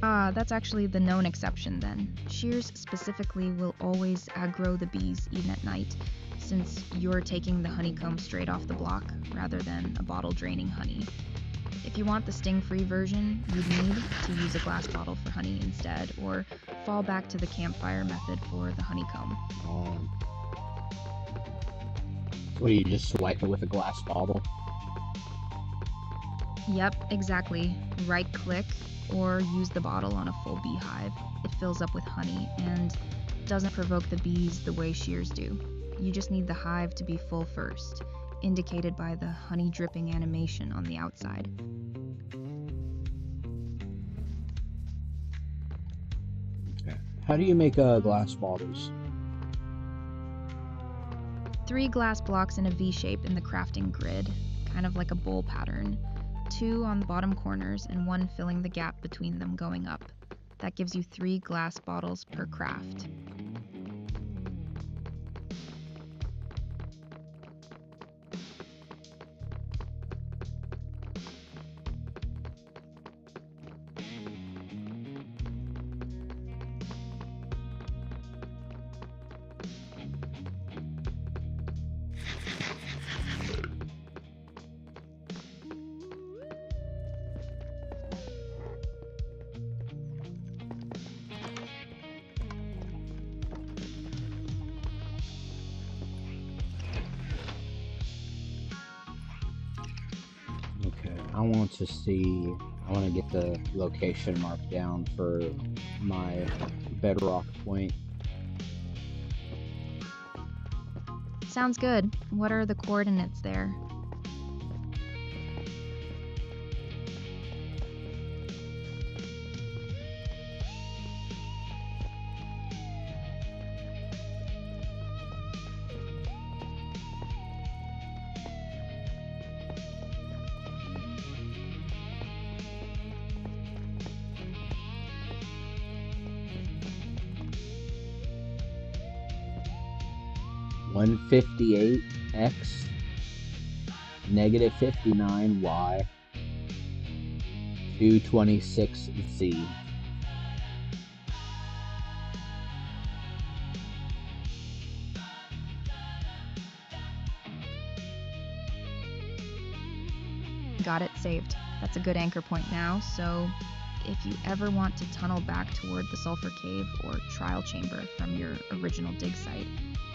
Ah, that's actually the known exception then. Shears specifically will always aggro the bees even at night, since you're taking the honeycomb straight off the block rather than a bottle draining honey. If you want the sting-free version, you'd need to use a glass bottle for honey instead, or fall back to the campfire method for the honeycomb. What do you just swipe it with a glass bottle? Yep, exactly. Right-click, or use the bottle on a full beehive. It fills up with honey and doesn't provoke the bees the way shears do. You just need the hive to be full first, indicated by the honey dripping animation on the outside. Okay. How do you make glass bottles? 3 glass blocks in a V shape in the crafting grid, kind of like a bowl pattern. 2 on the bottom corners and 1 filling the gap between them going up. That gives you 3 glass bottles per craft. Okay, I want to get the location marked down for my bedrock point. Sounds good. What are the coordinates there? (158x, (-59y, 226z). Got it saved. That's a good anchor point now, so if you ever want to tunnel back toward the sulfur cave or trial chamber from your original dig site,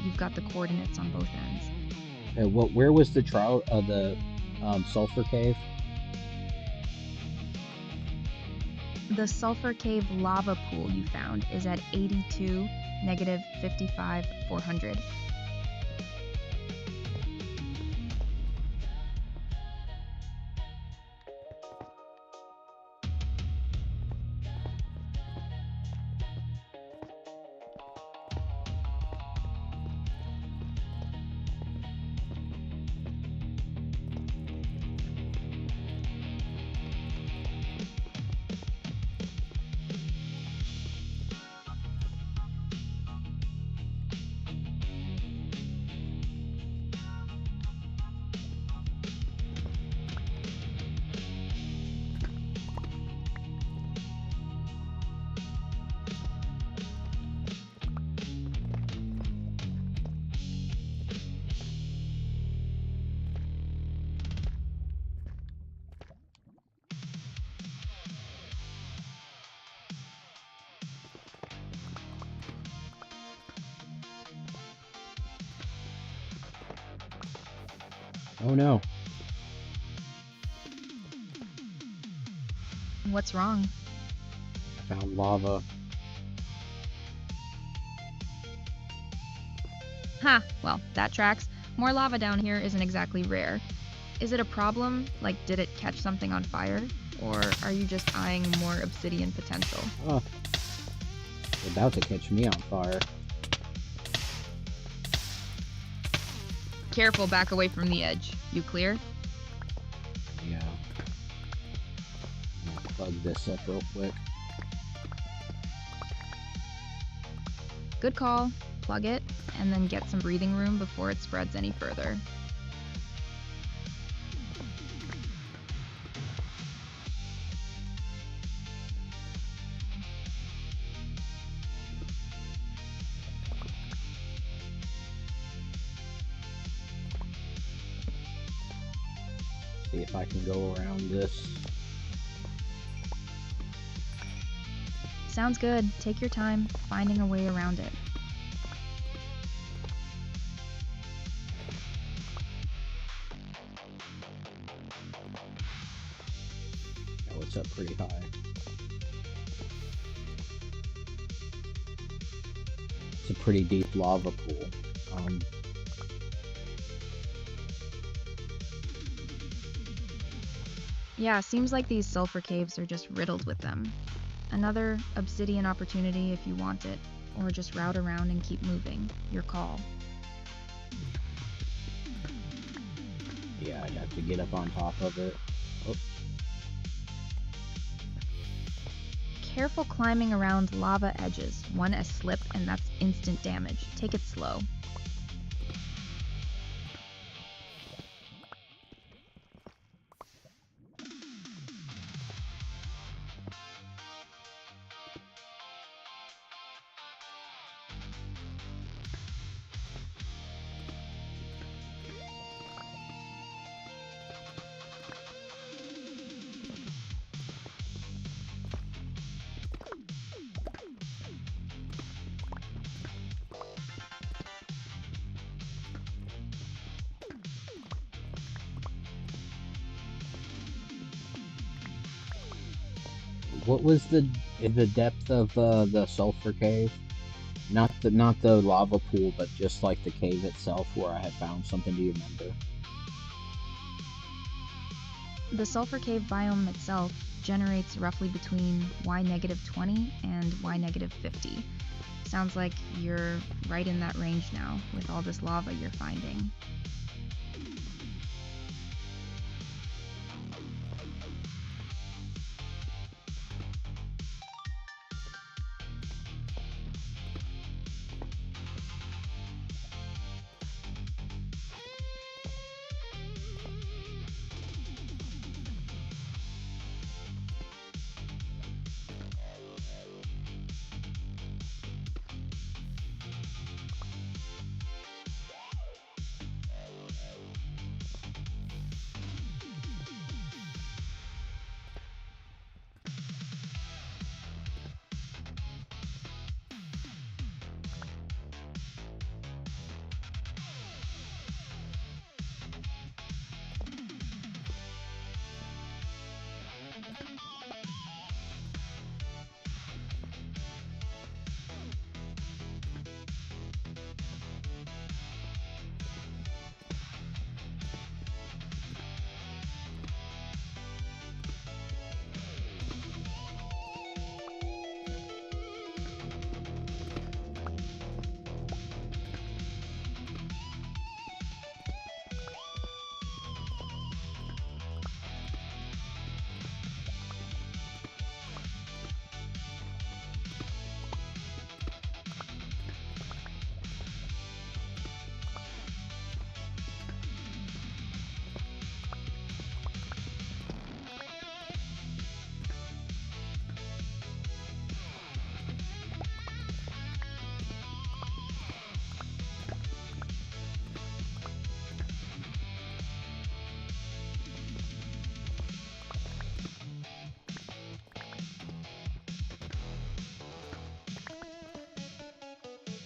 you've got the coordinates on both ends. Where was the trial of the sulfur cave? The sulfur cave lava pool you found is at 82, -55, 400. Oh no. What's wrong? I found lava. Ha! Well, that tracks. More lava down here isn't exactly rare. Is it a problem? Like, did it catch something on fire? Or are you just eyeing more obsidian potential? Oh. It's about to catch me on fire. Careful, back away from the edge. You clear? Yeah. I'm gonna plug this up real quick. Good call. Plug it, and then get some breathing room before it spreads any further. See if I can go around this. Sounds good. Take your time, finding a way around it. Oh, it's up pretty high. It's a pretty deep lava pool. Yeah, seems like these sulfur caves are just riddled with them. Another obsidian opportunity if you want it, or just route around and keep moving. Your call. Yeah, I'd have to get up on top of it. Oh. Careful climbing around lava edges. One a slip and that's instant damage. Take it slow. What was the depth of the sulfur cave? Not the lava pool, but just like the cave itself where I had found something. Do you remember? The sulfur cave biome itself generates roughly between y-20 and y-50. Sounds like you're right in that range now with all this lava you're finding.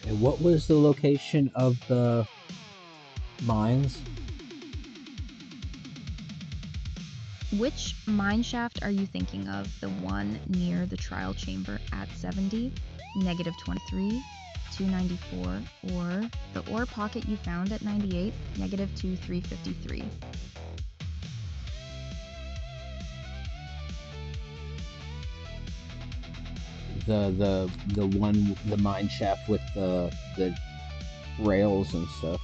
And what was the location of the mines? Which mine shaft are you thinking of? The one near the trial chamber at 70, negative 23, 294, or the ore pocket you found at 98, negative 353? The one, the mine shaft with the rails and stuff.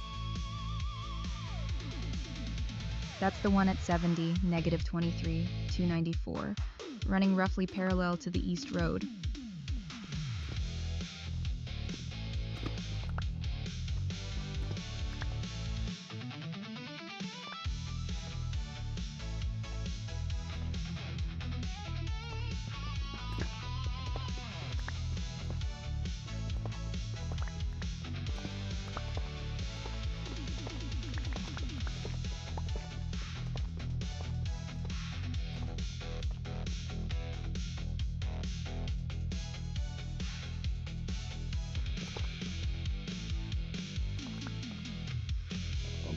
That's the one at 70, negative 23, 294, running roughly parallel to the East Road.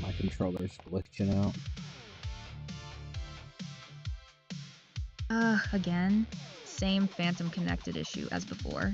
My controller's glitching out. Again, same phantom connected issue as before.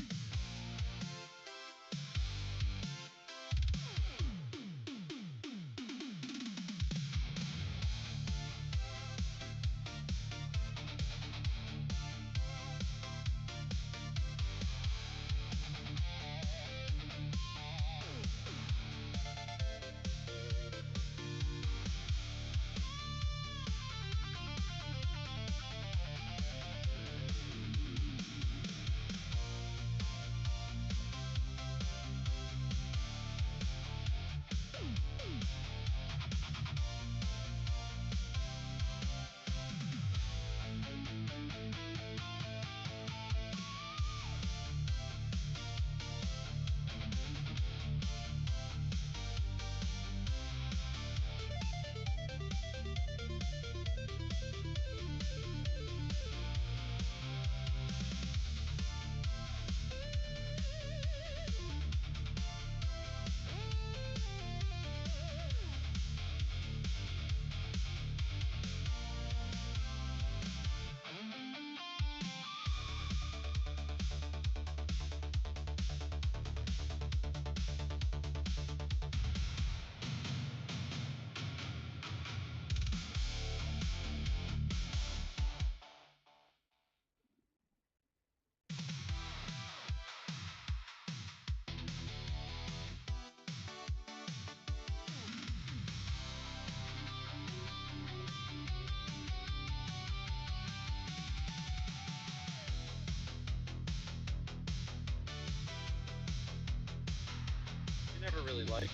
Never really liked.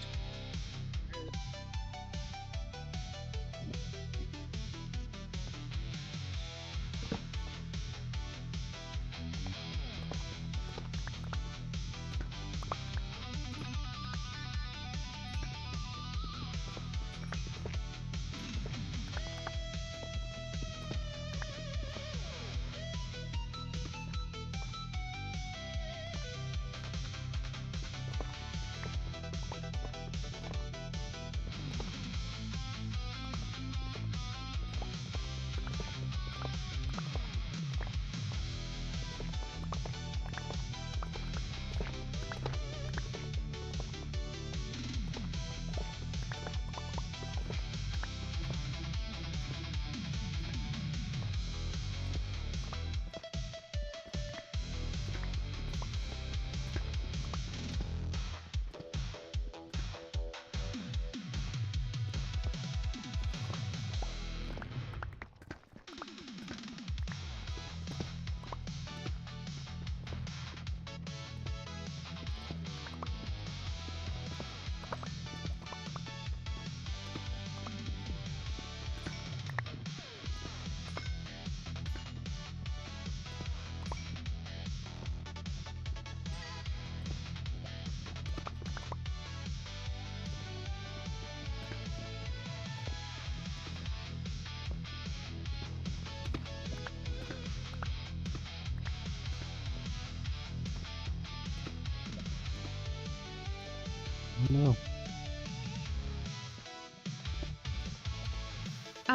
No.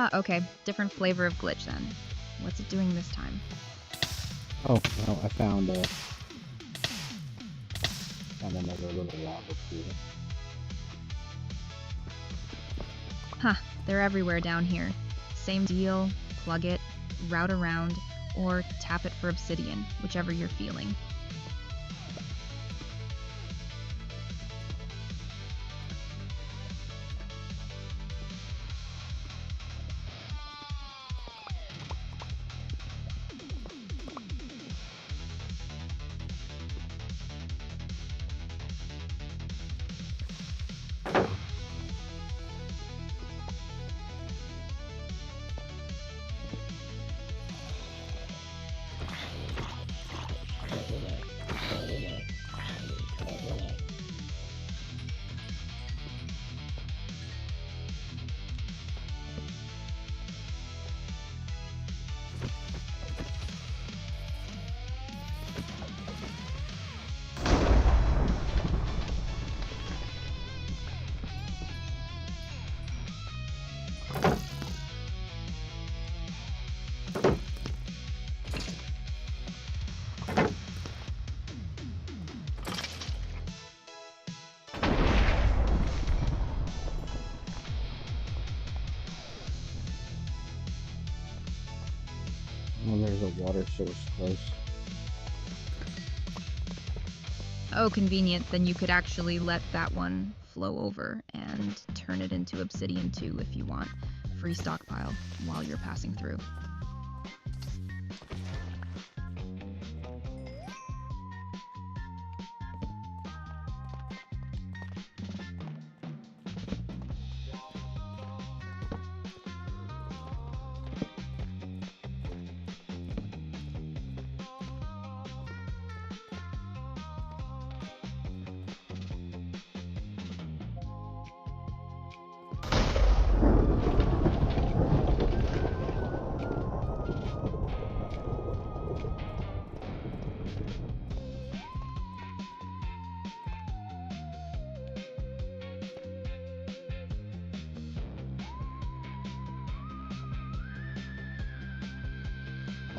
Ah, okay. Different flavor of glitch then. What's it doing this time? Oh, well, I found another little lava pool. Huh, they're everywhere down here. Same deal, plug it, route around, or tap it for obsidian, whichever you're feeling. Well, there's a water source close. Oh, convenient. Then you could actually let that one flow over and turn it into obsidian too if you want. Free stockpile while you're passing through.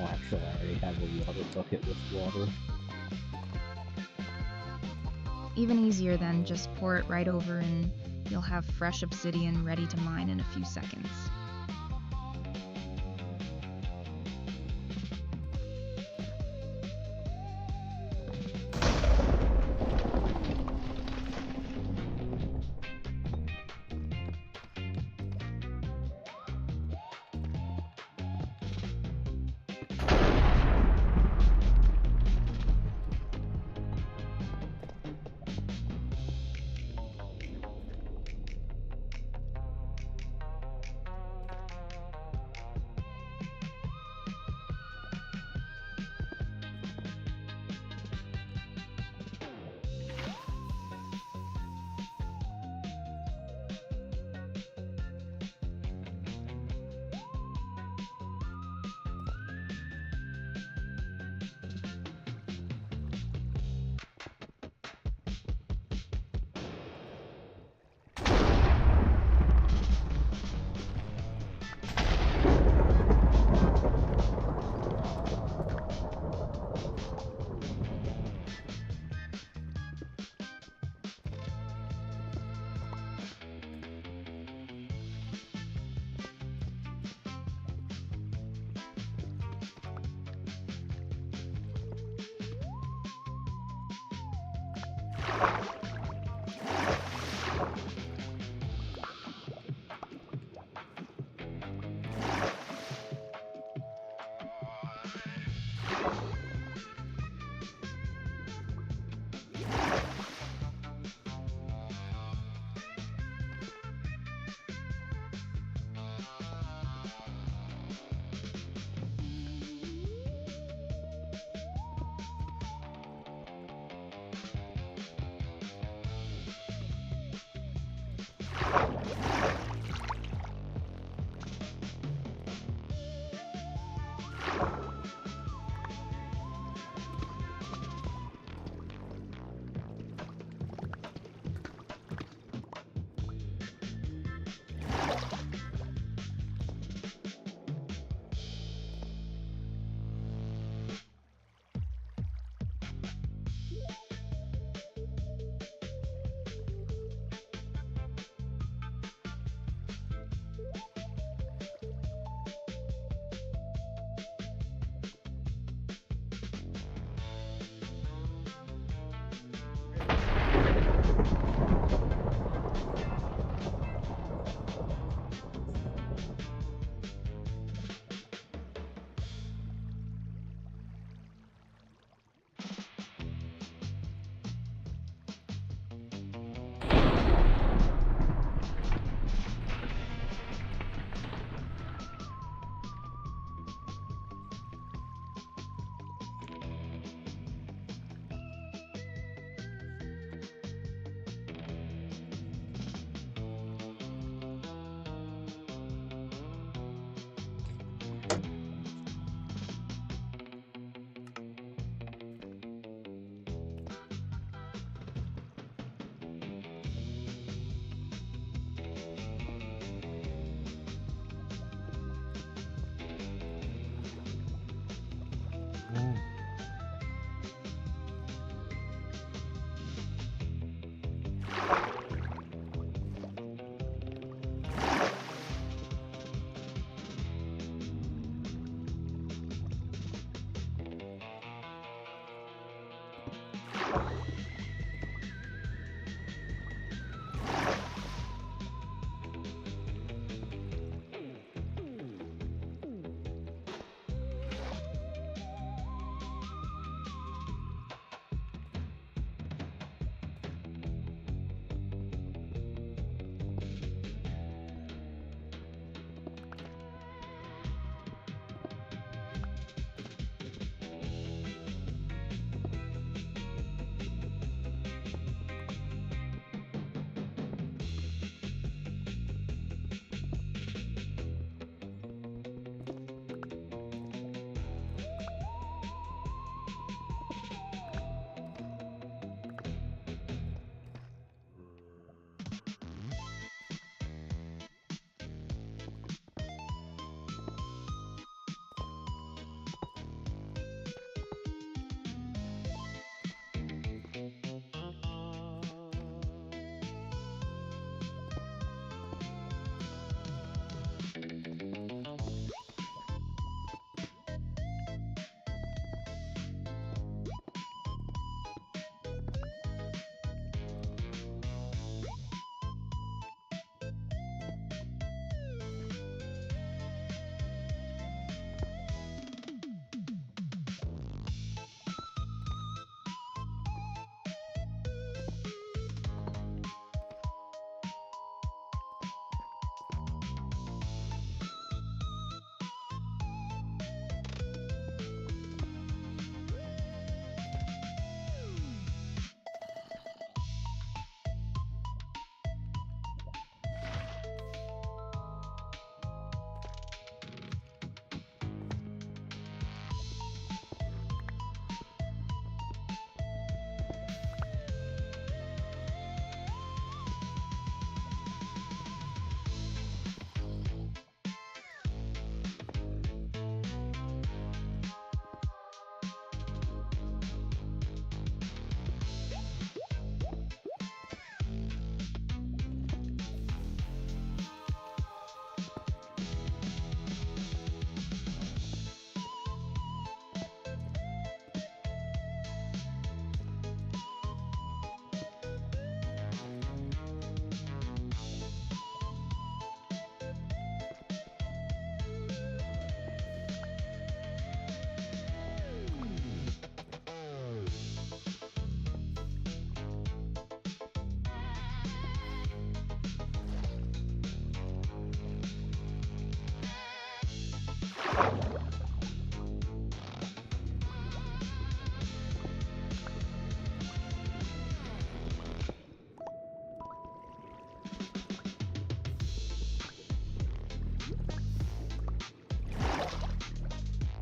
Oh, actually, I already have a water bucket with water. Even easier then, just pour it right over and you'll have fresh obsidian ready to mine in a few seconds.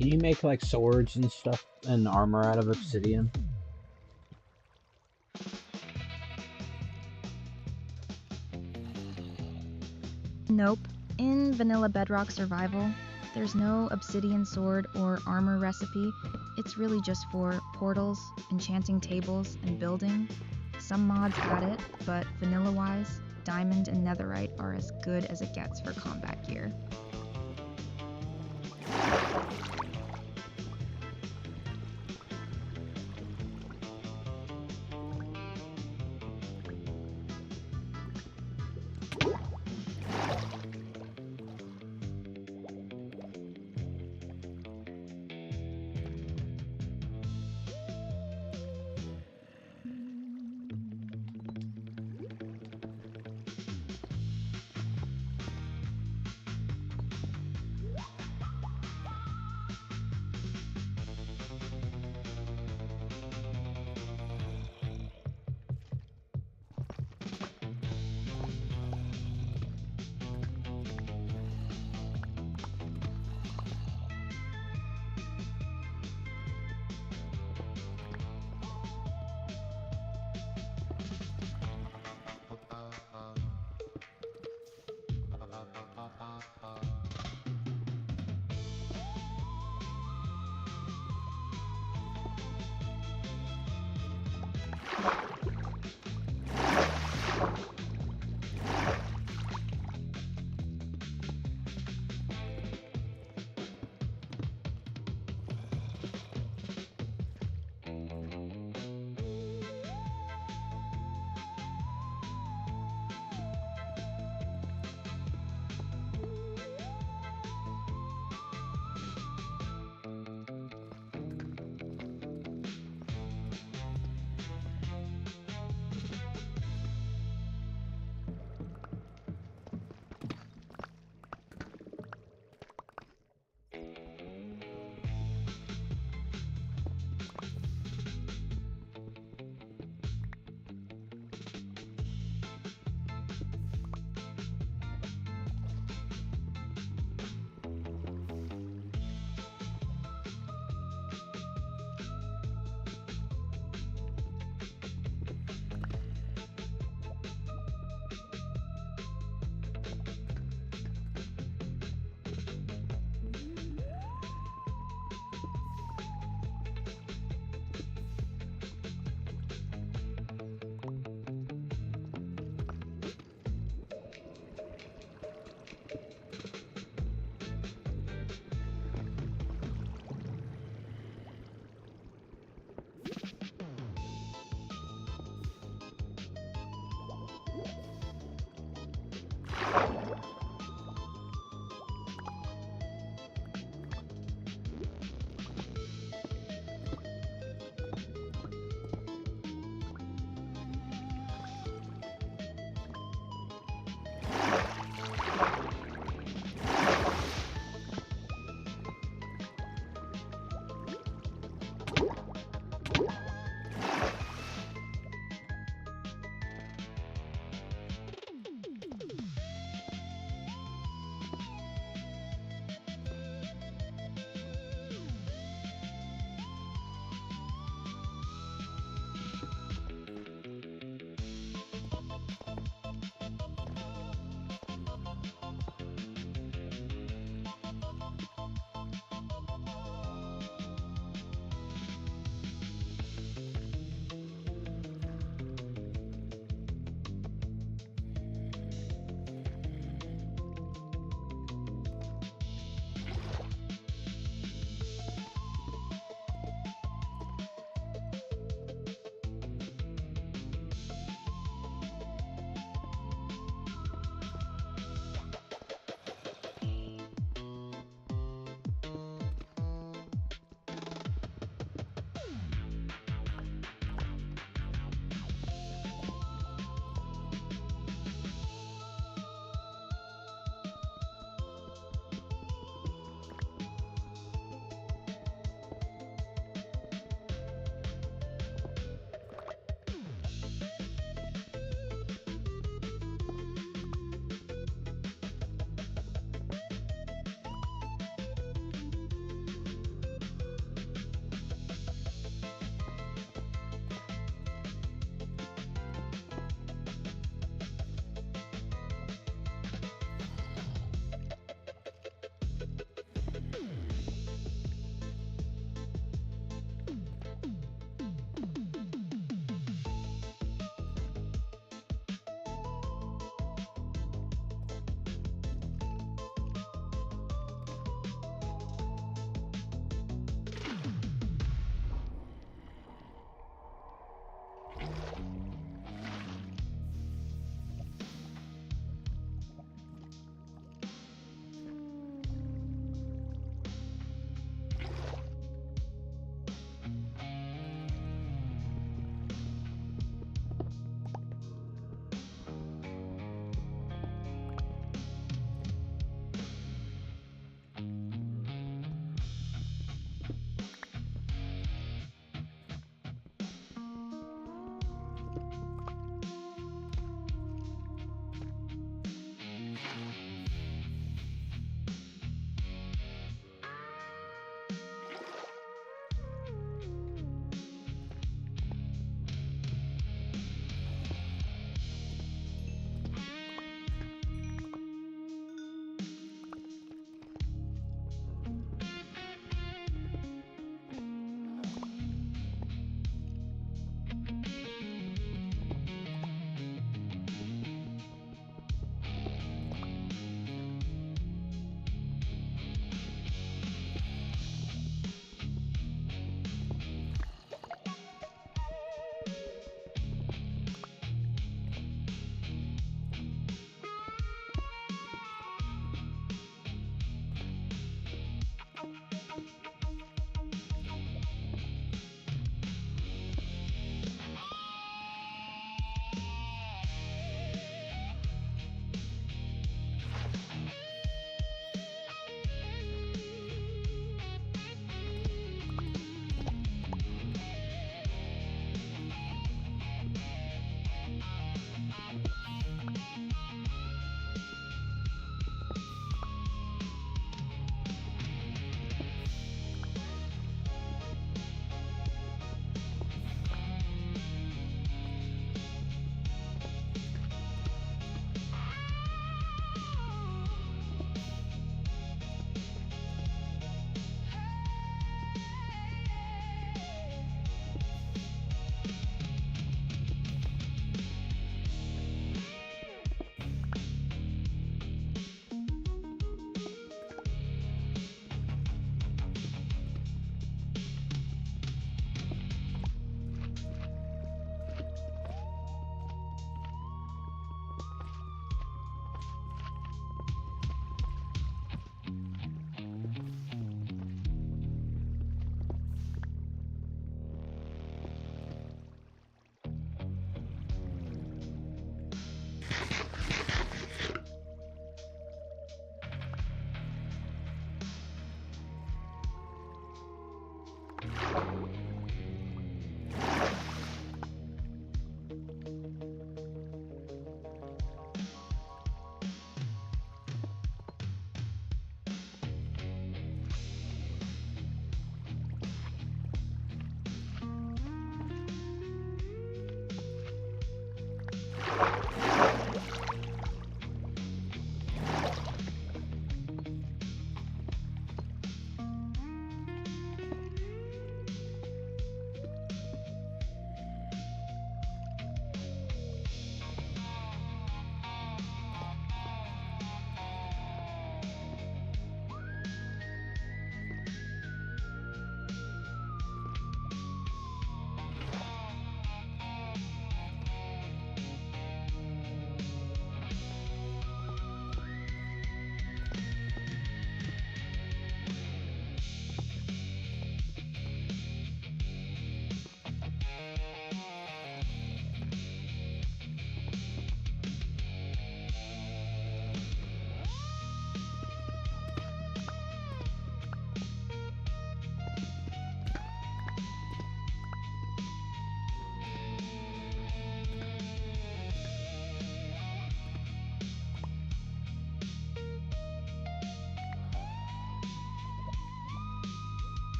Can you make like swords and stuff and armor out of obsidian? Nope. In vanilla Bedrock Survival, there's no obsidian sword or armor recipe. It's really just for portals, enchanting tables, and building. Some mods add it, but vanilla-wise, diamond and netherite are as good as it gets for combat gear.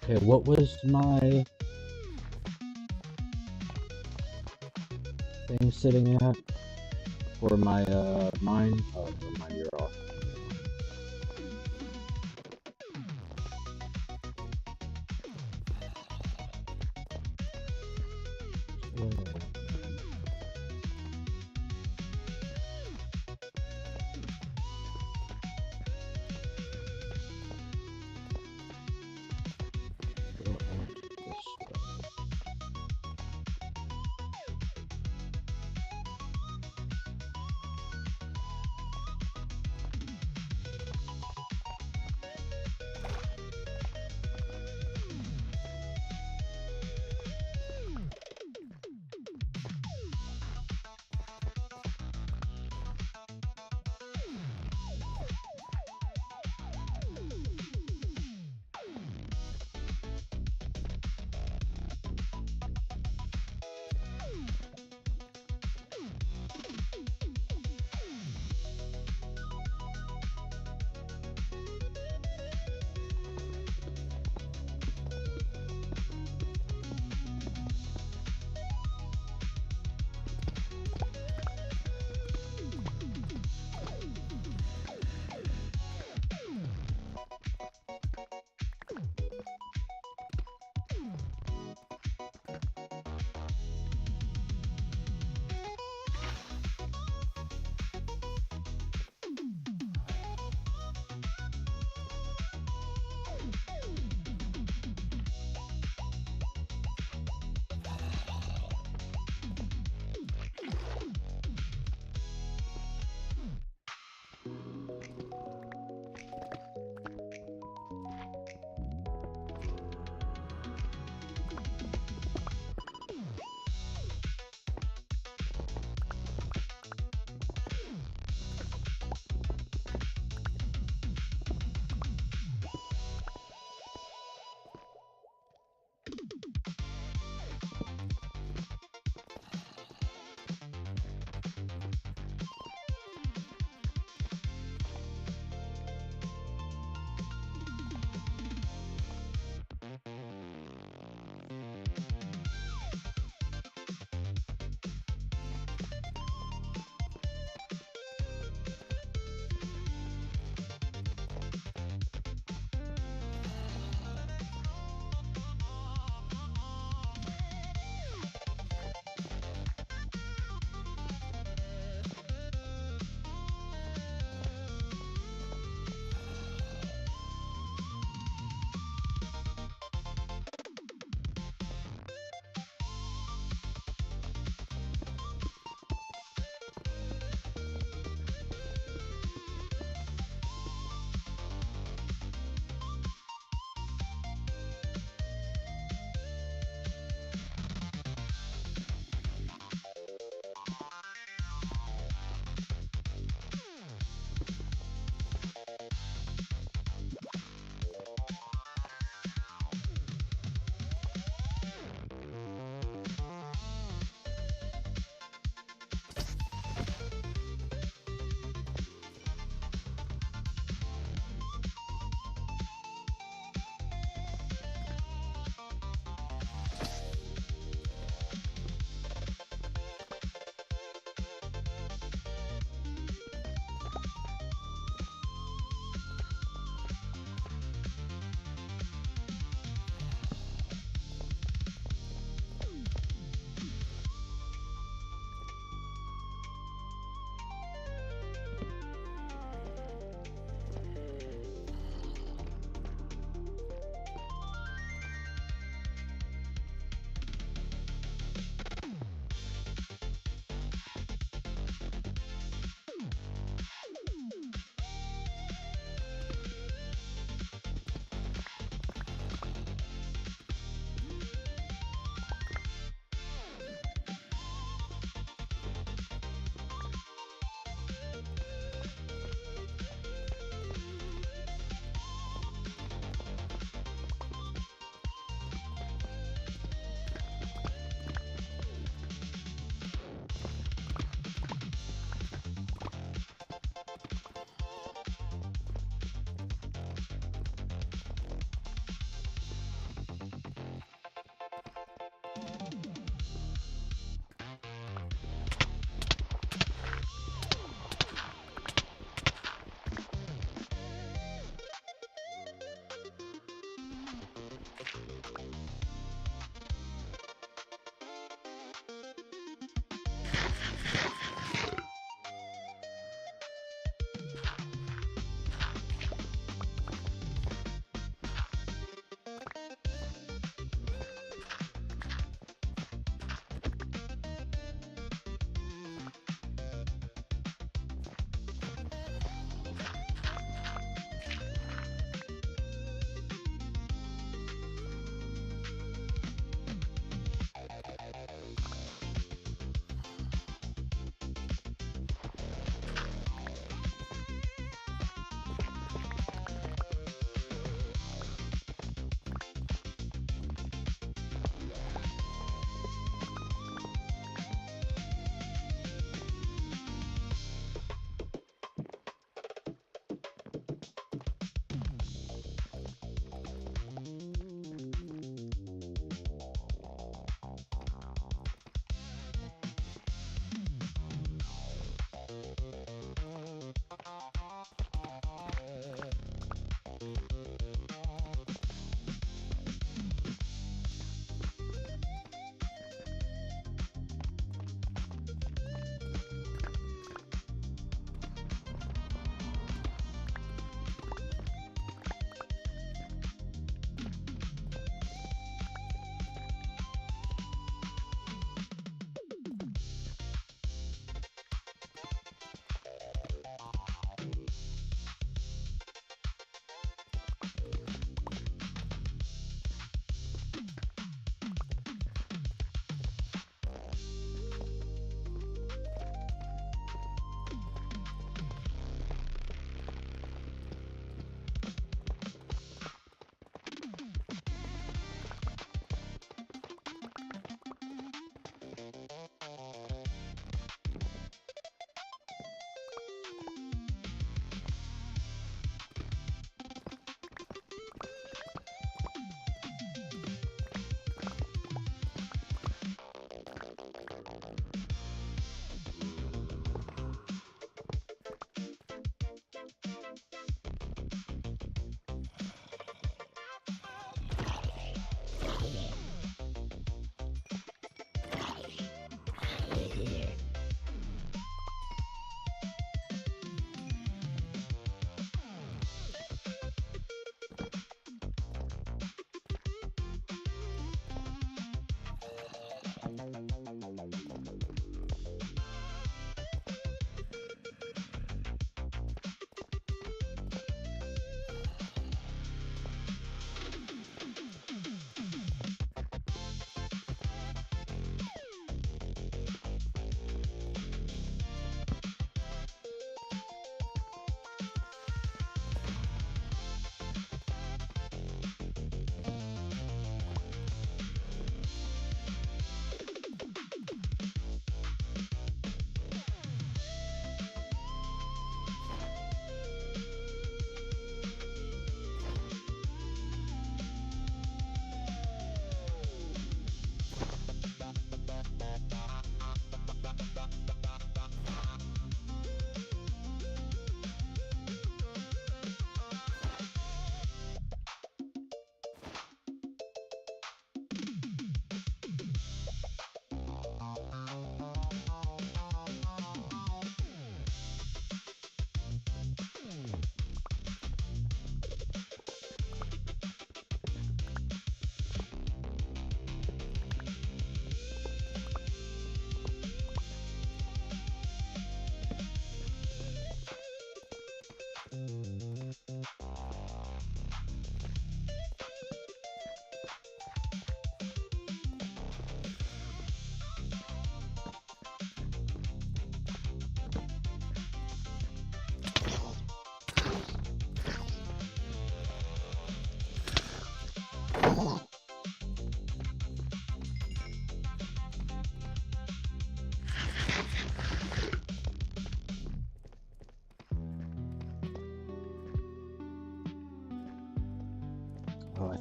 Okay, what was my thing sitting at for my mine? Oh, never mind, you're off.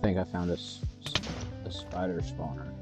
think I found a spider spawner.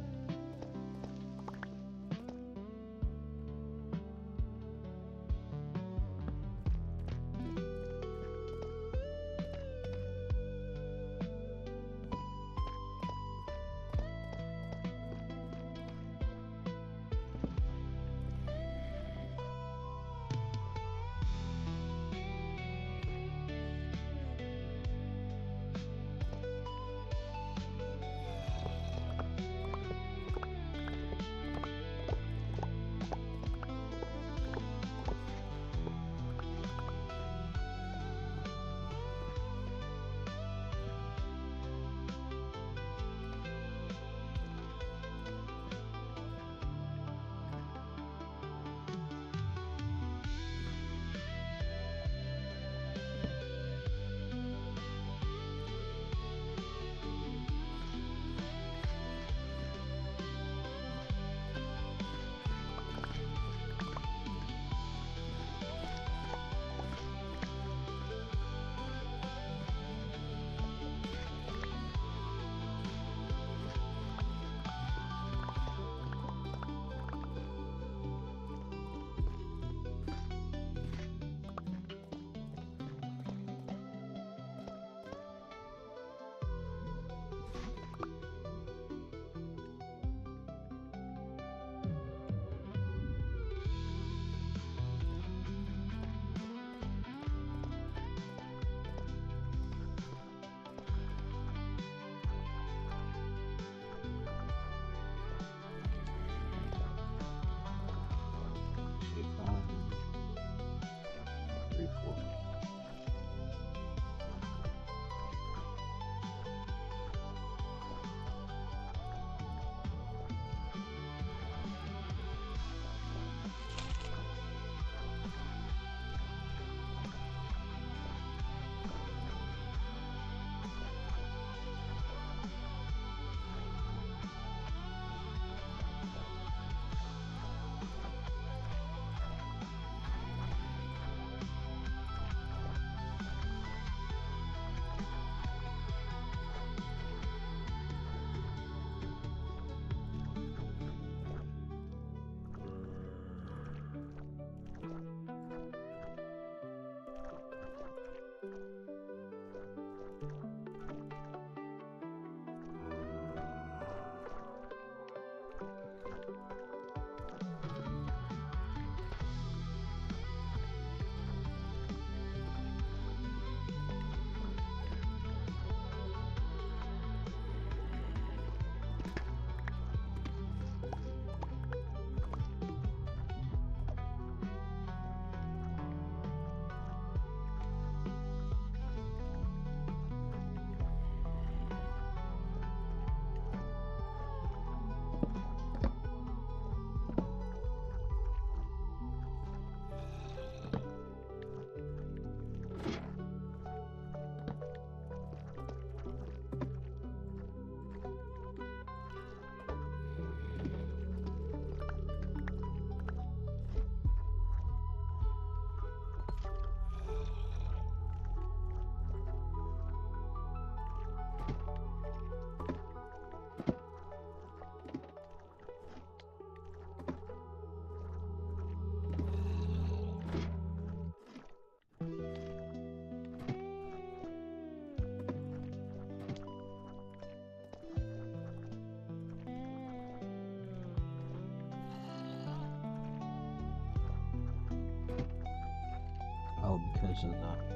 Oh, because of the...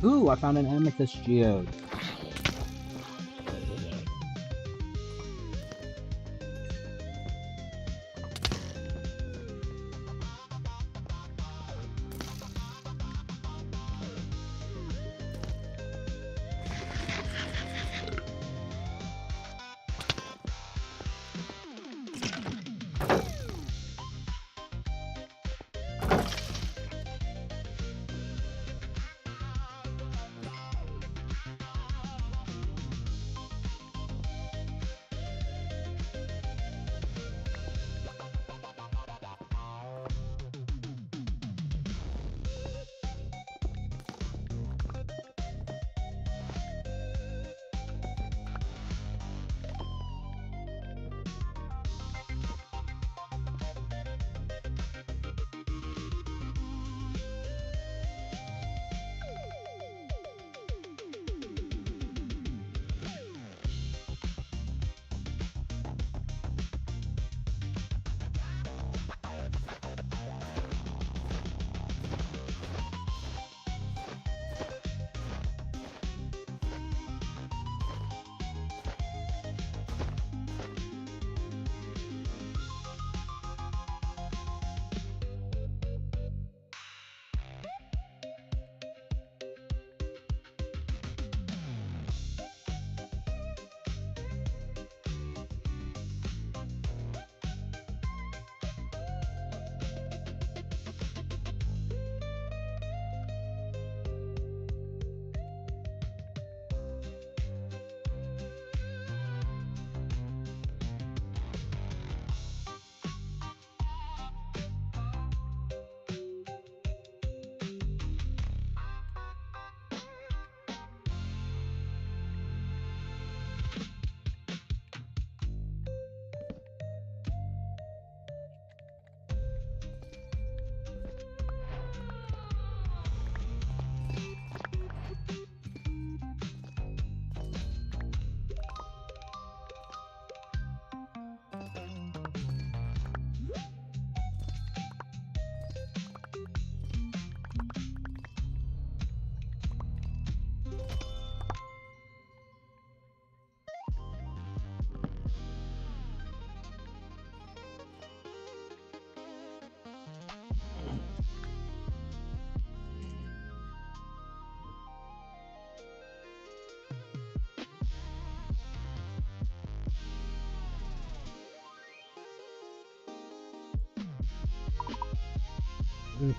Ooh, I found an amethyst geode.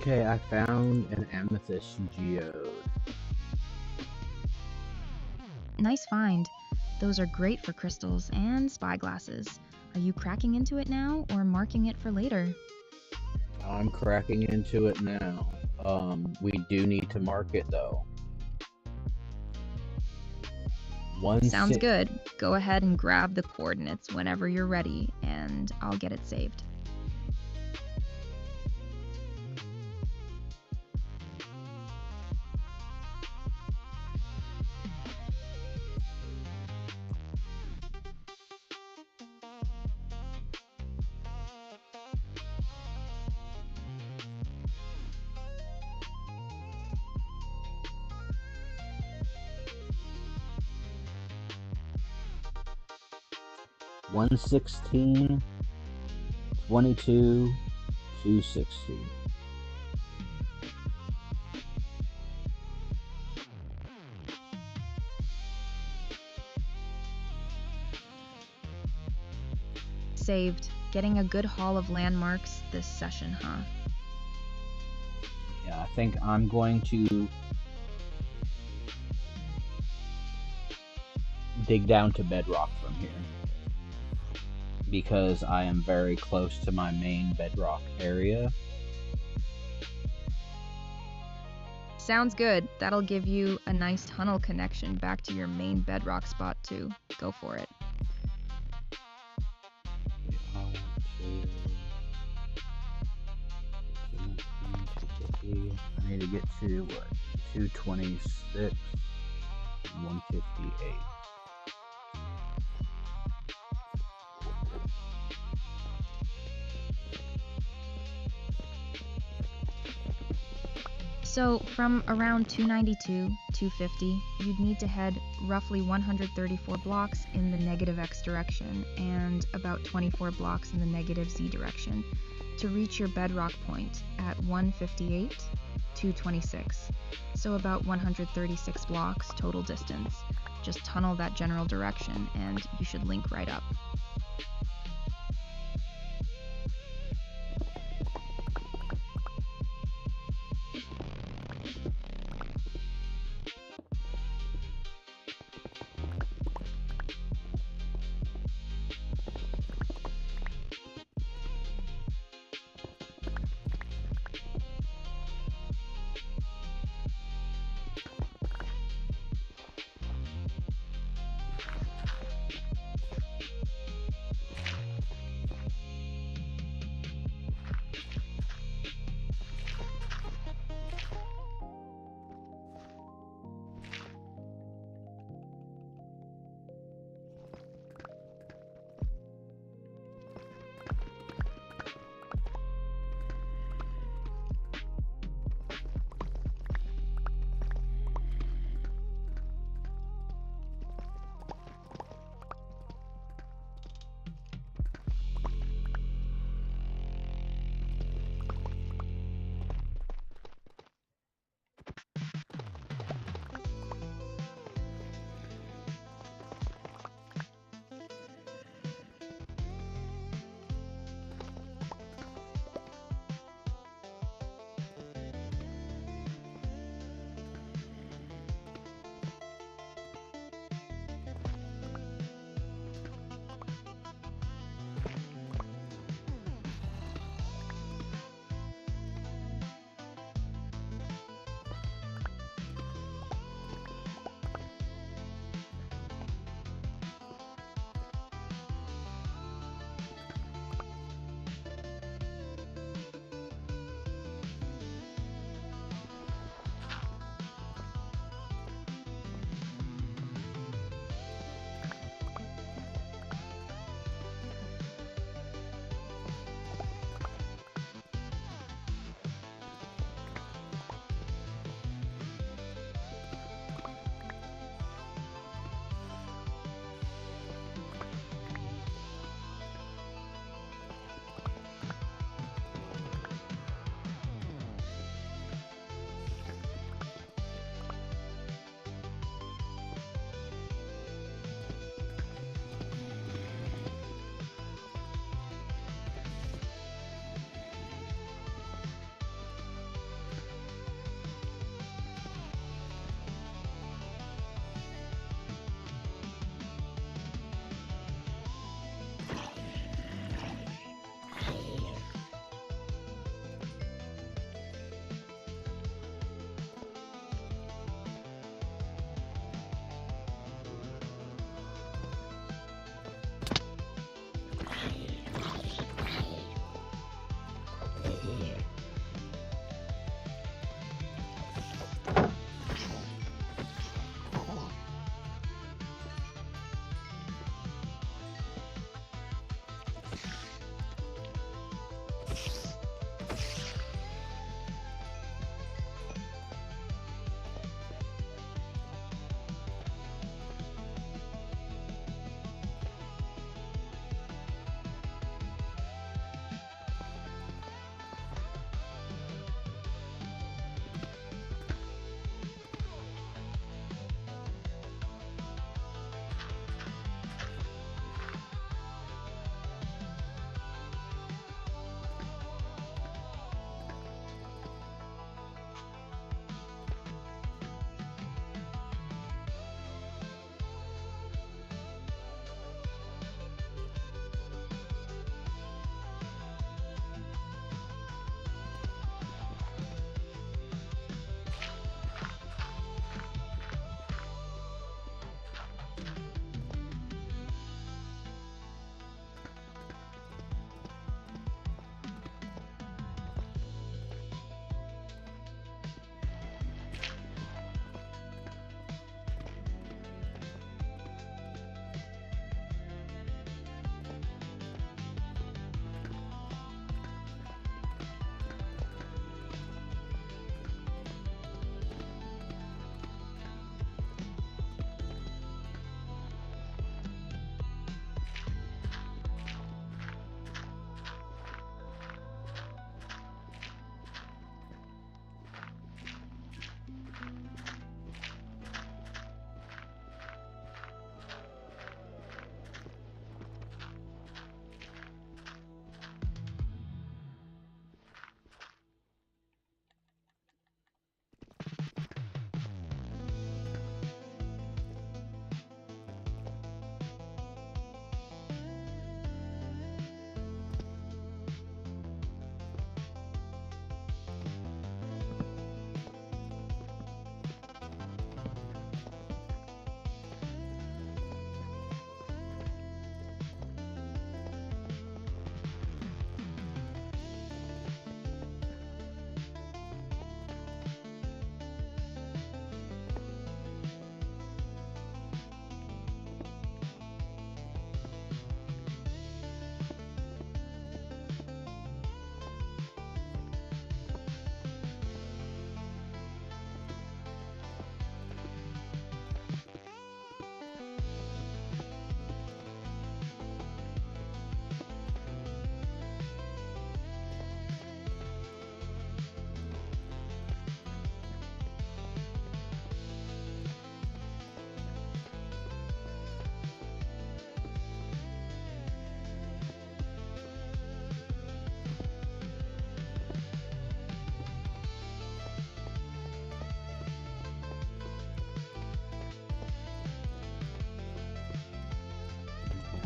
Okay, I found an amethyst geode. Nice find. Those are great for crystals and spyglasses. Are you cracking into it now or marking it for later? I'm cracking into it now. We do need to mark it though. Sounds good. Go ahead and grab the coordinates whenever you're ready, and I'll get it saved. One 16, 22, 260. Saved. Getting a good haul of landmarks this session, huh? Yeah, I think I'm going to dig down to bedrock from here, because I am very close to my main bedrock area. Sounds good. That'll give you a nice tunnel connection back to your main bedrock spot too. Go for it. I need to get to what? 226, 158. So from around 292, 250, you'd need to head roughly 134 blocks in the negative x direction and about 24 blocks in the negative z direction to reach your bedrock point at 158, 226. So about 136 blocks total distance. Just tunnel that general direction and you should link right up.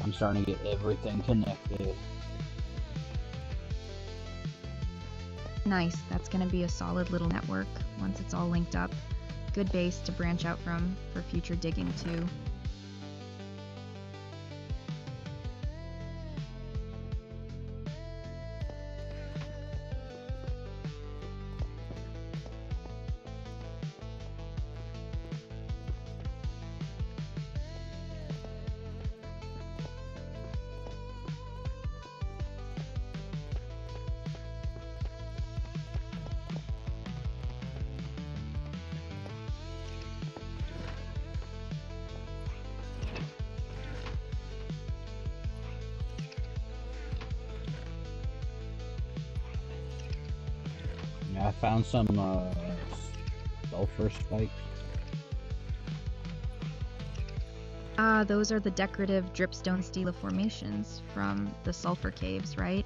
I'm starting to get everything connected. Nice, that's going to be a solid little network once it's all linked up. Good base to branch out from for future digging too. I found some sulfur spikes. Those are the decorative dripstone stela formations from the sulfur caves, right?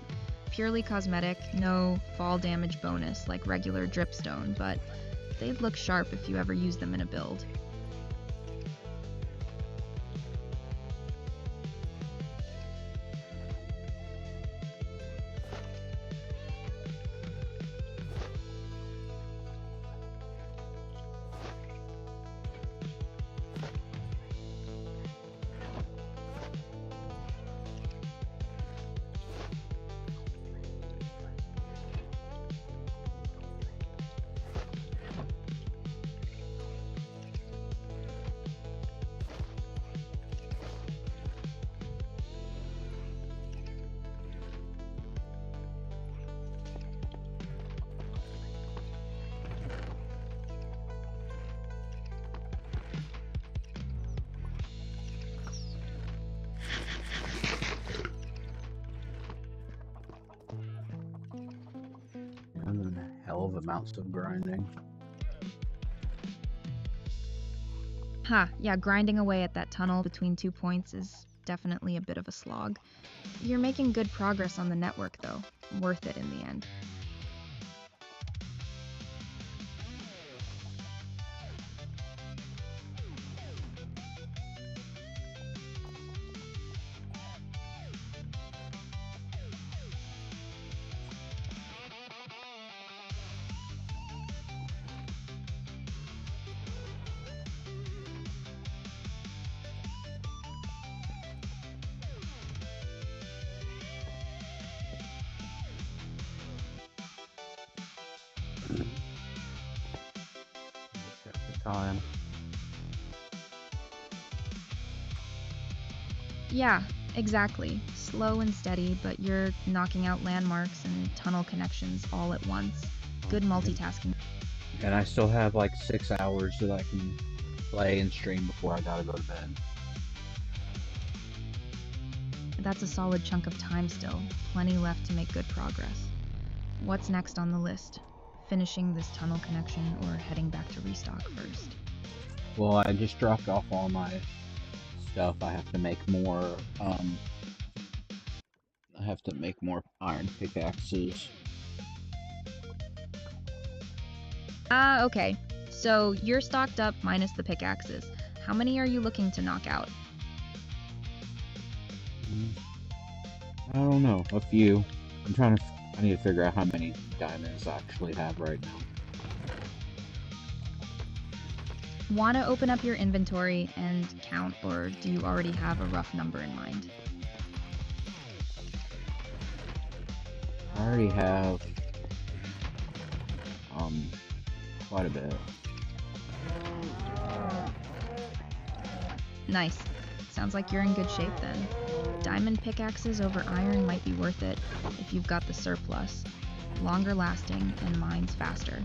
Purely cosmetic, no fall damage bonus like regular dripstone, but they'd look sharp if you ever use them in a build. Hell of amounts of grinding. Yeah, grinding away at that tunnel between 2 points is definitely a bit of a slog. You're making good progress on the network though, worth it in the end. Check the time. Yeah, exactly. Slow and steady, but you're knocking out landmarks and tunnel connections all at once. Good multitasking. And I still have like 6 hours that I can play and stream before I gotta go to bed. That's a solid chunk of time still. Plenty left to make good progress. What's next on the list? Finishing this tunnel connection or heading back to restock first? Well, I just dropped off all my stuff. I have to make more, iron pickaxes. Okay. So you're stocked up minus the pickaxes. How many are you looking to knock out? I don't know, a few. I need to figure out how many diamonds I actually have right now. Want to open up your inventory and count, or do you already have a rough number in mind? I already have, quite a bit. Nice. Sounds like you're in good shape then. Diamond pickaxes over iron might be worth it if you've got the surplus. Longer lasting and mines faster.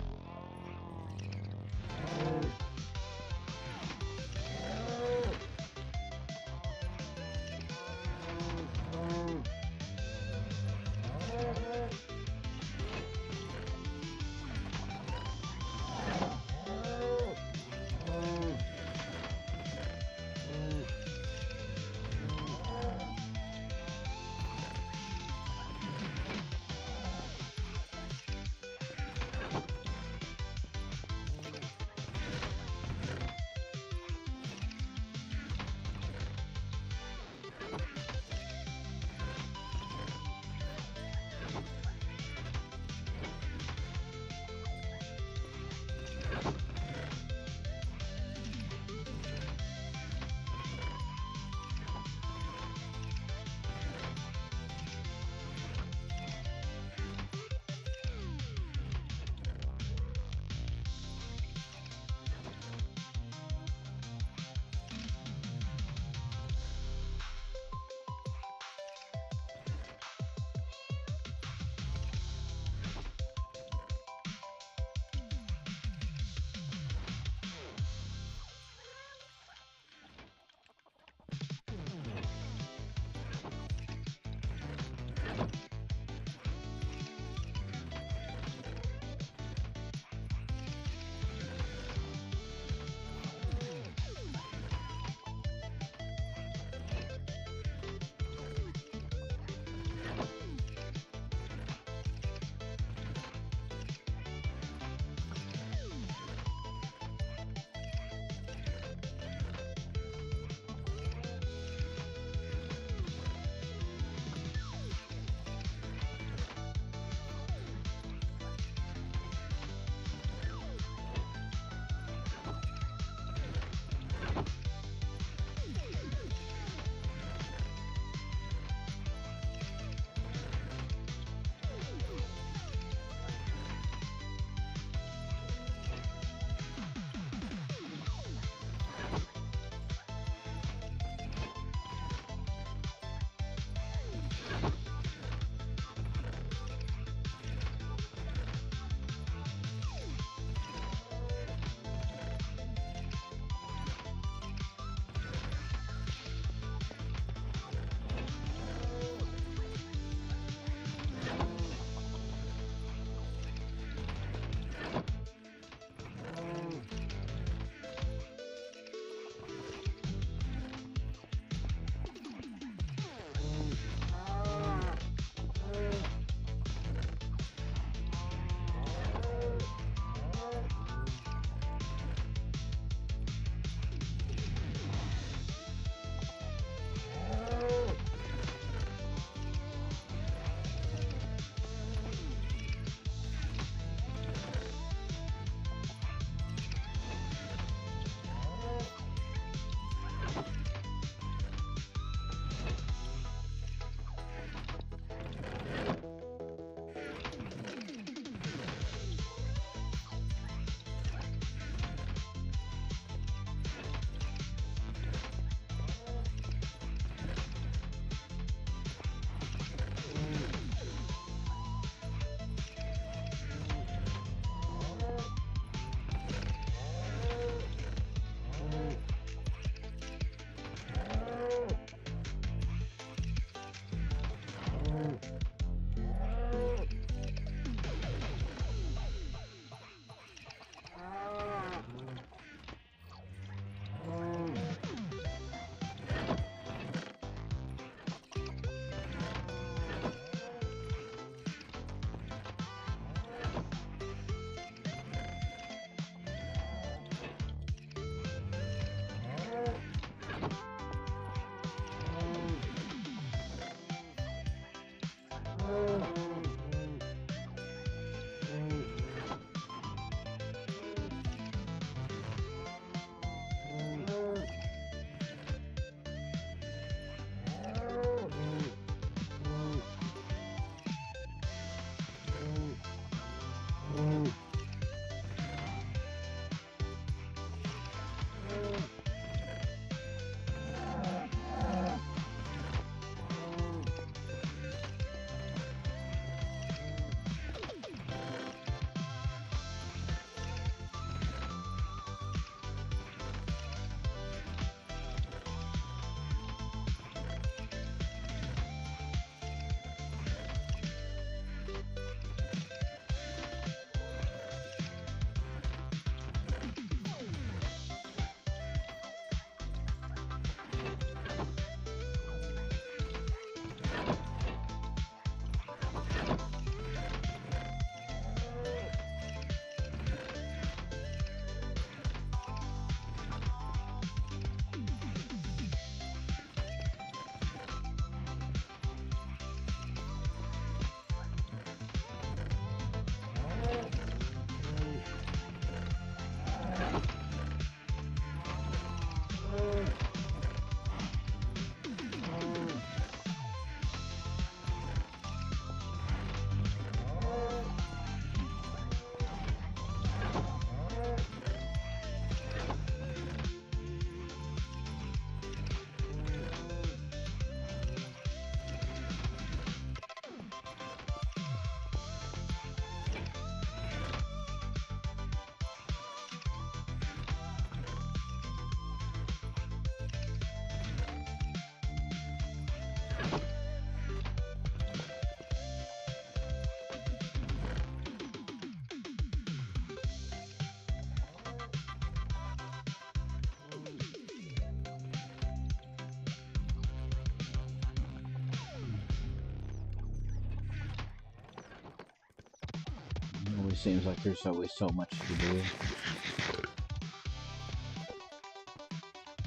just seems like there's always so much to do.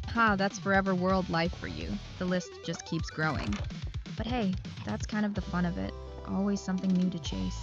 Ha, that's forever world life for you. The list just keeps growing. But hey, that's kind of the fun of it. Always something new to chase.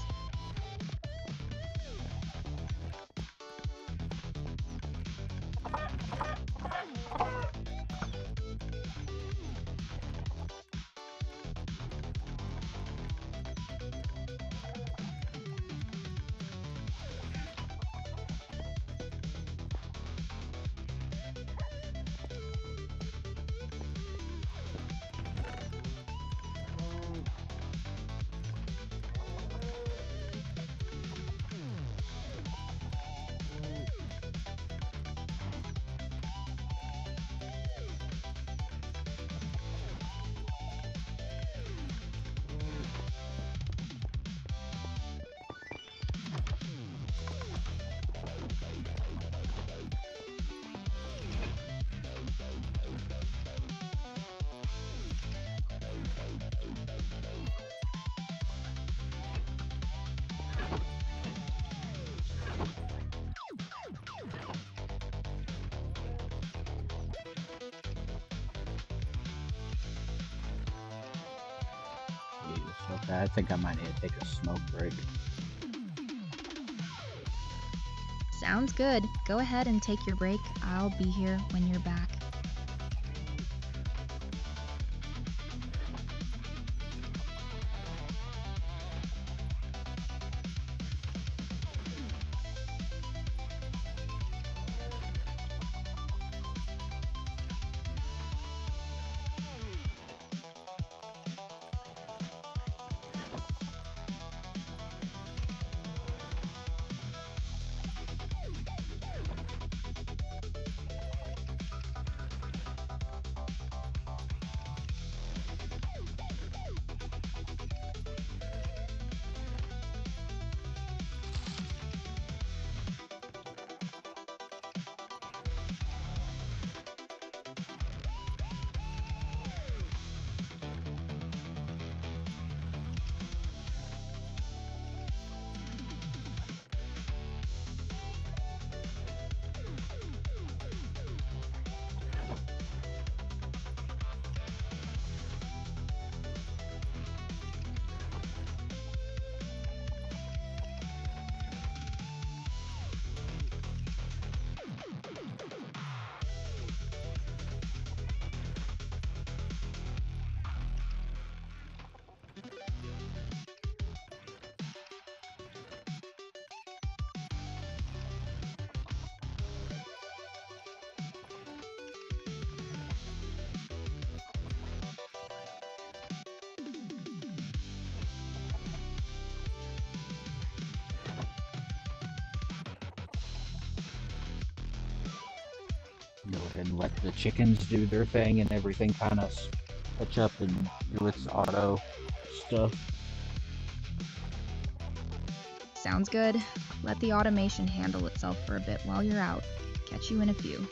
Okay, I think I might need to take a smoke break. Sounds good. Go ahead and take your break. I'll be here when you're back. Go ahead and let the chickens do their thing and everything kind of catch up and do its auto stuff. Sounds good. Let the automation handle itself for a bit while you're out. Catch you in a few.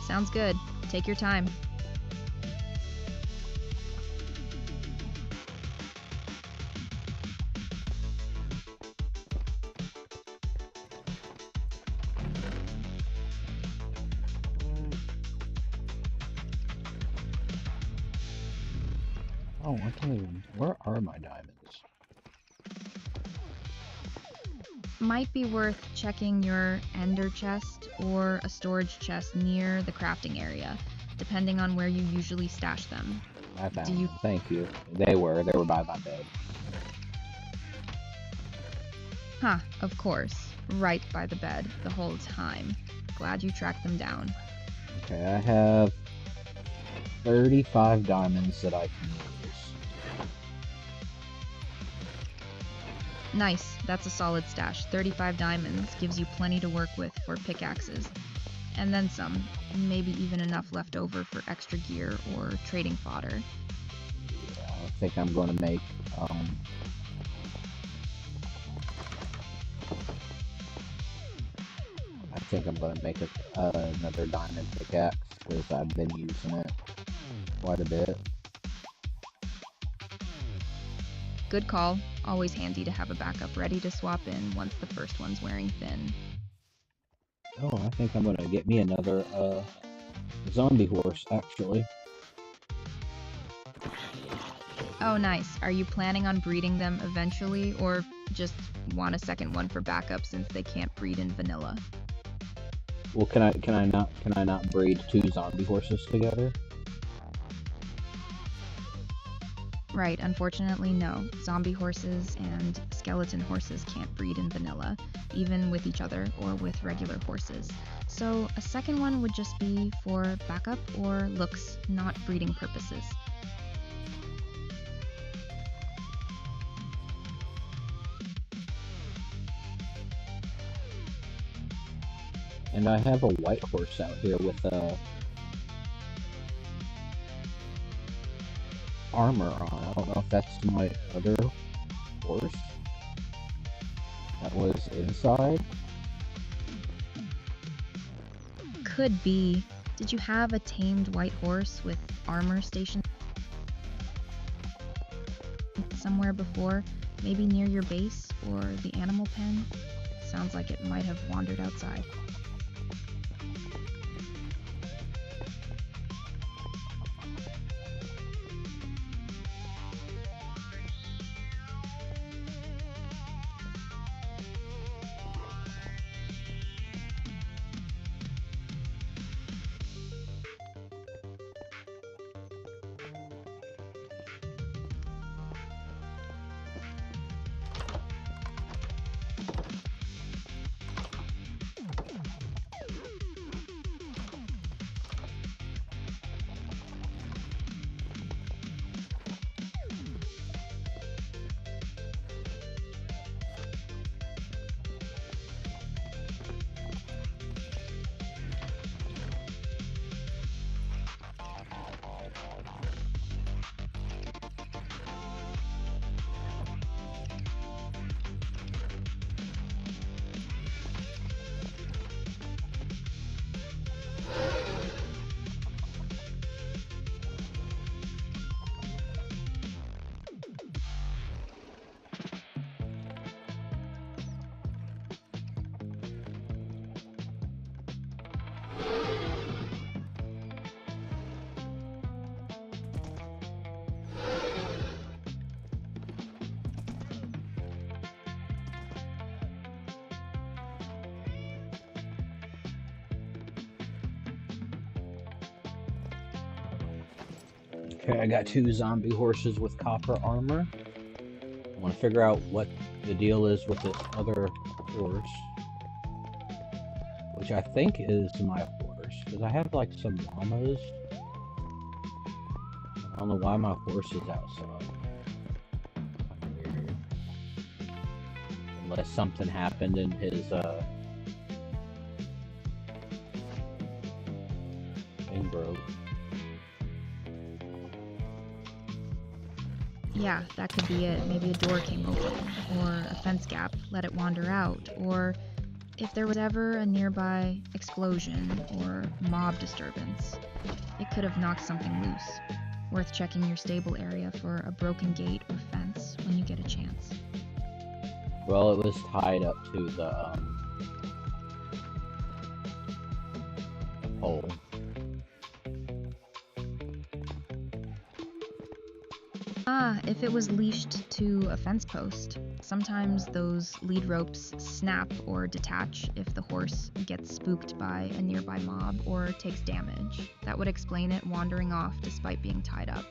Sounds good. Take your time. Oh, I can't even. Where are my diamonds? Might be worth checking your ender chest or a storage chest near the crafting area, depending on where you usually stash them. I found Do you- them. Thank you. They were by my bed. Huh, of course. Right by the bed the whole time. Glad you tracked them down. Okay, I have 35 diamonds that I can use. Nice, that's a solid stash. 35 diamonds gives you plenty to work with for pickaxes. And then some, maybe even enough left over for extra gear or trading fodder. Yeah, I think I'm going to make another diamond pickaxe because I've been using it quite a bit. Good call. Always handy to have a backup ready to swap in once the first one's wearing thin. Oh, I think I'm going to get me another zombie horse, actually. Oh, nice. Are you planning on breeding them eventually, or just want a second one for backup since they can't breed in vanilla? Well, can I not breed two zombie horses together? Right, unfortunately, no. Zombie horses and skeleton horses can't breed in vanilla, even with each other or with regular horses. So a second one would just be for backup or looks, not breeding purposes. And I have a white horse out here with armor on. I don't know if that's my other horse that was inside. Could be. Did you have a tamed white horse with armor stationed somewhere before? Maybe near your base or the animal pen? Sounds like it might have wandered outside. Okay, I got two zombie horses with copper armor. I want to figure out what the deal is with this other horse, which I think is my horse, because I have like some llamas. I don't know why my horse is outside. Weird. Unless something happened in his thing broke. Yeah, that could be it. Maybe a door came open, or a fence gap let it wander out, or if there was ever a nearby explosion or mob disturbance, it could have knocked something loose. Worth checking your stable area for a broken gate or fence when you get a chance. Well, it was tied up to the pole. Ah, if it was leashed to a fence post. Sometimes those lead ropes snap or detach if the horse gets spooked by a nearby mob or takes damage. That would explain it wandering off despite being tied up.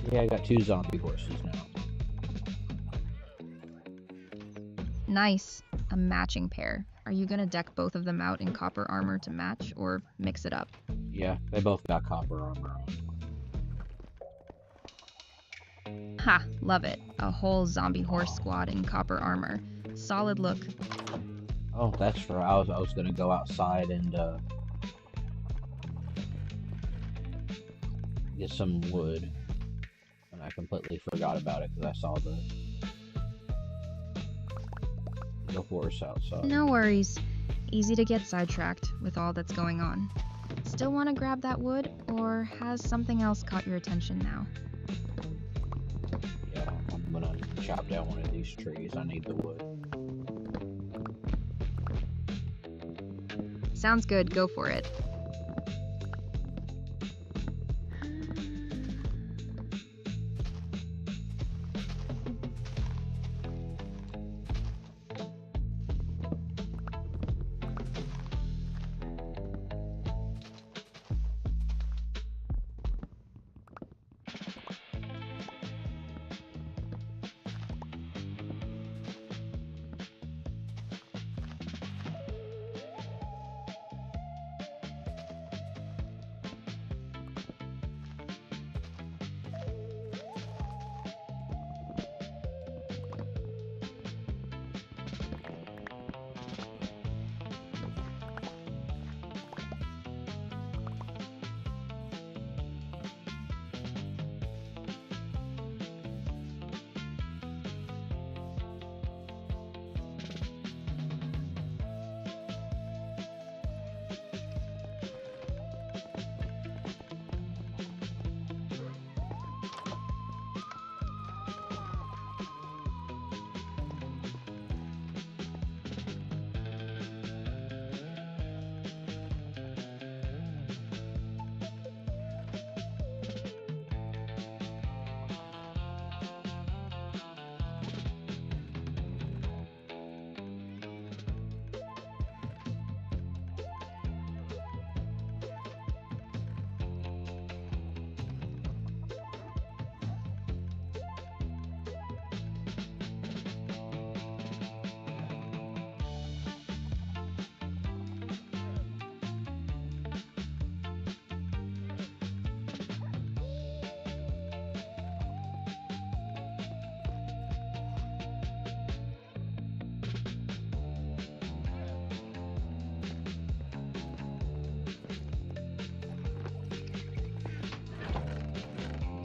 Yeah, I got 2 zombie horses now. Nice. A matching pair. Are you gonna deck both of them out in copper armor to match, or mix it up? Yeah, they both got copper armor on. Ha! Love it. A whole zombie horse squad in copper armor. Solid look. Oh, that's right. I was gonna go outside and get some wood, and I completely forgot about it because I saw the horse outside. No worries. Easy to get sidetracked with all that's going on. Still want to grab that wood, or has something else caught your attention now? Yeah, I'm gonna chop down one of these trees. I need the wood. Sounds good. Go for it.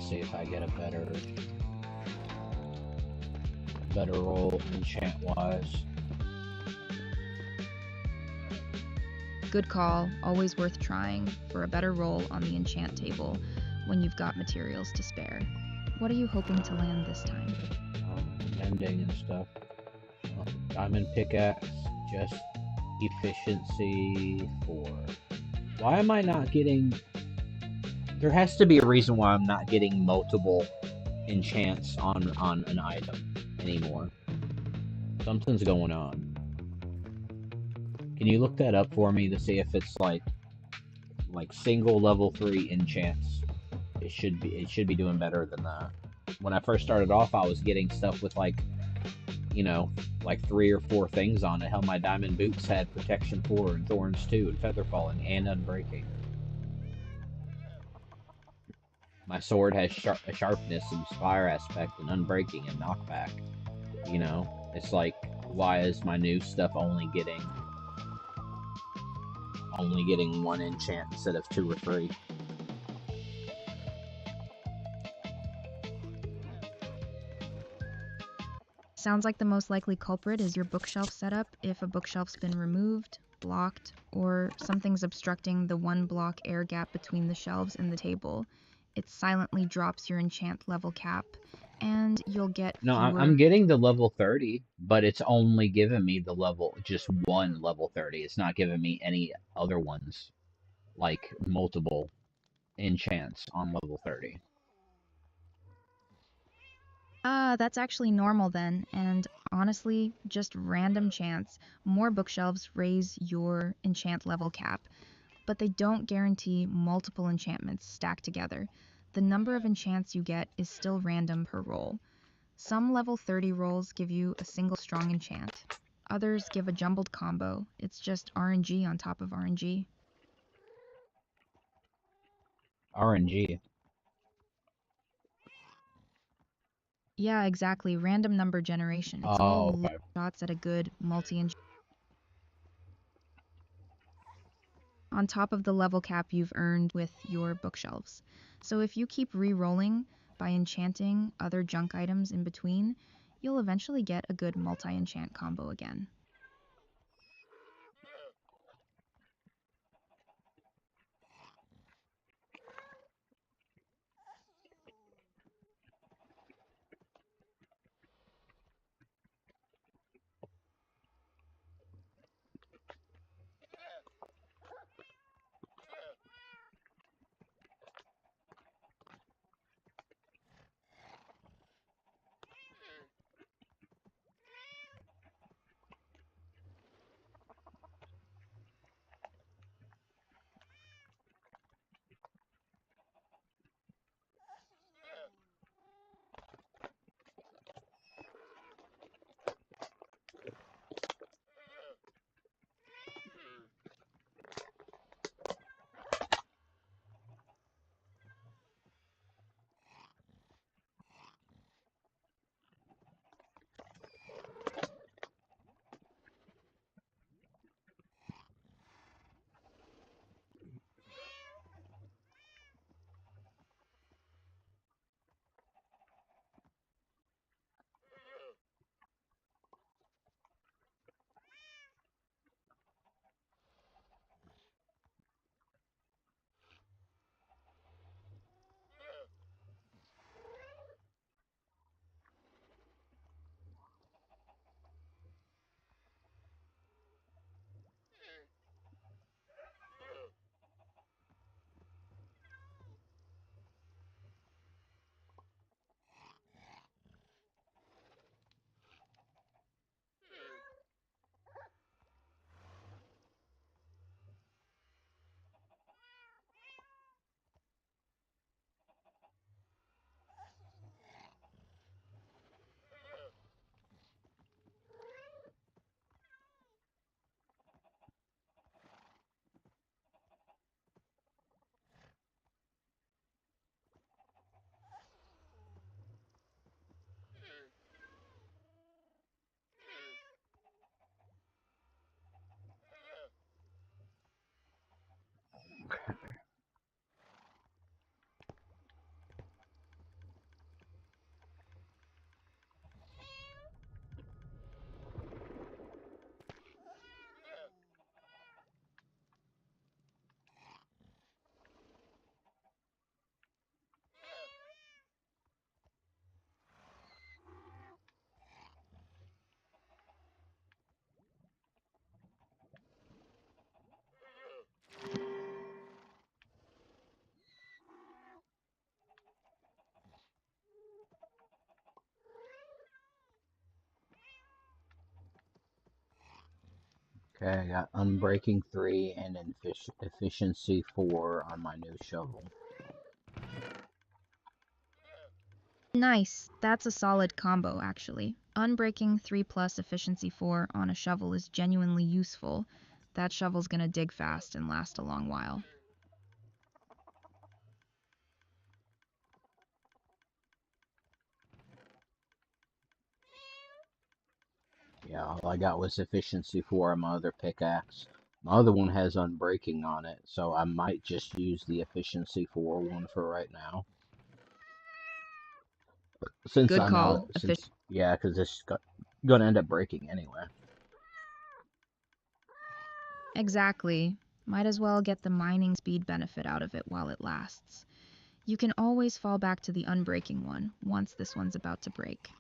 See if I get a better roll enchant wise. Good call. Always worth trying for a better roll on the enchant table when you've got materials to spare. What are you hoping to land this time? Mending and stuff. Diamond pickaxe, just efficiency 4. Why am I not getting... There has to be a reason why I'm not getting multiple enchants on an item anymore. Something's going on. Can you look that up for me to see if it's like single level 3 enchants? It should be doing better than that. When I first started off, I was getting stuff with like, you know, like 3 or 4 things on it. Hell, my diamond boots had protection 4 and thorns 2 and feather falling and unbreaking. My sword has a sharpness and fire aspect and unbreaking and knockback. You know, it's like, why is my new stuff only getting 1 enchant instead of 2 or 3? Sounds like the most likely culprit is your bookshelf setup. If a bookshelf's been removed, blocked, or something's obstructing the 1 block air gap between the shelves and the table, it silently drops your enchant level cap, and you'll get No, I'm fewer. getting the level 30, but it's only giving me just 1 level 30. It's not giving me any other ones, like multiple enchants on level 30. That's actually normal then, and honestly, just random chance. More bookshelves raise your enchant level cap, but they don't guarantee multiple enchantments stacked together. The number of enchants you get is still random per roll. Some level 30 rolls give you a single strong enchant. Others give a jumbled combo. It's just RNG on top of RNG. RNG. Yeah, exactly. Random number generation. It's Oh, all okay. shots at a good multi-enchant on top of the level cap you've earned with your bookshelves. So if you keep re-rolling by enchanting other junk items in between, you'll eventually get a good multi-enchant combo again. Okay, I got Unbreaking 3 and Efficiency 4 on my new shovel. Nice. That's a solid combo, actually. Unbreaking 3 plus Efficiency 4 on a shovel is genuinely useful. That shovel's gonna dig fast and last a long while. Yeah, all I got was Efficiency 4 on my other pickaxe. My other one has Unbreaking on it, so I might just use the Efficiency 4 one for right now. Since Good I know call. it, yeah, because it's gonna end up breaking anyway. Exactly. Might as well get the mining speed benefit out of it while it lasts. You can always fall back to the unbreaking one once this one's about to break.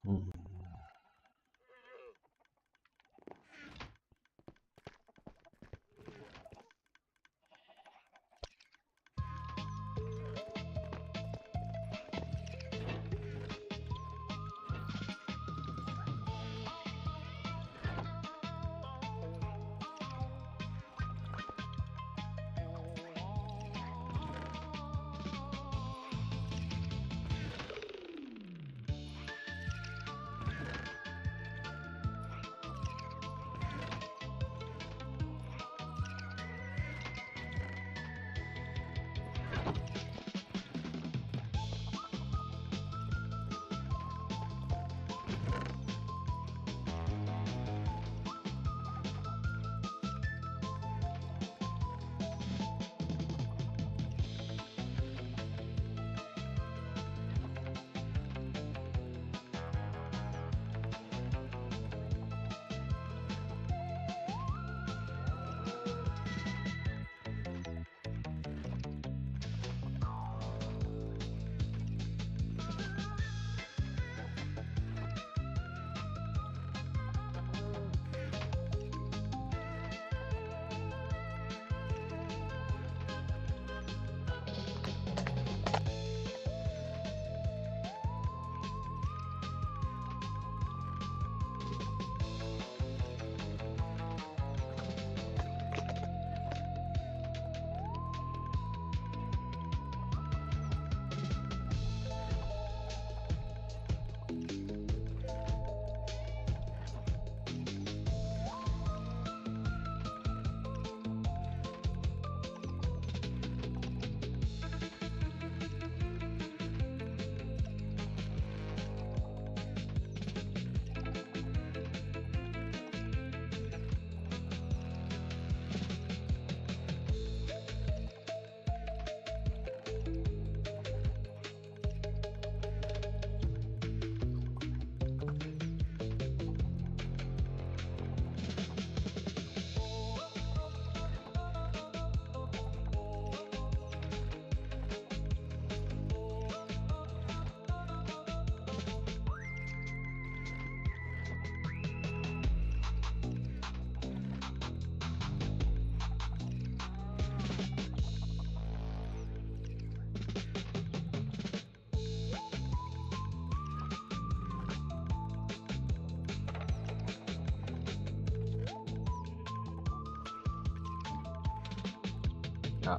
Mm.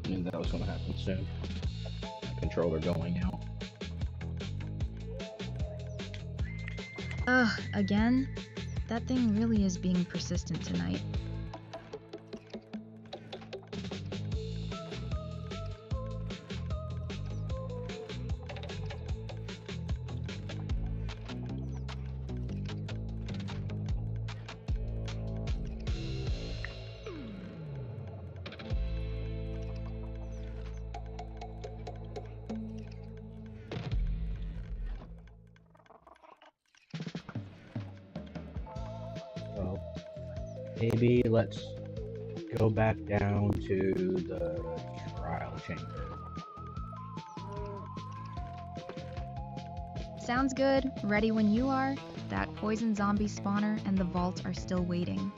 knew that was going to happen soon. Controller going out. Ugh, again? That thing really is being persistent tonight. Well, maybe let's go back down to the trial chamber. Sounds good. Ready when you are. That poison zombie spawner and the vault are still waiting.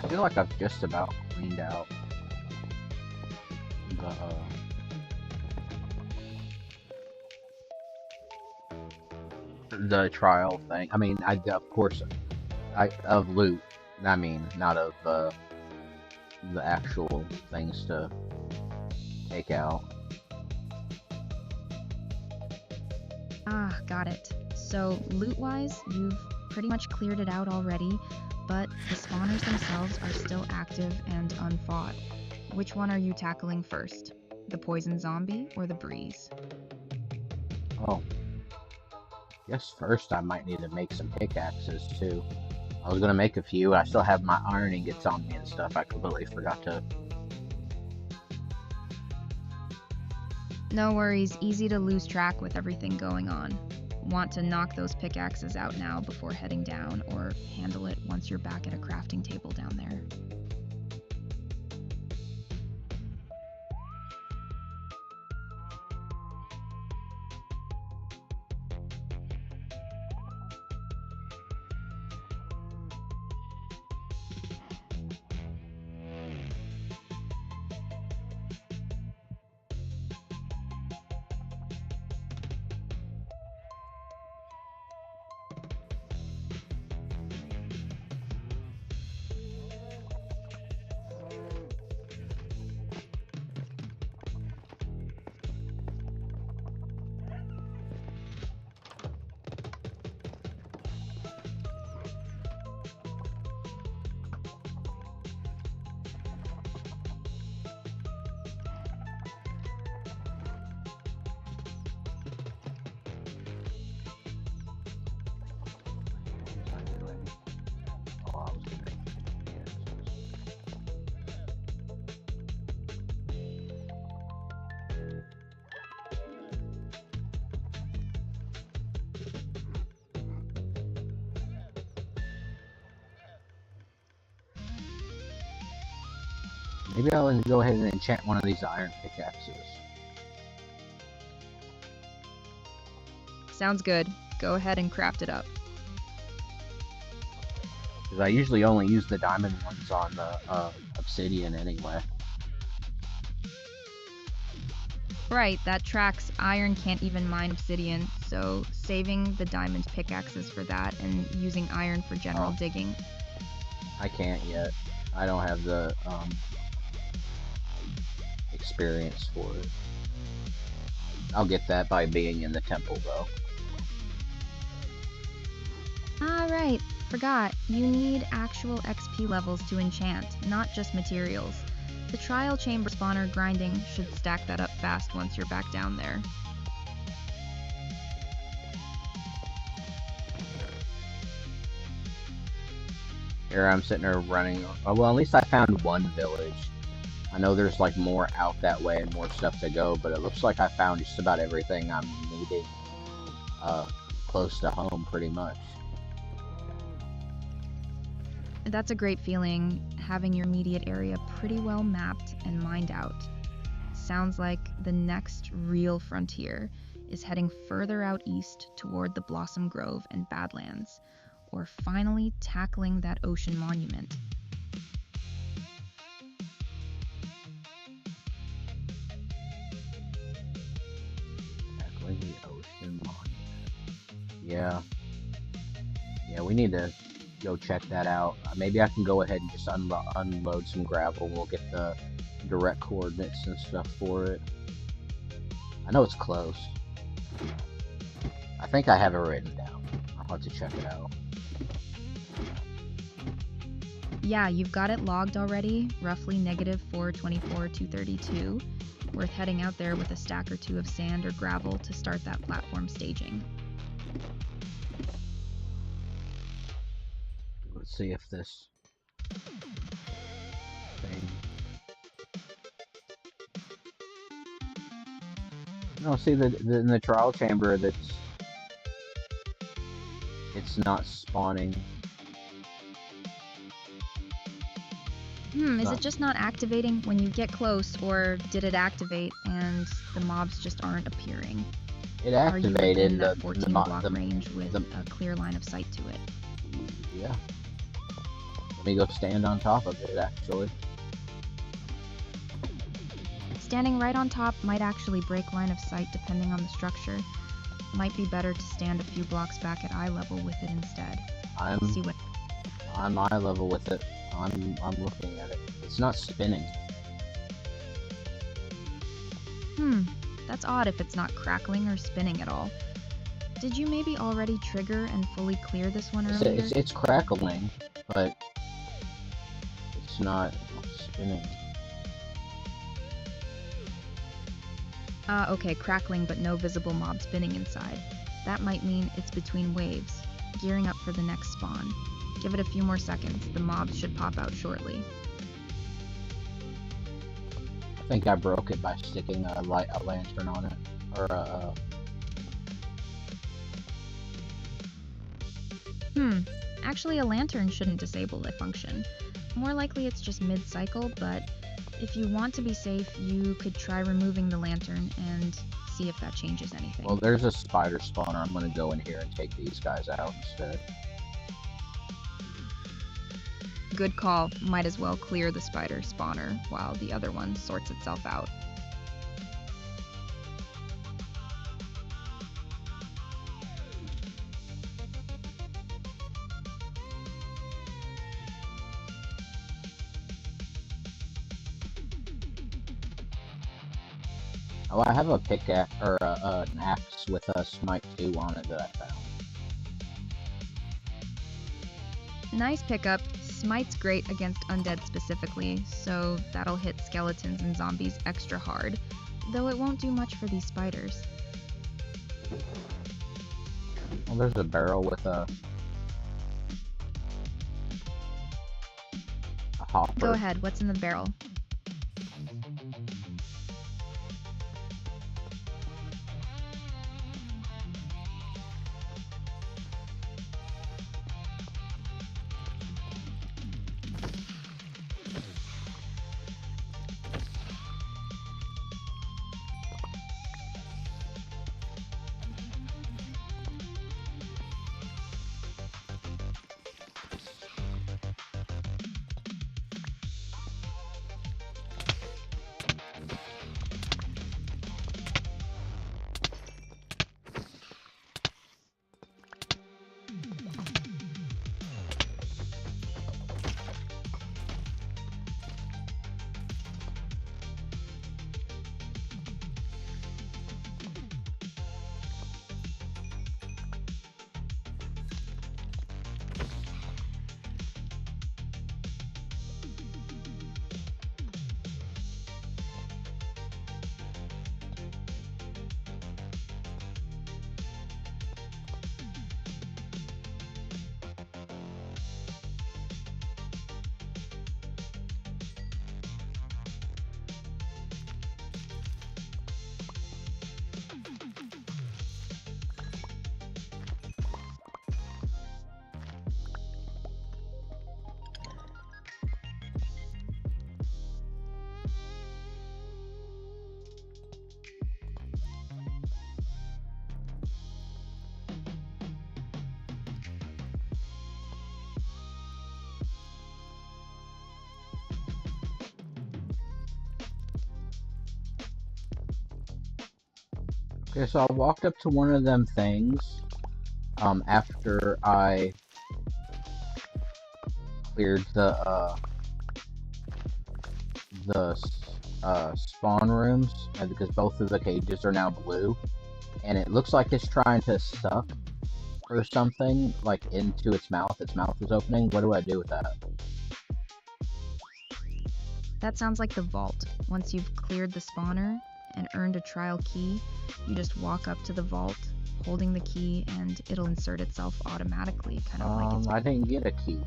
I feel like I've just about cleaned out the trial thing. I mean, of course, of loot. I mean, not of the actual things to take out. Ah, got it. So, loot-wise, you've pretty much cleared it out already, but the spawners themselves are still active and unfought. Which one are you tackling first? The poison zombie or the breeze? Oh. Guess first I might need to make some pickaxes too. I was gonna make a few. I still have my iron ingots on me and stuff. I completely forgot to. No worries, easy to lose track with everything going on. Want to knock those pickaxes out now before heading down, or handle it once you're back at a crafting table down there. Maybe I'll go ahead and enchant one of these iron pickaxes. Sounds good. Go ahead and craft it up. Because I usually only use the diamond ones on the obsidian anyway. Right, that tracks. Iron can't even mine obsidian, so saving the diamond pickaxes for that and using iron for general digging. I can't yet. I don't have the experience for it. I'll get that by being in the temple though. Ah, right. Forgot. You need actual XP levels to enchant, not just materials. The trial chamber spawner grinding should stack that up fast once you're back down there. Here I'm sitting there running. Oh, well, at least I found one village. I know there's like more out that way and more stuff to go, but it looks like I found just about everything I'm needing close to home, pretty much. That's a great feeling, having your immediate area pretty well mapped and mined out. Sounds like the next real frontier is heading further out east toward the Blossom Grove and Badlands, or finally tackling that ocean monument. Tackling the ocean monument. Yeah. Yeah, we need to go check that out. Maybe I can go ahead and just unload some gravel. We'll get the direct coordinates and stuff for it. I know it's close. I think I have it written down. I'll have to check it out. Yeah, you've got it logged already, roughly -424, 232. Worth heading out there with a stack or two of sand or gravel to start that platform staging. Let's see if this thing... No, see, in the trial chamber, it's not spawning. Is it just not activating when you get close, or did it activate and the mobs just aren't appearing? It activated. Are you within that 14 block range with a clear line of sight to it? Yeah. Let me go stand on top of it, actually. Standing right on top might actually break line of sight depending on the structure. Might be better to stand a few blocks back at eye level with it instead. I'm eye level with it. I'm looking at it. It's not spinning. That's odd if it's not crackling or spinning at all. Did you maybe already trigger and fully clear this one earlier? It's crackling, but it's not spinning. Okay, crackling but no visible mob spinning inside. That might mean it's between waves, gearing up for the next spawn. Give it a few more seconds, the mobs should pop out shortly. I think I broke it by sticking a lantern on it, or Actually a lantern shouldn't disable the function. More likely it's just mid-cycle, but if you want to be safe, you could try removing the lantern and see if that changes anything. Well, there's a spider spawner. I'm gonna go in here and take these guys out instead. Good call. Might as well clear the spider spawner while the other one sorts itself out. Oh, I have a pickaxe, or an axe with a Smite 2 on it that I found. Nice pickup. Smite's great against undead specifically, so that'll hit skeletons and zombies extra hard, though it won't do much for these spiders. Well, there's a barrel with a hopper. Go ahead, what's in the barrel? Okay, so I walked up to one of them things, after I cleared the spawn rooms, because both of the cages are now blue, and it looks like it's trying to suck or something, like, into its mouth. Its mouth is opening. What do I do with that? That sounds like the vault. Once you've cleared the spawner and earned a trial key, you just walk up to the vault, holding the key, and it'll insert itself automatically, kind of like it's... I didn't get a key.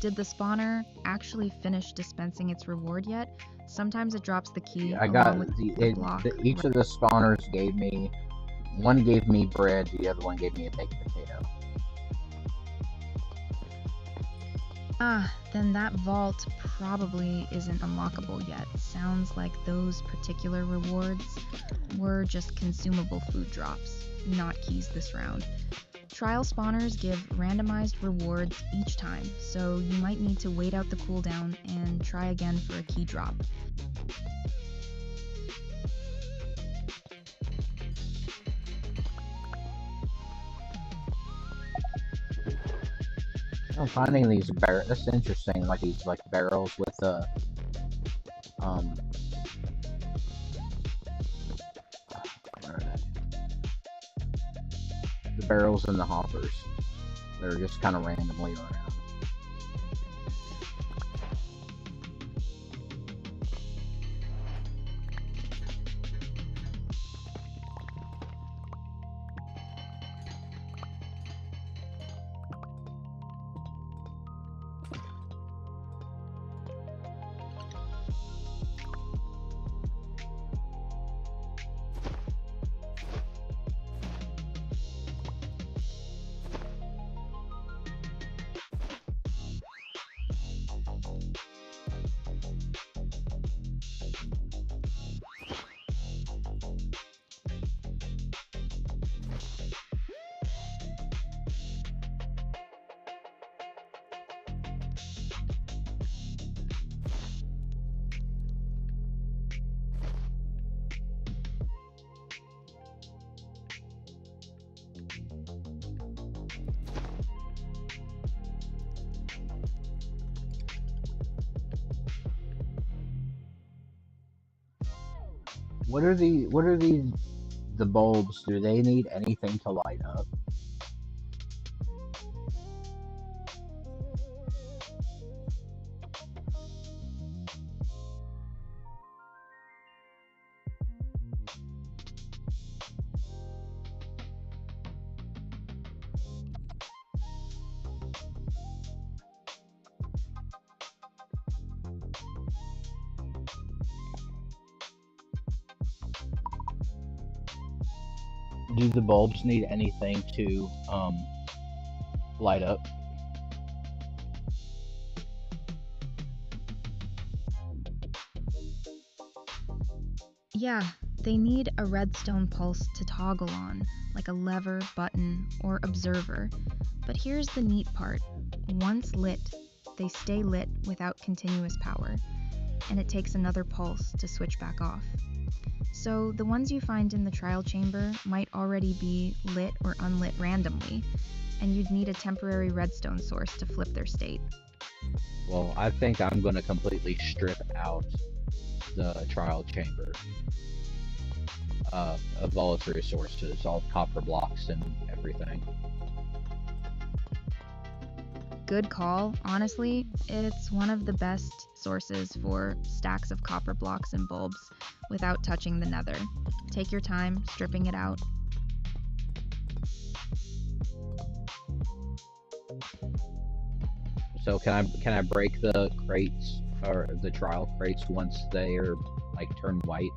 Did the spawner actually finish dispensing its reward yet? Sometimes it drops the key I along got with the block. each of the spawners gave me, one gave me bread, the other one gave me a baked potato. Then that vault probably isn't unlockable yet. Sounds like those particular rewards were just consumable food drops, not keys this round. Trial spawners give randomized rewards each time, so you might need to wait out the cooldown and try again for a key drop. I'm finding these barrels. That's interesting. Like these barrels with the barrels and the hoppers. They're just kind of randomly around. What are the bulbs? Do they need anything to light up? Do the bulbs need anything to light up? Yeah, they need a redstone pulse to toggle on, like a lever, button, or observer. But here's the neat part. Once lit, they stay lit without continuous power, and it takes another pulse to switch back off. So the ones you find in the trial chamber might already be lit or unlit randomly, and you'd need a temporary redstone source to flip their state. Well, I think I'm going to completely strip out the trial chamber of all its resources, all copper blocks and everything. Good call. Honestly, it's one of the best sources for stacks of copper blocks and bulbs without touching the nether. Take your time stripping it out. So can I break the crates or the trial crates once they are turn white?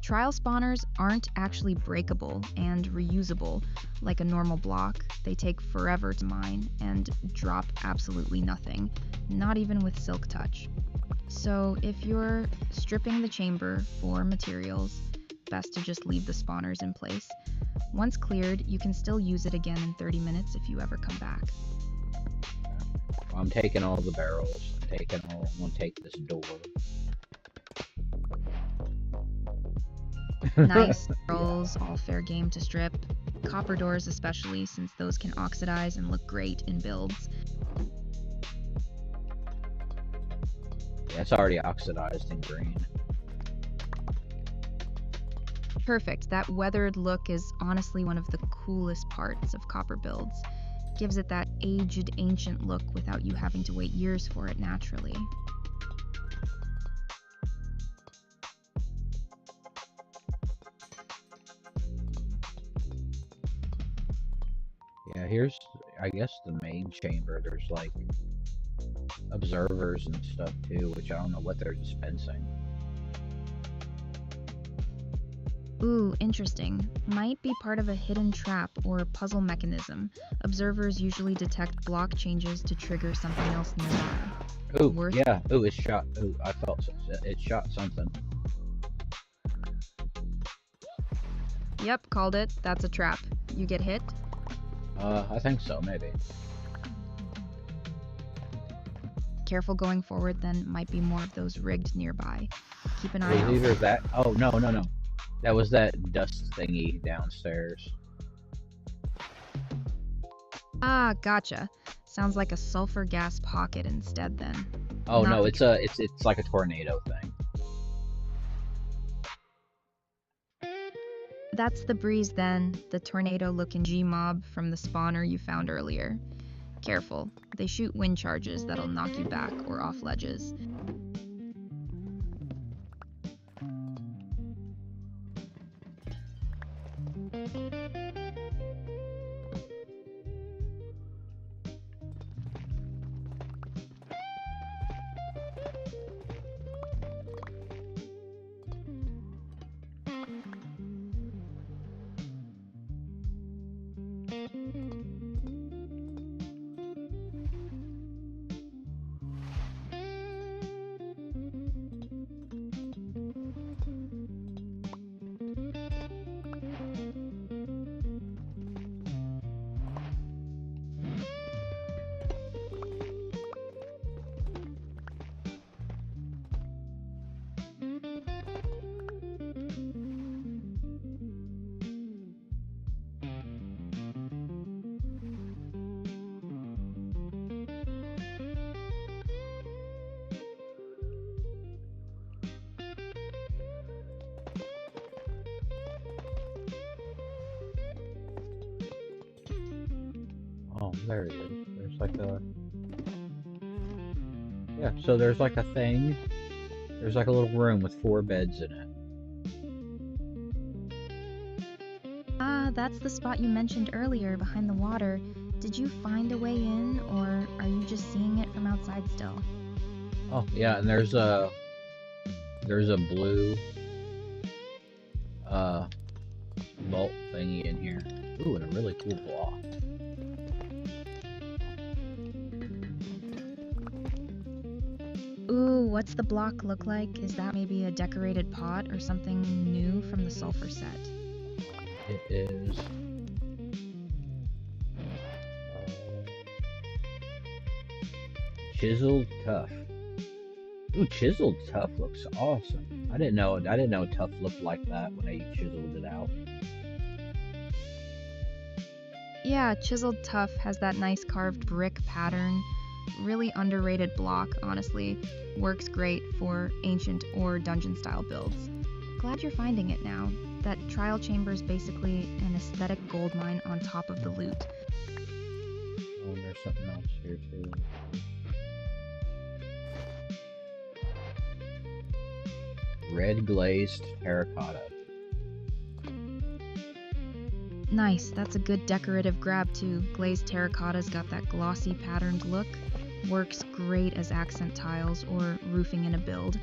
Trial spawners aren't actually breakable and reusable like a normal block. They take forever to mine and drop absolutely nothing, not even with Silk Touch. So if you're stripping the chamber for materials, best to just leave the spawners in place. Once cleared, you can still use it again in 30 minutes if you ever come back. I'm taking all the barrels. I'm gonna take this door. Nice barrels, all fair game to strip. Copper doors especially, since those can oxidize and look great in builds. Yeah, it's already oxidized and green. Perfect. That weathered look is honestly one of the coolest parts of copper builds. Gives it that aged, ancient look without you having to wait years for it naturally. Yeah, here's, I guess, the main chamber. There's like observers and stuff too, which I don't know what they're dispensing. Ooh, interesting. Might be part of a hidden trap or puzzle mechanism. Observers usually detect block changes to trigger something else nearby. Ooh, yeah. Ooh, it shot. Ooh, I felt it shot something. Yep, called it. That's a trap. You get hit? I think so, maybe. Careful going forward, then might be more of those rigged nearby. Keep an eye It out. was either that. Oh, no. That was that dust thingy downstairs. Ah, gotcha. Sounds like a sulfur gas pocket instead then. Oh Not no, the it's like a tornado thing. That's the breeze then, the tornado-looking G-mob from the spawner you found earlier. Careful, they shoot wind charges that'll knock you back or off ledges. Oh, there it is. There's like a... Yeah, so there's like a thing. There's like a little room with 4 beds in it. Ah, that's the spot you mentioned earlier, behind the water. Did you find a way in, or are you just seeing it from outside still? Oh, yeah, and there's a blue vault thingy in here. Ooh, and a really cool block. Ooh, what's the block look like? Is that maybe a decorated pot or something new from the sulfur set? It is chiseled tough. Ooh, chiseled tough looks awesome. I didn't know tough looked like that when I chiseled it out. Yeah, chiseled tough has that nice carved brick pattern. Really underrated block, honestly. Works great for ancient or dungeon style builds. Glad you're finding it now. That trial chamber is basically an aesthetic goldmine on top of the loot. Oh, and there's something else here too. Red glazed terracotta. Nice, that's a good decorative grab too. Glazed terracotta's got that glossy patterned look. Works great as accent tiles or roofing in a build.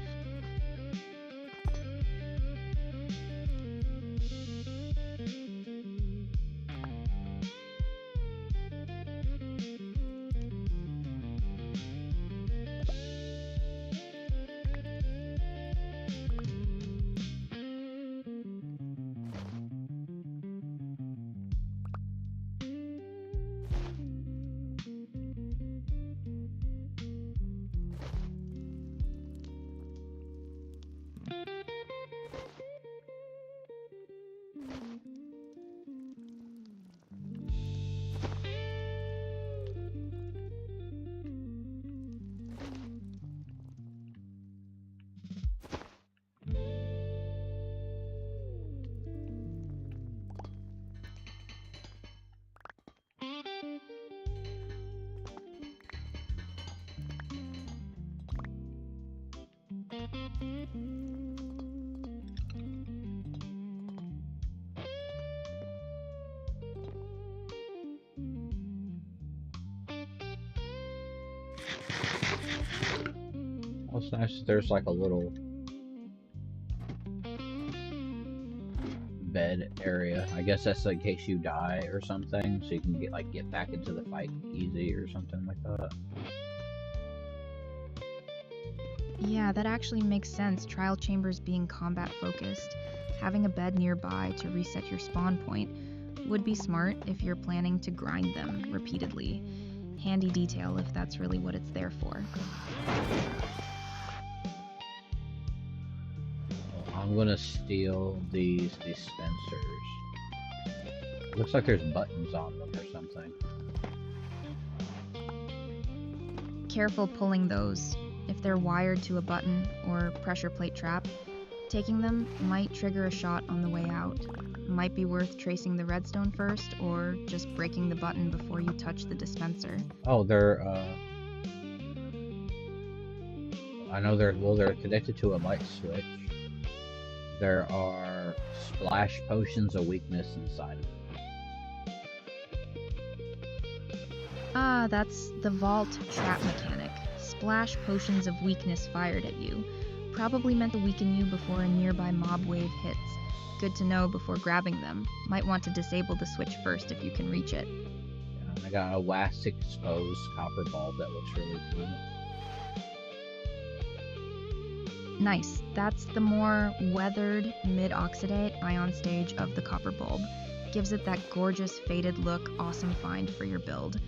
Oh, it's nice. There's like a little bed area. I guess that's like in case you die or something, so you can get back into the fight easy or something like that. Yeah, that actually makes sense. Trial chambers being combat focused. Having a bed nearby to reset your spawn point would be smart if you're planning to grind them repeatedly. Handy detail if that's really what it's there for. I'm gonna steal these dispensers. Looks like there's buttons on them or something. Careful pulling those. If they're wired to a button or pressure plate trap, taking them might trigger a shot on the way out. Might be worth tracing the redstone first, or just breaking the button before you touch the dispenser. Oh, I know they're connected to a light switch. There are splash potions of weakness inside of it. Ah, that's the vault trap mechanic. Splash potions of weakness fired at you. Probably meant to weaken you before a nearby mob wave hits. Good to know before grabbing them. Might want to disable the switch first if you can reach it. Yeah, I got a wax exposed copper bulb that looks really cool. Nice. That's the more weathered mid-oxidate ion stage of the copper bulb. Gives it that gorgeous faded look. Awesome find for your build.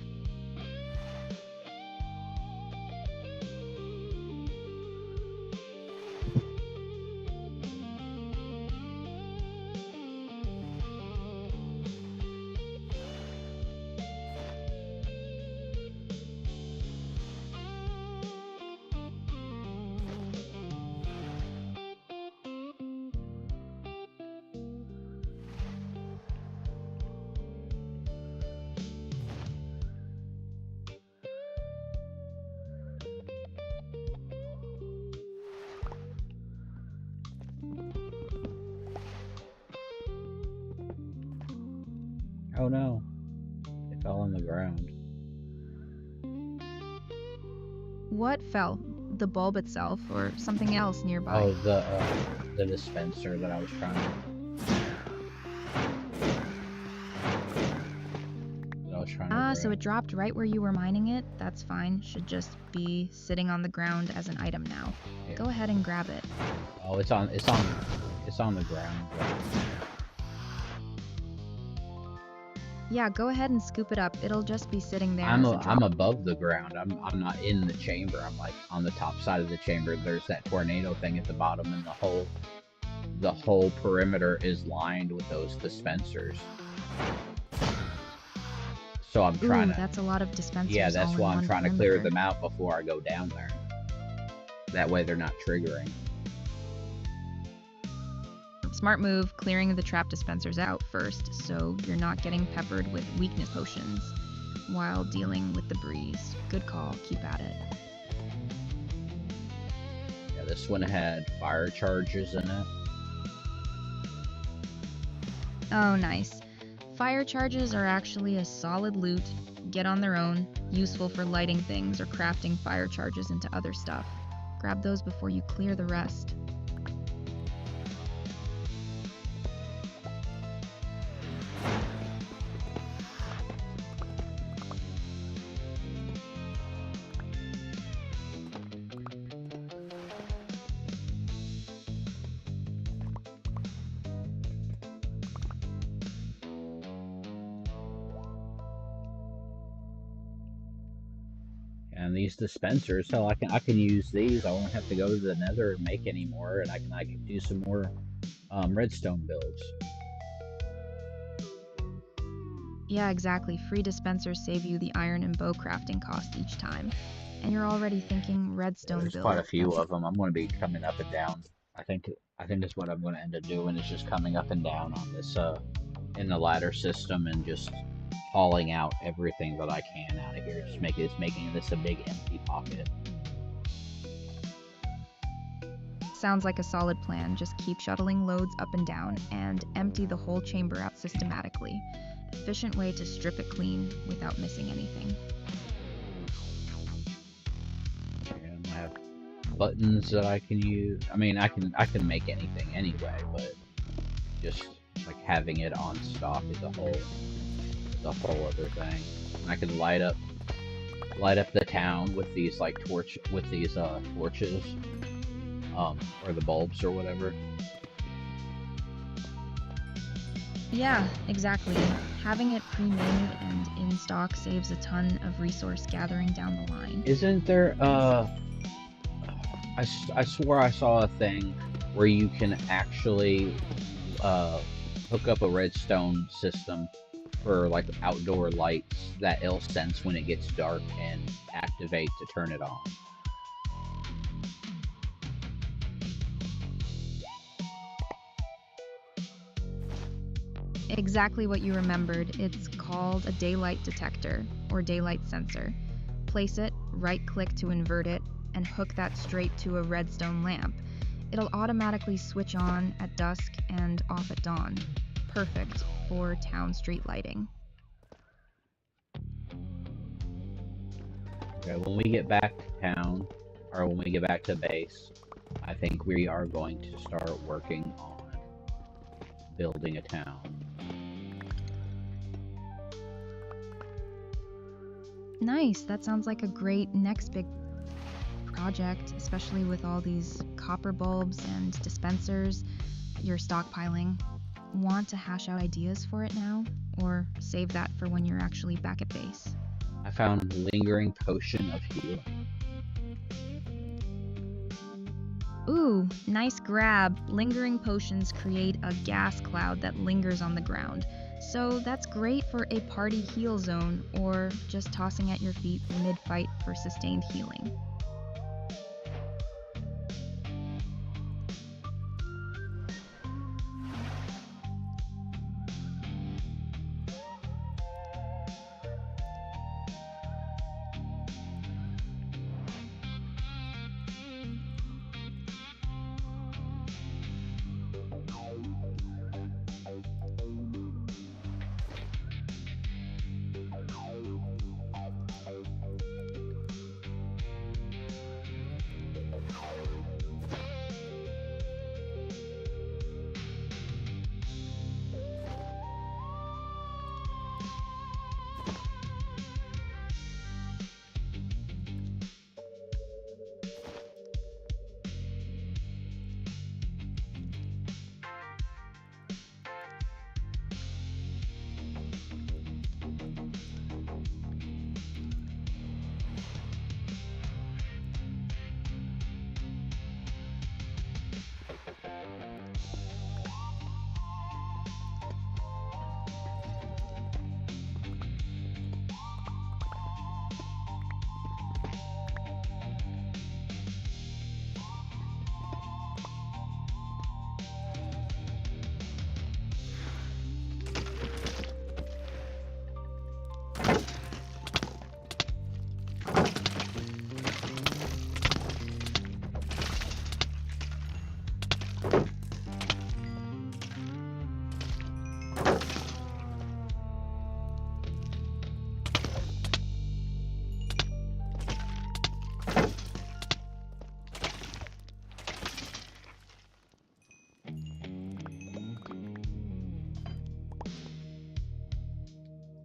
Oh no, it fell on the ground. What fell? The bulb itself, or something else nearby? Oh, the dispenser that I was trying to So it dropped right where you were mining it? That's fine. Should just be sitting on the ground as an item now. Yeah. Go ahead and grab it. Oh, it's on the ground. Yeah, go ahead and scoop it up. It'll just be sitting there. I'm as a drop. I'm above the ground. I'm not in the chamber. I'm like on the top side of the chamber. There's that tornado thing at the bottom, and the whole perimeter is lined with those dispensers. So I'm trying to. That's a lot of dispensers. Yeah, that's all in why I'm one trying to clear perimeter. them out before I go down there. That way they're not triggering. Smart move, clearing the trap dispensers out first, so you're not getting peppered with weakness potions while dealing with the breeze. Good call, keep at it. Yeah, this one had fire charges in it. Oh, nice. Fire charges are actually a solid loot, get on their own, useful for lighting things or crafting fire charges into other stuff. Grab those before you clear the rest. And these dispensers, hell, I can use these. I won't have to go to the Nether and make any more, and I can do some more redstone builds. Yeah, exactly. Free dispensers save you the iron and bow crafting cost each time. And you're already thinking redstone There's build. quite a few of them. I'm going to be coming up and down. I think that's what I'm going to end up doing, is just coming up and down on this in the ladder system and just hauling out everything that I can out of here. Just making this a big empty pocket. Sounds like a solid plan. Just keep shuttling loads up and down and empty the whole chamber out systematically. Efficient way to strip it clean without missing anything. And I have buttons that I can use. I mean, I can make anything anyway, but just like having it on stock is a whole other thing. And I can light up the town with these like torches, or the bulbs or whatever. Yeah, exactly. Having it pre-made and in stock saves a ton of resource gathering down the line. Isn't there I swore I saw a thing where you can actually hook up a redstone system for like outdoor lights that it'll sense when it gets dark and activate to turn it on. Exactly what you remembered. It's called a daylight detector or daylight sensor. Place it, right-click to invert it, and hook that straight to a redstone lamp. It'll automatically switch on at dusk and off at dawn. Perfect for town street lighting. Okay, when we get back to town, or when we get back to base, I think we are going to start working on building a town. Nice. That sounds like a great next big project, especially with all these copper bulbs and dispensers you're stockpiling. Want to hash out ideas for it now, or save that for when you're actually back at base? I found Lingering Potion of Healing. Ooh, nice grab. Lingering potions create a gas cloud that lingers on the ground. So that's great for a party heal zone, or just tossing at your feet mid-fight for sustained healing.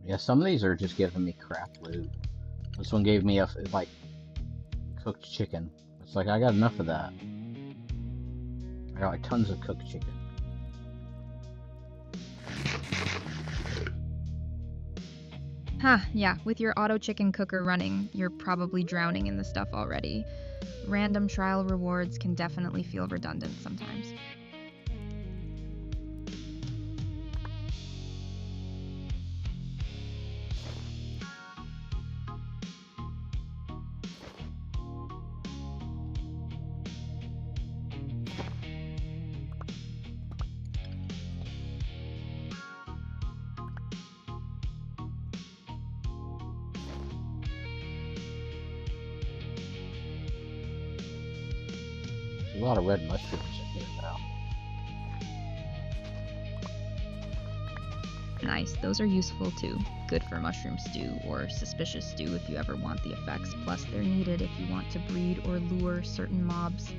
Yeah, some of these are just giving me crap loot. This one gave me like cooked chicken. It's like I got enough of that. I got like tons of cooked chicken. Huh, yeah, with your auto chicken cooker running, you're probably drowning in the stuff already. Random trial rewards can definitely feel redundant sometimes. a lot of red mushrooms in here now. Nice, those are useful too. Good for mushroom stew or suspicious stew if you ever want the effects, plus they're needed if you want to breed or lure certain mobs.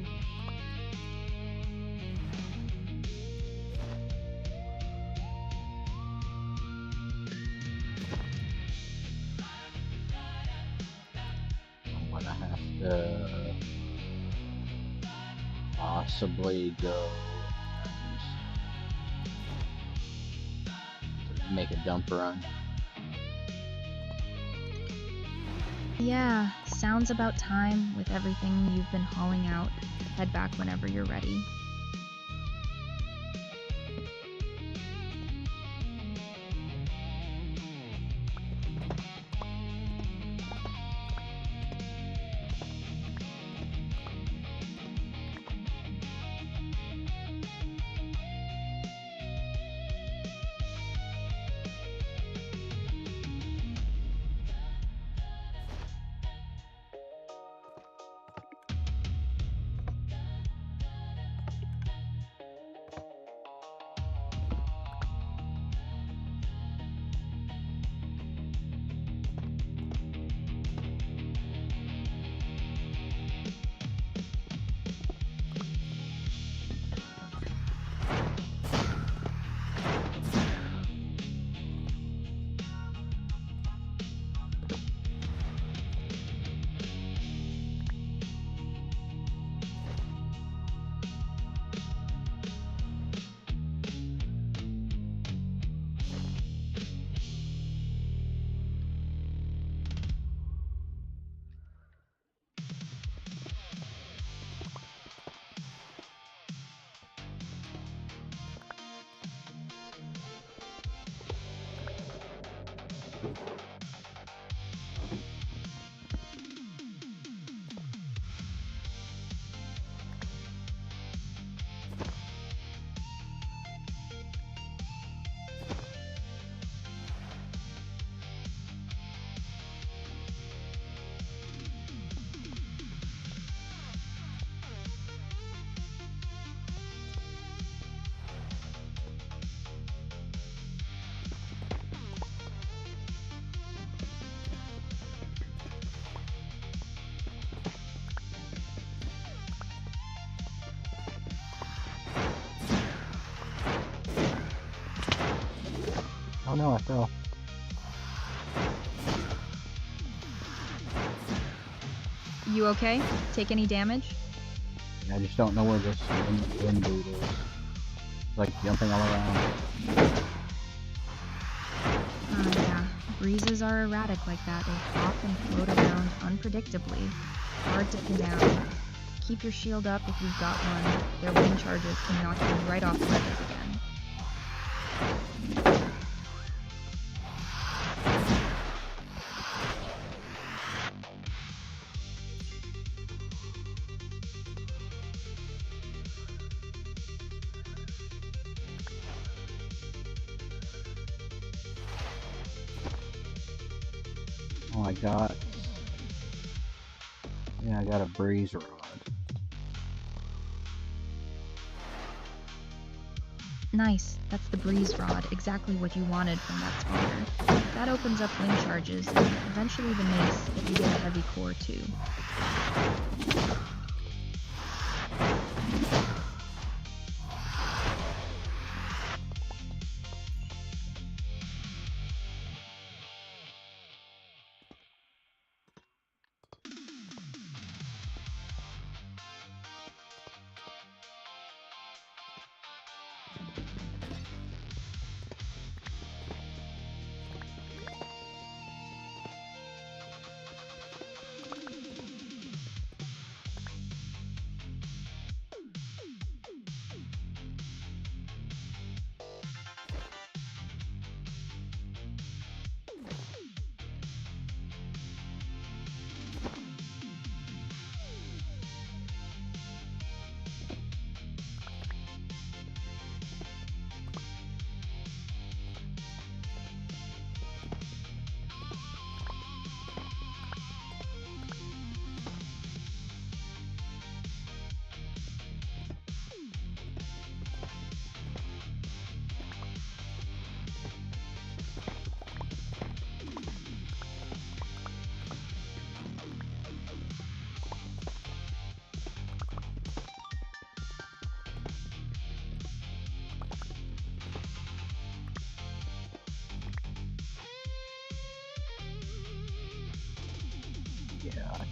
I'm gonna have to possibly go and make a dump run. Yeah, sounds about time with everything you've been hauling out. Head back whenever you're ready. Oh no, I fell. You okay? Take any damage? I just don't know where this wind boot is. It's like jumping all around. Yeah. Breezes are erratic like that. They hop and float around unpredictably. Hard to pin down. Keep your shield up if you've got one. Their wind charges can knock you right off the ledges again. Oh, I got... Yeah, I got a breeze rod. Nice. That's the breeze rod, exactly what you wanted from that spawner. That opens up wind charges, and eventually the mace if you get a heavy core too.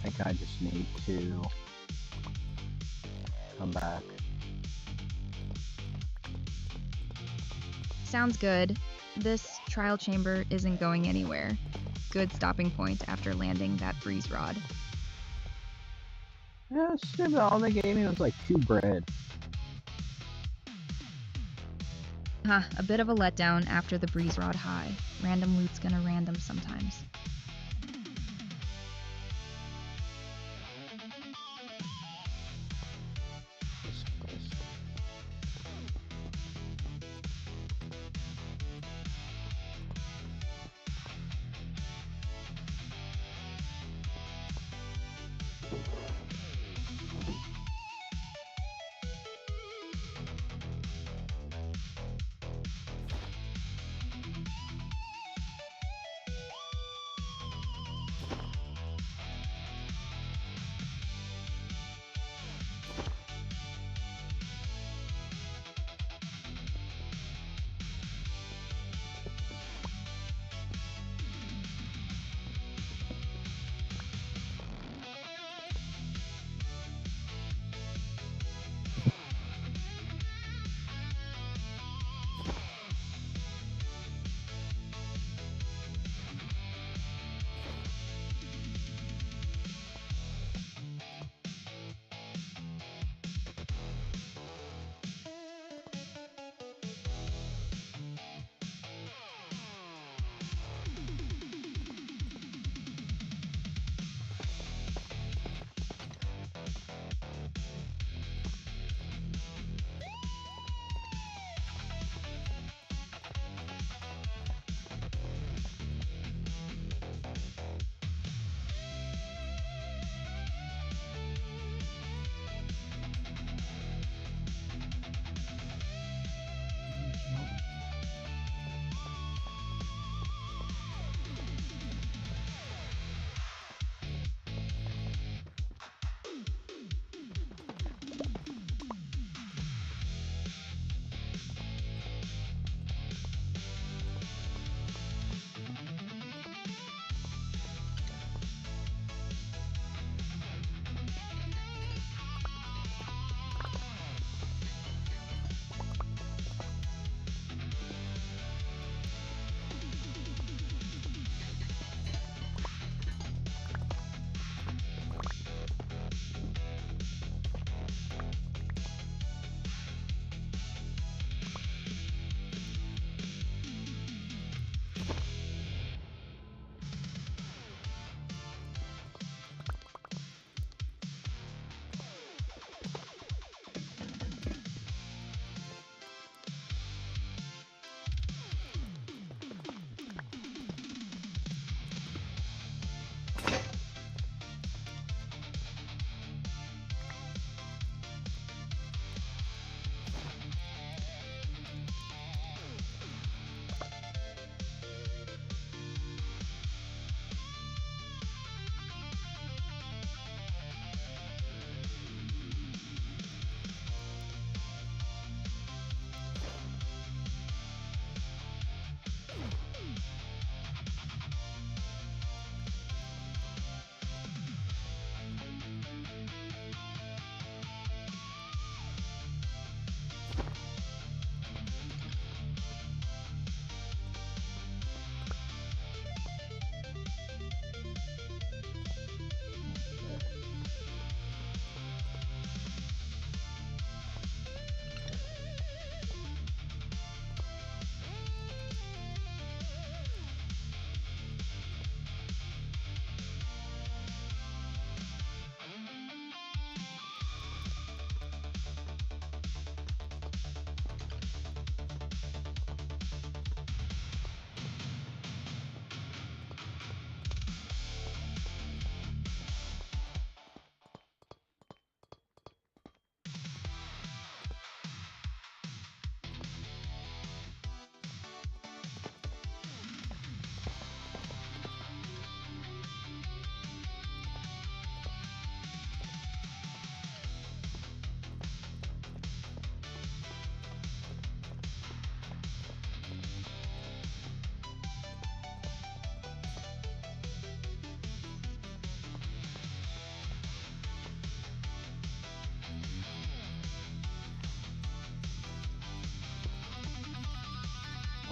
think I just need to come back. Sounds good. This trial chamber isn't going anywhere. Good stopping point after landing that breeze rod. Yeah, shit, all they gave me was like 2 bread. Huh, a bit of a letdown after the breeze rod high. Random loot's gonna random sometimes.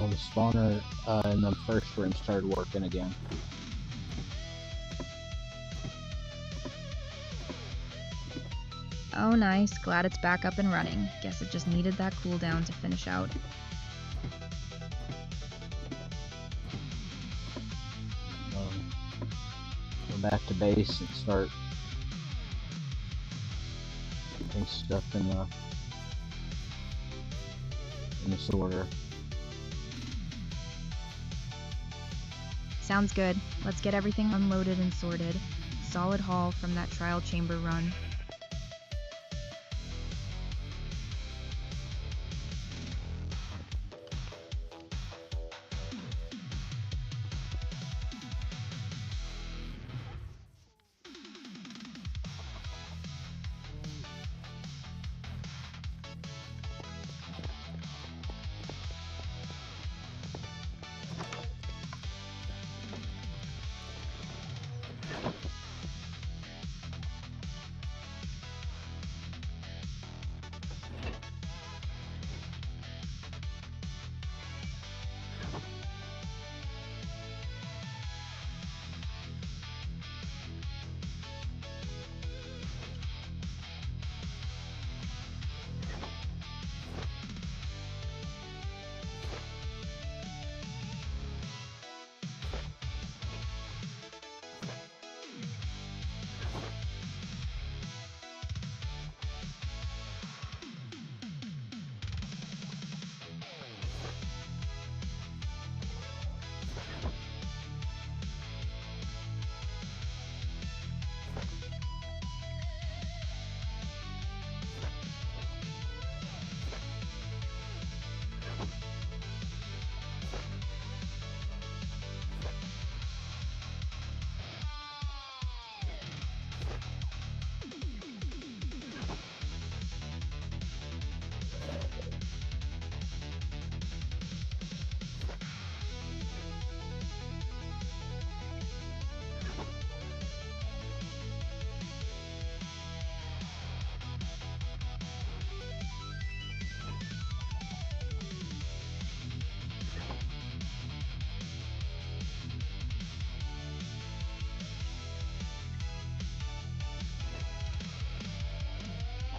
Well, the spawner in the first room started working again. Oh nice, glad it's back up and running. Guess it just needed that cooldown to finish out. Go back to base and start putting stuff in the sorter. Sounds good. Let's get everything unloaded and sorted. Solid haul from that trial chamber run.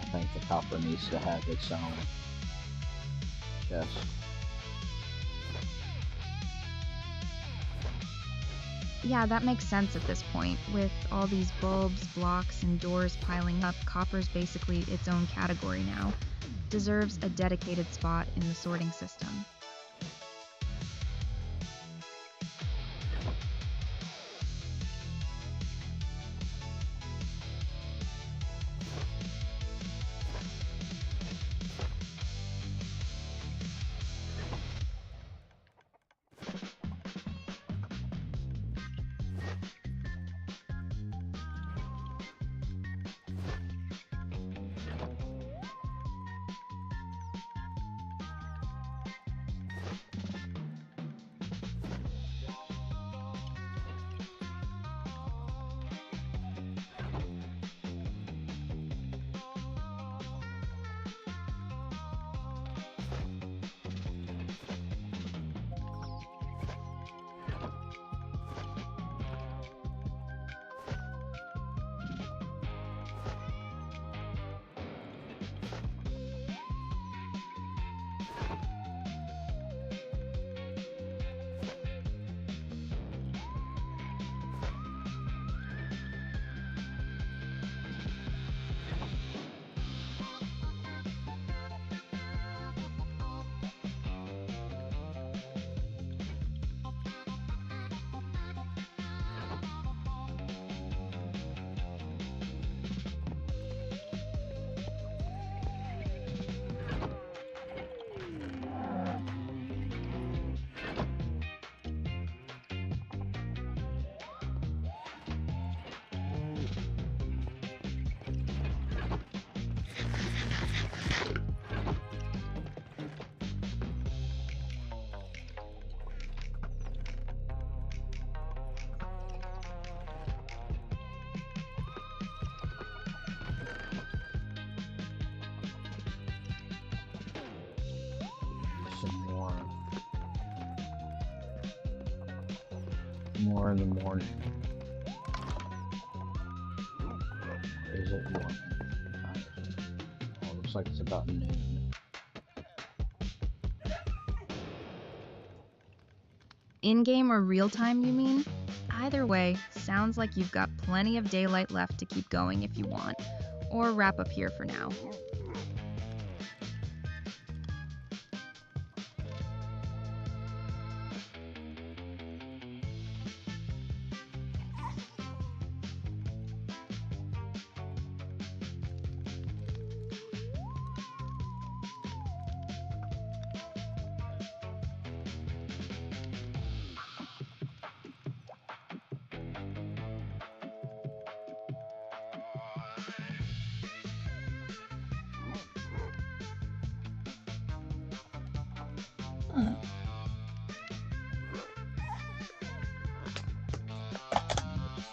I think the copper needs to have its own chest. Yeah, that makes sense at this point. With all these bulbs, blocks, and doors piling up, copper's basically its own category now. Deserves a dedicated spot in the sorting system. more in the morning. Or is it 1? Oh, looks like it's about noon. In-game or real-time, you mean? Either way, sounds like you've got plenty of daylight left to keep going if you want, or wrap up here for now.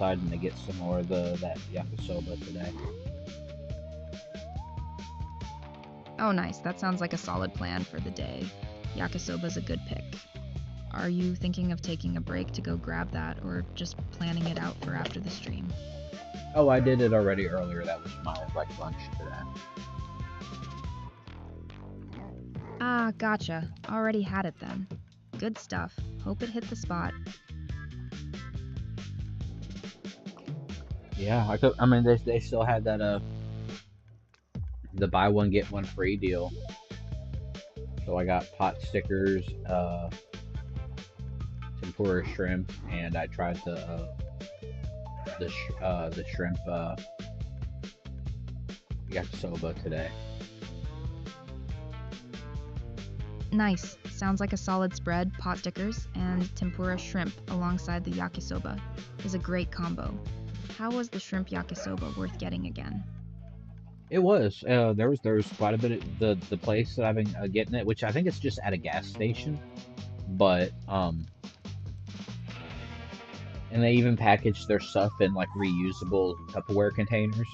Deciding to get some more of that yakisoba today. Oh nice, that sounds like a solid plan for the day. Yakisoba's a good pick. Are you thinking of taking a break to go grab that, or just planning it out for after the stream? Oh, I did it already earlier. That was my lunch today. Ah, gotcha. Already had it then. Good stuff. Hope it hit the spot. Yeah, I mean, they still had that the buy one get one free deal. So I got pot stickers, tempura shrimp, and I tried the shrimp yakisoba today. Nice. Sounds like a solid spread. Pot stickers and tempura shrimp alongside the yakisoba is a great combo. How was the shrimp yakisoba worth getting again? It was. There was quite a bit of the place that I've been getting it, which I think it's just at a gas station, but and they even packaged their stuff in like reusable Tupperware containers.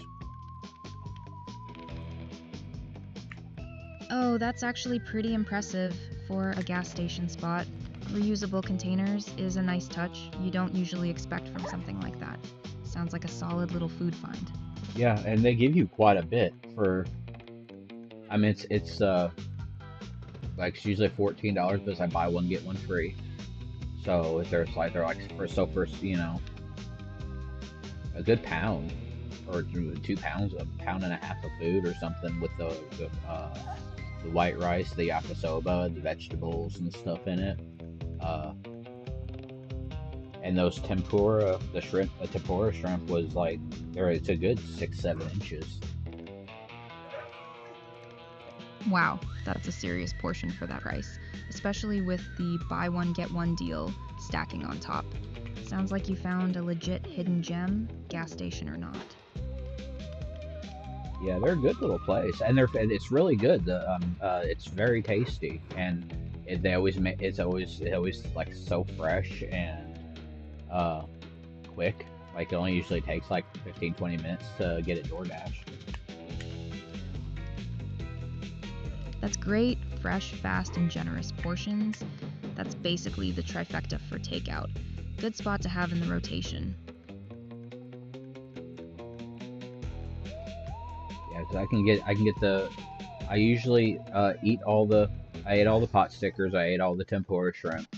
Oh, that's actually pretty impressive for a gas station spot. Reusable containers is a nice touch you don't usually expect from something like that. Sounds like a solid little food find. Yeah, and they give you quite a bit for. I mean, it's like it's usually $14, but I buy one get one free. So if they're like for you know a good pound or 2 pounds, a pound and a half of food or something with the white rice, the yakisoba, the vegetables and stuff in it. And those tempura, the tempura shrimp was like, it's a good 6-7 inches. Wow, that's a serious portion for that price, especially with the buy one get one deal stacking on top. Sounds like you found a legit hidden gem, gas station or not. Yeah, they're a good little place, and it's really good. It's very tasty, and it's always like so fresh and quick. Like it only usually takes like 15-20 minutes to get it DoorDash. That's great, fresh, fast, and generous portions. That's basically the trifecta for takeout. Good spot to have in the rotation. Yeah, because I can get the. I usually I ate all the pot stickers. I ate all the tempura shrimp.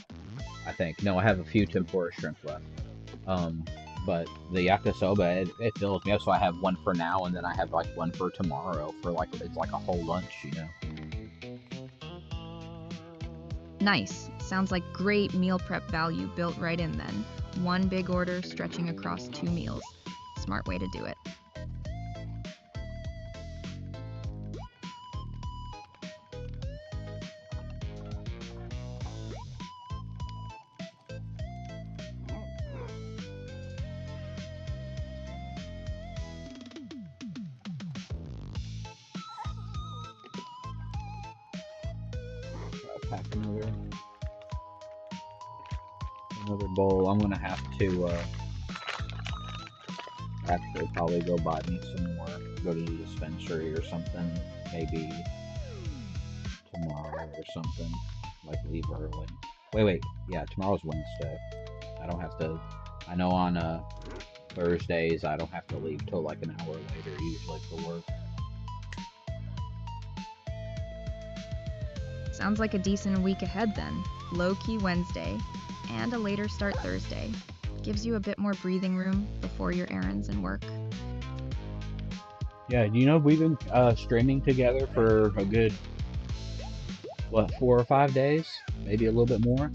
I think no, I have a few tempura shrimp left. But the yakisoba it fills me up, so I have one for now, and then I have like one for tomorrow for like it's like a whole lunch, you know. Nice. Sounds like great meal prep value built right in then. One big order stretching across 2 meals. Smart way to do it. Pack another bowl. I'm gonna have to actually probably go buy me some more. Go to the dispensary or something. Maybe tomorrow or something. Like leave early. Wait. Yeah, tomorrow's Wednesday. I don't have to. I know on Thursdays I don't have to leave till like an hour later usually for work. Sounds like a decent week ahead then. Low-key Wednesday, and a later start Thursday. Gives you a bit more breathing room before your errands and work. Yeah, you know, we've been streaming together for a good, 4 or 5 days? Maybe a little bit more?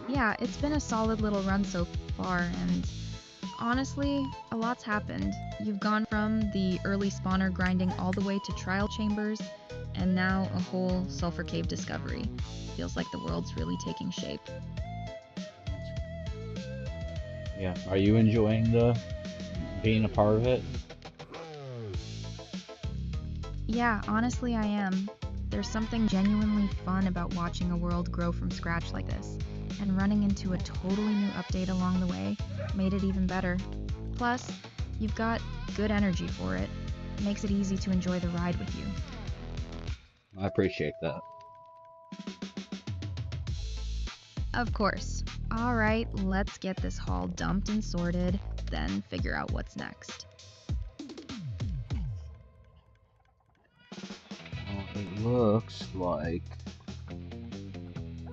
Yeah, it's been a solid little run so far, and honestly, a lot's happened. You've gone from the early spawner grinding all the way to trial chambers, and now a whole sulfur cave discovery. Feels like the world's really taking shape. Yeah, are you enjoying being a part of it? Yeah, honestly I am. There's something genuinely fun about watching a world grow from scratch like this, and running into a totally new update along the way made it even better. Plus, you've got good energy for it. Makes it easy to enjoy the ride with you. I appreciate that. Of course. Alright, let's get this haul dumped and sorted, then figure out what's next. It looks like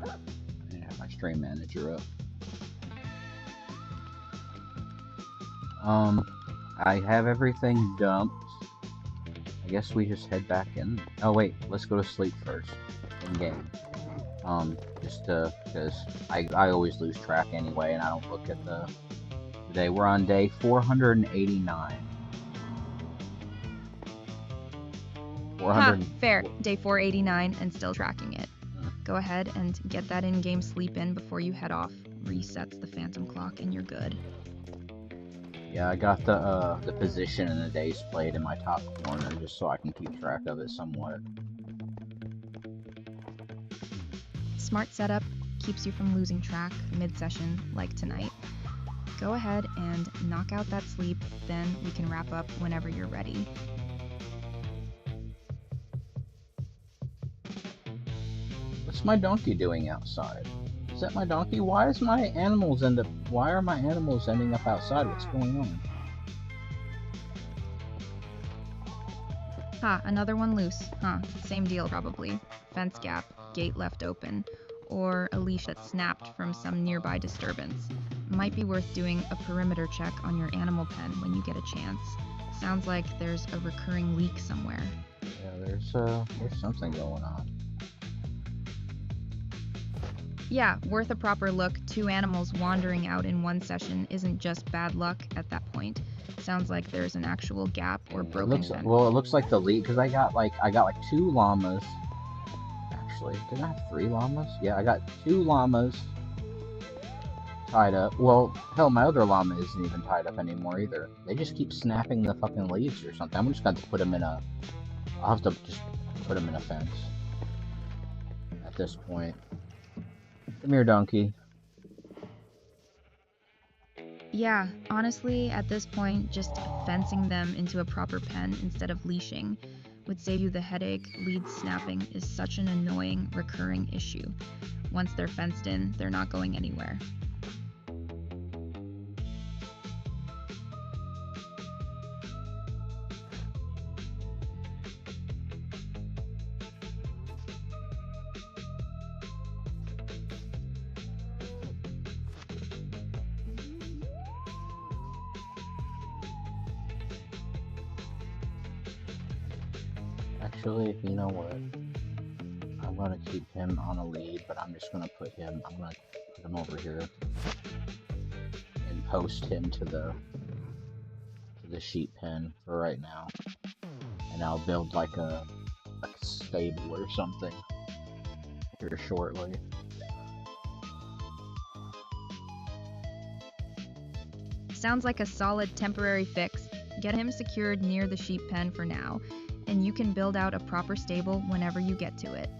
I have my stream manager up. I have everything dumped. I guess we just head back in. Oh wait, let's go to sleep first in game. Just because I always lose track anyway, and I don't look at the day. We're on day 489. Fair. Day 489 and still tracking it. Go ahead and get that in-game sleep in before you head off. Resets the phantom clock and you're good. Yeah, I got the position in the days played in my top corner just so I can keep track of it somewhat. Smart setup keeps you from losing track mid-session like tonight. Go ahead and knock out that sleep, then we can wrap up whenever you're ready. What's my donkey doing outside? Is that my donkey? Why are my animals ending up outside? What's going on? Another one loose. Same deal probably. Fence gap, gate left open, or a leash that snapped from some nearby disturbance. Might be worth doing a perimeter check on your animal pen when you get a chance. Sounds like there's a recurring leak somewhere. Yeah, there's something going on. Yeah, worth a proper look. 2 animals wandering out in one session isn't just bad luck at that point. Sounds like there's an actual gap or broken fence. It looks like the leak, because I got like 2 llamas. Actually, did I have 3 llamas? Yeah, I got 2 llamas tied up. Well, hell, my other llama isn't even tied up anymore either. They just keep snapping the fucking leaves or something. I'm just going to put them in a... I'll have to just put them in a fence at this point. Come here, donkey. Yeah, honestly, at this point, just fencing them into a proper pen instead of leashing would save you the headache. Lead snapping is such an annoying, recurring issue. Once they're fenced in, they're not going anywhere. Actually, you know what? I'm gonna keep him on a lead, but I'm gonna put him over here and post him to the sheep pen for right now. And I'll build like a stable or something here shortly. Sounds like a solid temporary fix. Get him secured near the sheep pen for now, and you can build out a proper stable whenever you get to it.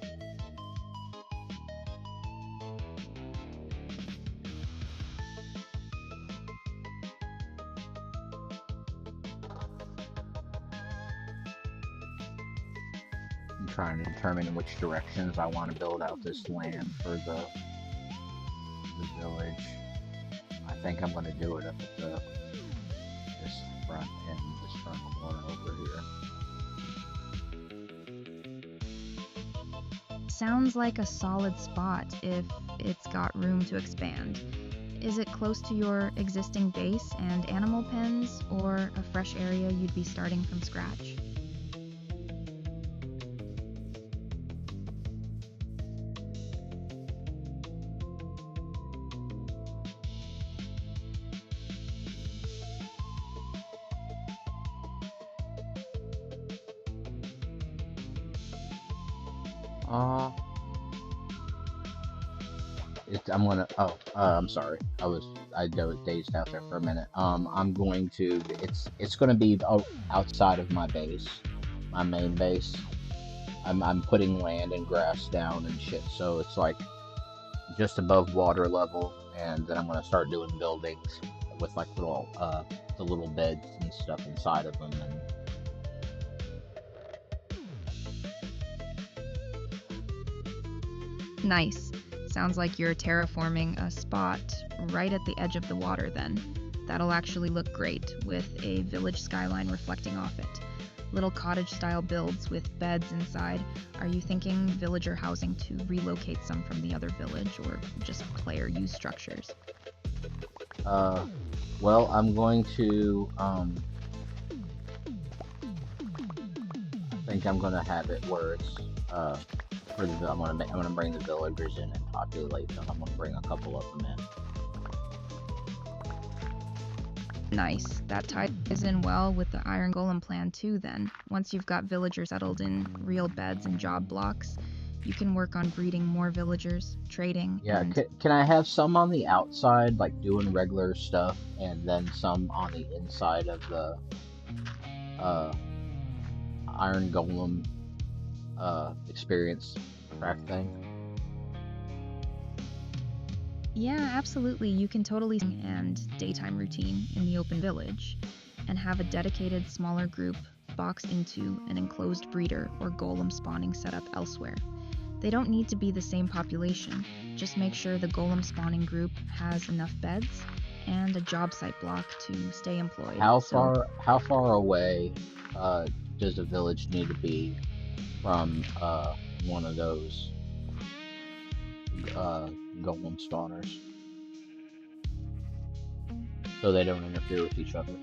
I'm trying to determine which directions I want to build out this land for the think I'm going to do it up at this front end, this front corner over here. Sounds like a solid spot if it's got room to expand. Is it close to your existing base and animal pens, or a fresh area you'd be starting from scratch? I'm sorry. I dazed out there for a minute. I'm going to. It's going to be outside of my base, my main base. I'm putting land and grass down and shit, so it's like just above water level, and then I'm going to start doing buildings with like the little beds and stuff inside of them. Nice. Sounds like you're terraforming a spot right at the edge of the water then. That'll actually look great, with a village skyline reflecting off it. Little cottage-style builds with beds inside. Are you thinking villager housing to relocate some from the other village, or just player use structures? Well, I'm going to, I think I'm going to have it where it's, I'm gonna bring the villagers in and populate them. I'm gonna bring a couple of them in. Nice. That ties in well with the Iron Golem plan too then. Once you've got villagers settled in real beds and job blocks, you can work on breeding more villagers, trading. Yeah, can I have some on the outside, like doing regular stuff, and then some on the inside of the Iron Golem experience track thing? Yeah, absolutely. You can totally and daytime routine in the open village, and have a dedicated smaller group box into an enclosed breeder or golem spawning setup elsewhere. They don't need to be the same population. Just make sure the golem spawning group has enough beds and a job site block to stay employed. How far away does a village need to be from one of those golem spawners, so they don't interfere with each other?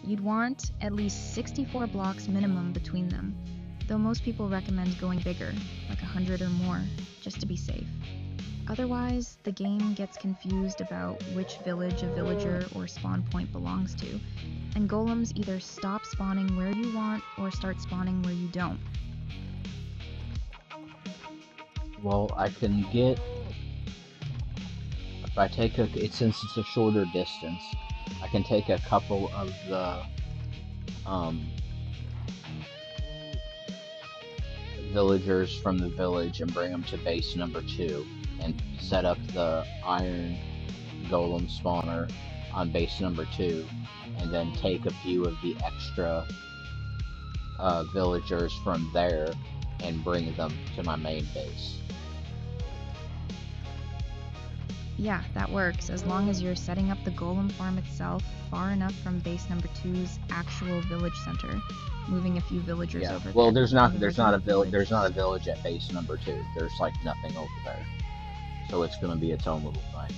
You'd want at least 64 blocks minimum between them, though most people recommend going bigger, like 100 or more, just to be safe. Otherwise, the game gets confused about which village a villager or spawn point belongs to, and golems either stop spawning where you want or start spawning where you don't. Well, I can get, if I take since it's a shorter distance, I can take a couple of the villagers from the village and bring them to base number 2 and set up the Iron Golem spawner on base number 2, and then take a few of the extra villagers from there and bring them to my main base. Yeah, that works, as long as you're setting up the golem farm itself far enough from base number 2's actual village center, moving a few villagers over well, there. there's not a village at base number 2. There's like nothing over there, so it's going to be its own little thing.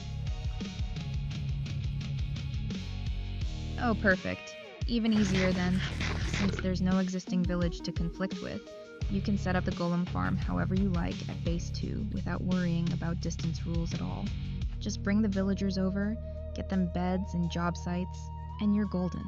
Oh, perfect. Even easier then, since there's no existing village to conflict with. You can set up the golem farm however you like at base 2 without worrying about distance rules at all. Just bring the villagers over, get them beds and job sites, and you're golden.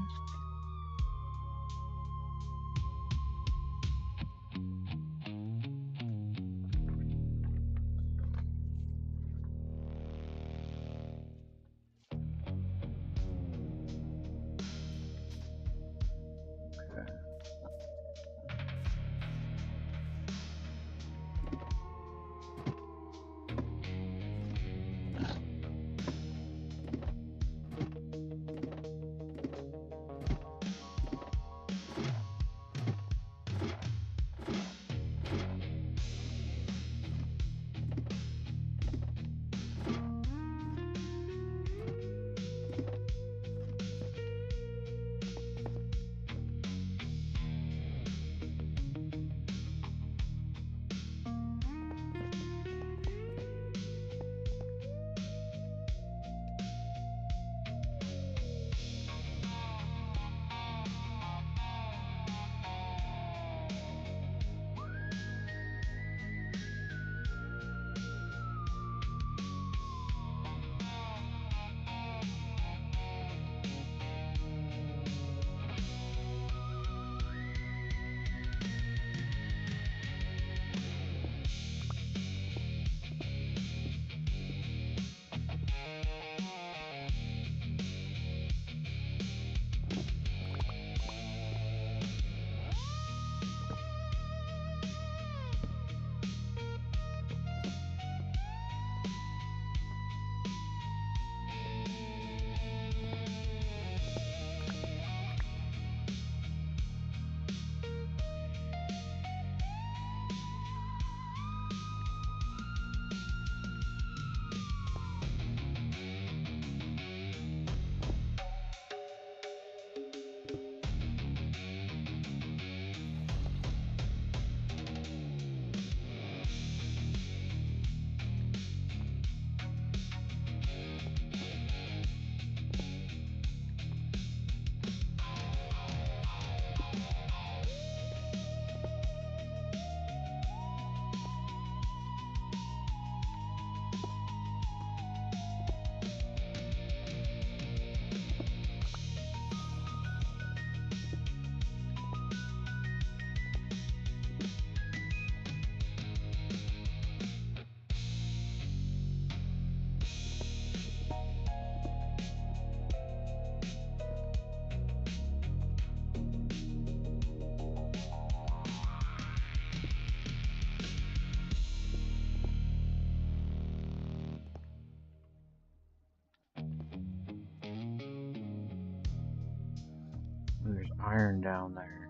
iron down there.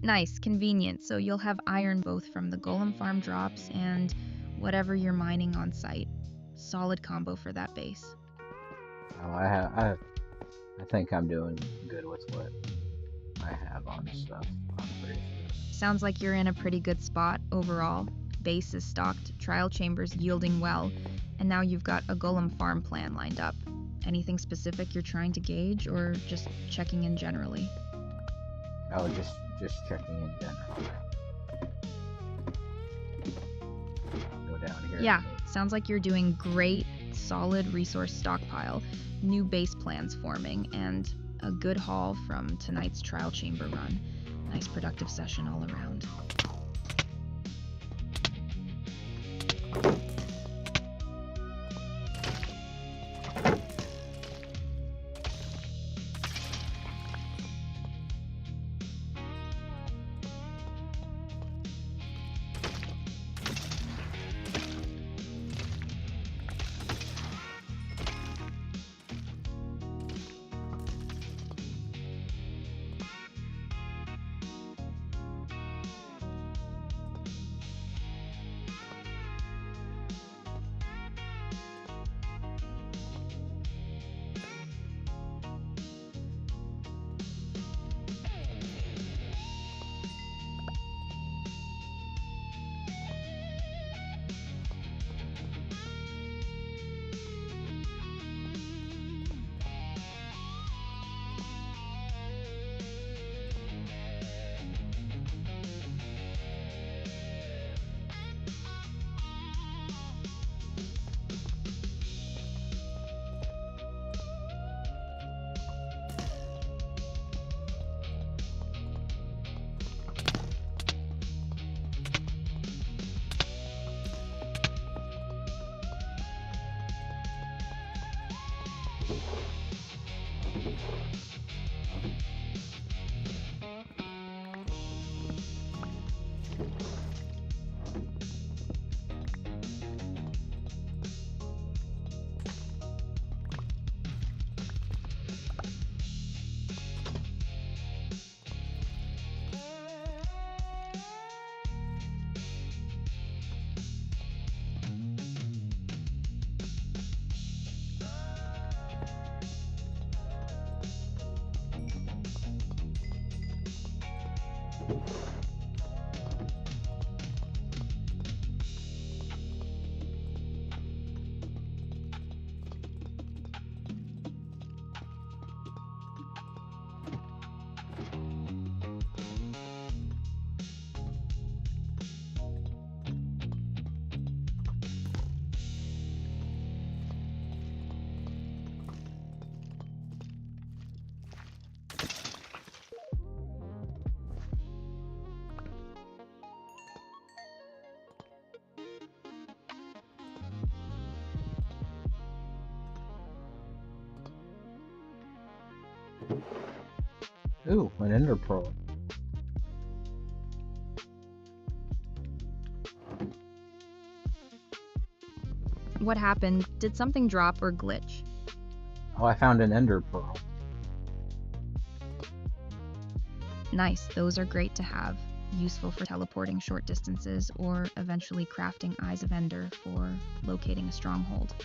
Nice, convenient, so you'll have iron both from the Golem Farm drops and whatever you're mining on site. Solid combo for that base. Oh, I think I'm doing good with what I have on stuff. I'm pretty sure. Sounds like you're in a pretty good spot overall. Base is stocked, trial chambers yielding well, and now you've got a Golem Farm plan lined up. Anything specific you're trying to gauge, or just checking in generally? Oh, just checking in general. Go down here. Yeah, sounds like you're doing great, solid resource stockpile, new base plans forming, and a good haul from tonight's trial chamber run. Nice productive session all around. Ooh, an ender pearl. What happened? Did something drop or glitch? Oh, I found an ender pearl. Nice, those are great to have. Useful for teleporting short distances or eventually crafting Eyes of Ender for locating a stronghold.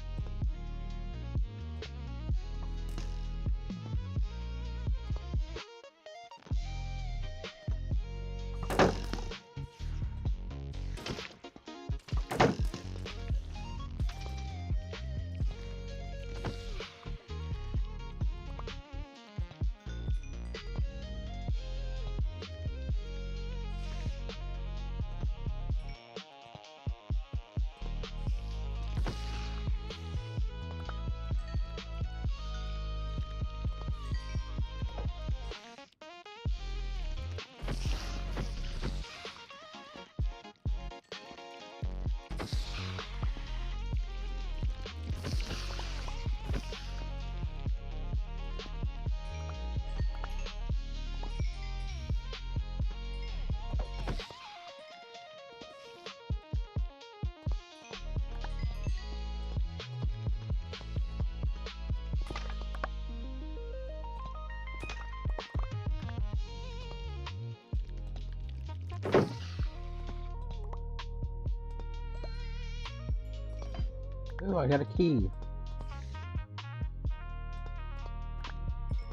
Oh, I got a key.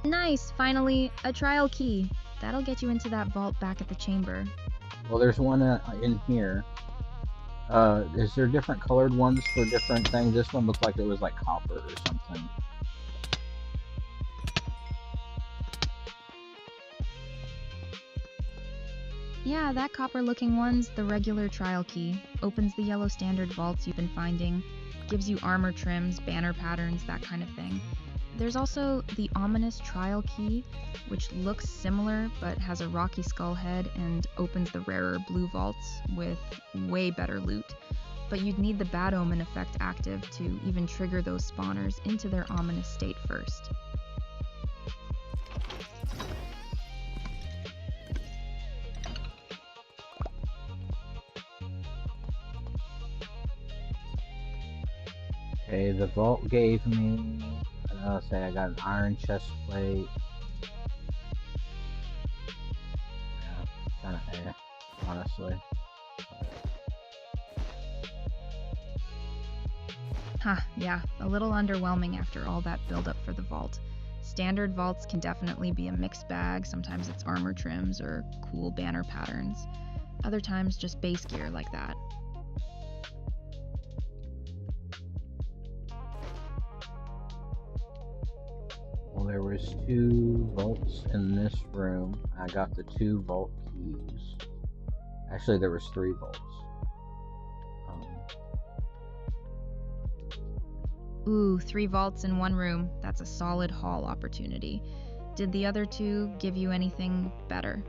Nice, finally, a trial key. That'll get you into that vault back at the chamber. Well, there's one in here. Is there different colored ones for different things? This one looked like it was like copper or something. Yeah, that copper-looking one's the regular trial key. Opens the yellow standard vaults you've been finding. Gives you armor trims, banner patterns, that kind of thing. There's also the ominous trial key, which looks similar but has a rocky skull head and opens the rarer blue vaults with way better loot. But you'd need the bad omen effect active to even trigger those spawners into their ominous state first. Okay, the vault gave me, let's say I got an iron chest plate. Yeah, kind of honestly. Huh, yeah, a little underwhelming after all that build-up for the vault. Standard vaults can definitely be a mixed bag. Sometimes it's armor trims or cool banner patterns. Other times just base gear like that. Well, there was 2 vaults in this room. I got the 2 vault keys. Actually, there was 3 vaults. Ooh, 3 vaults in one room. That's a solid haul opportunity. Did the other 2 give you anything better?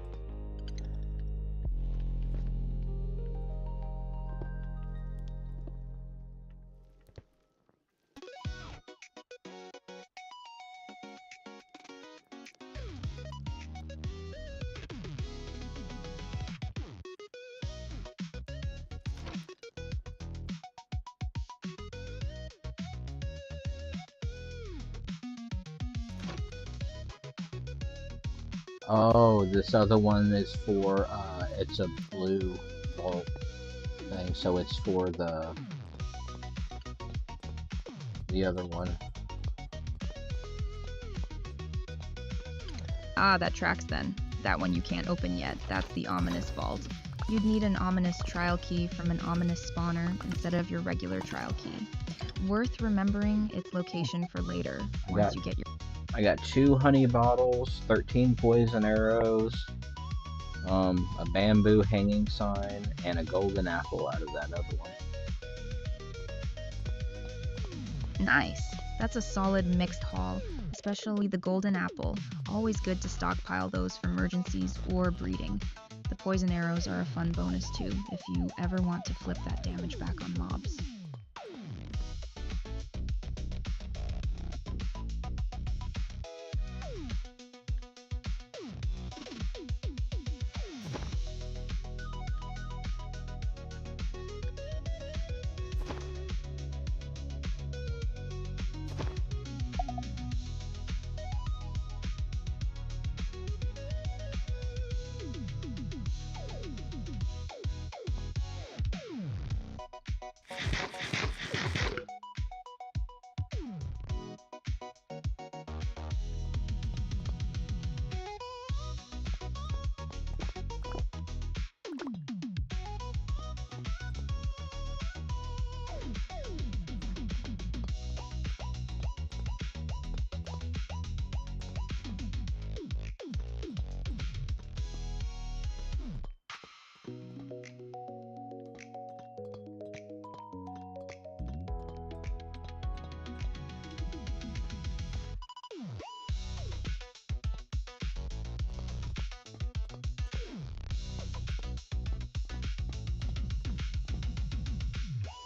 Oh, this other one is for, it's a blue vault thing, so it's for the other one. Ah, that tracks then. That one you can't open yet. That's the ominous vault. You'd need an ominous trial key from an ominous spawner instead of your regular trial key. Worth remembering its location for later once you get your... I got 2 honey bottles, 13 poison arrows, a bamboo hanging sign, and a golden apple out of that other one. Nice. That's a solid mixed haul, especially the golden apple. Always good to stockpile those for emergencies or breeding. The poison arrows are a fun bonus too, if you ever want to flip that damage back on mobs.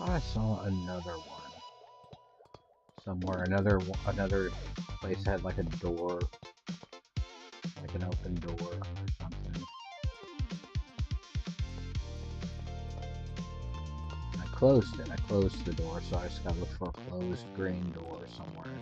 I saw another one somewhere. Another place had like a door, like an open door or something. I closed it. I closed the door, so I just gotta look for a closed green door somewhere.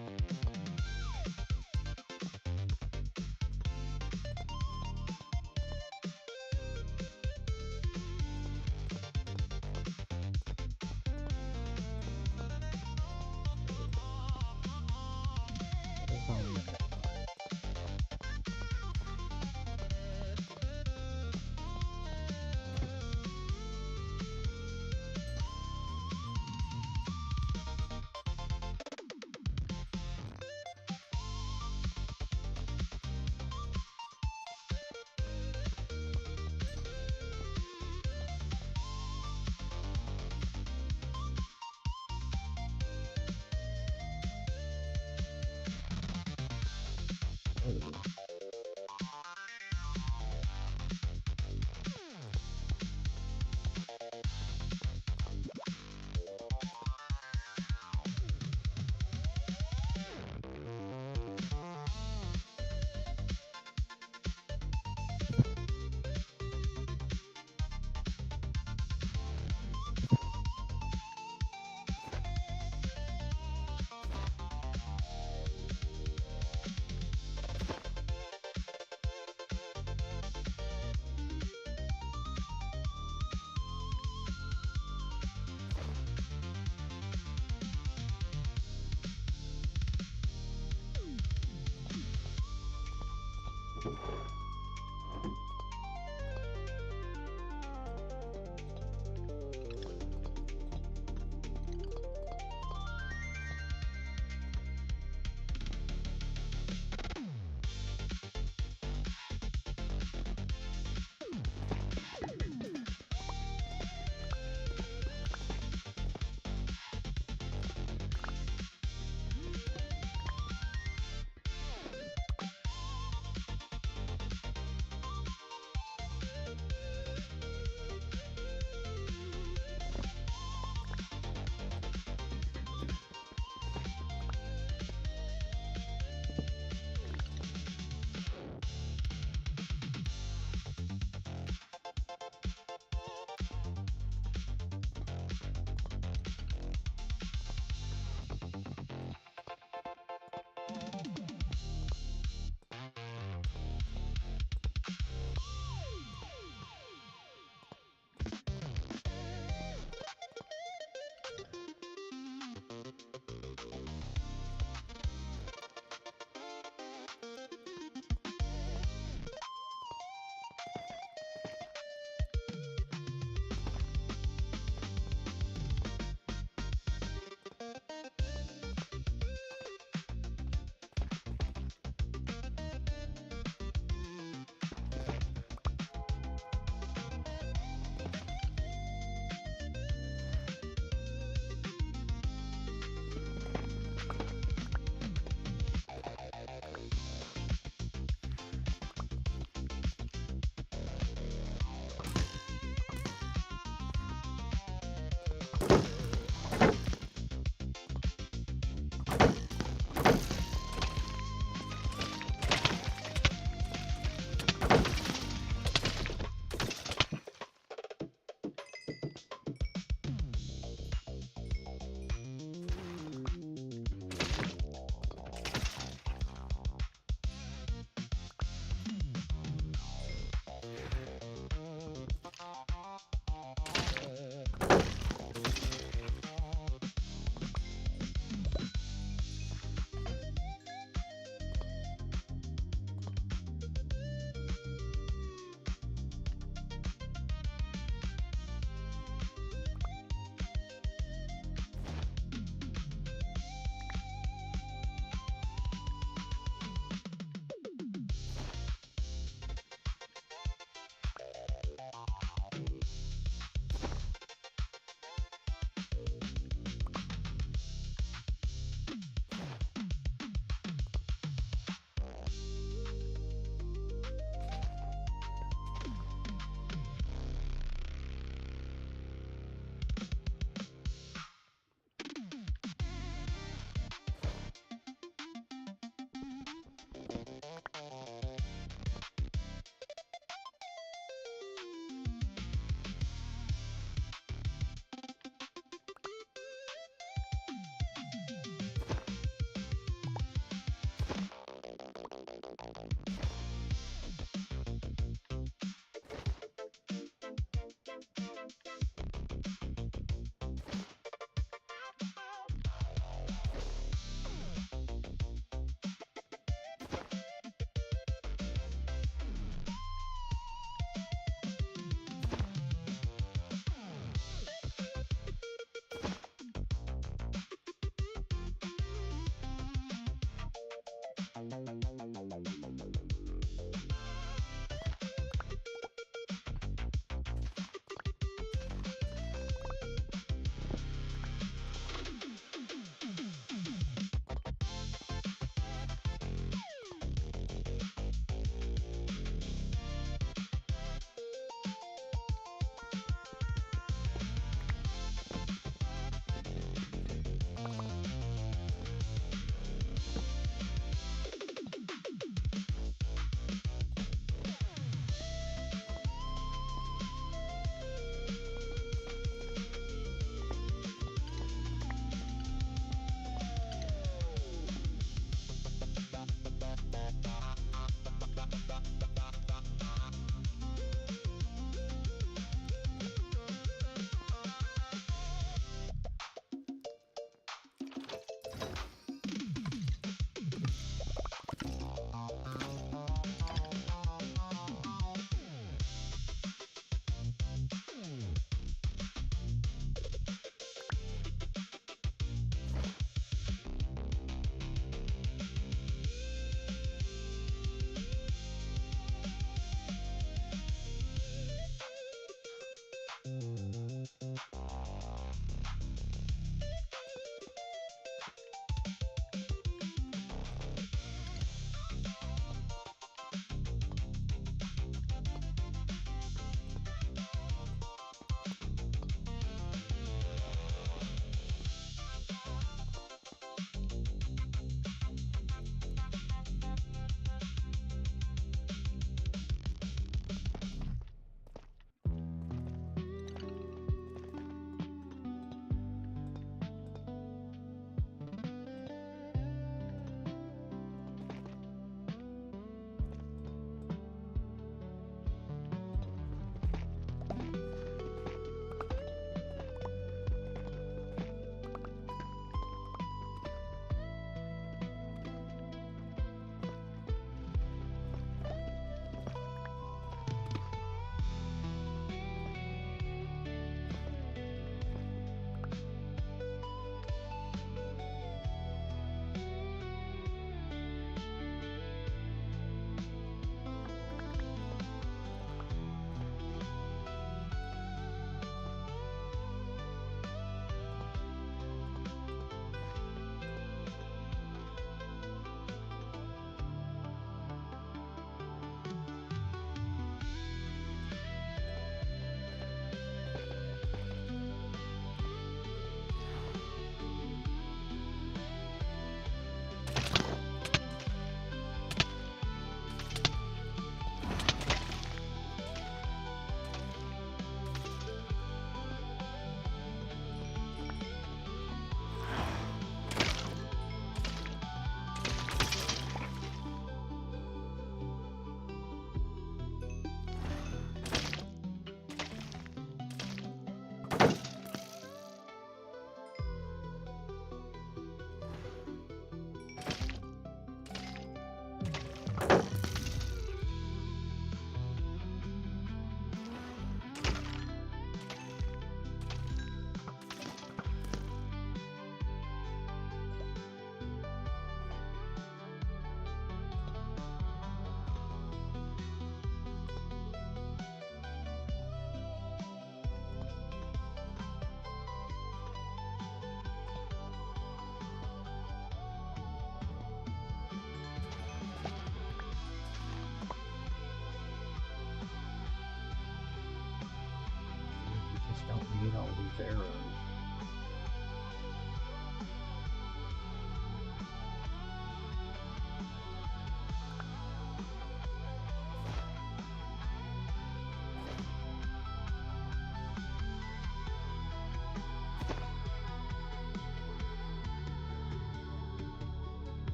Don't need all these arrows.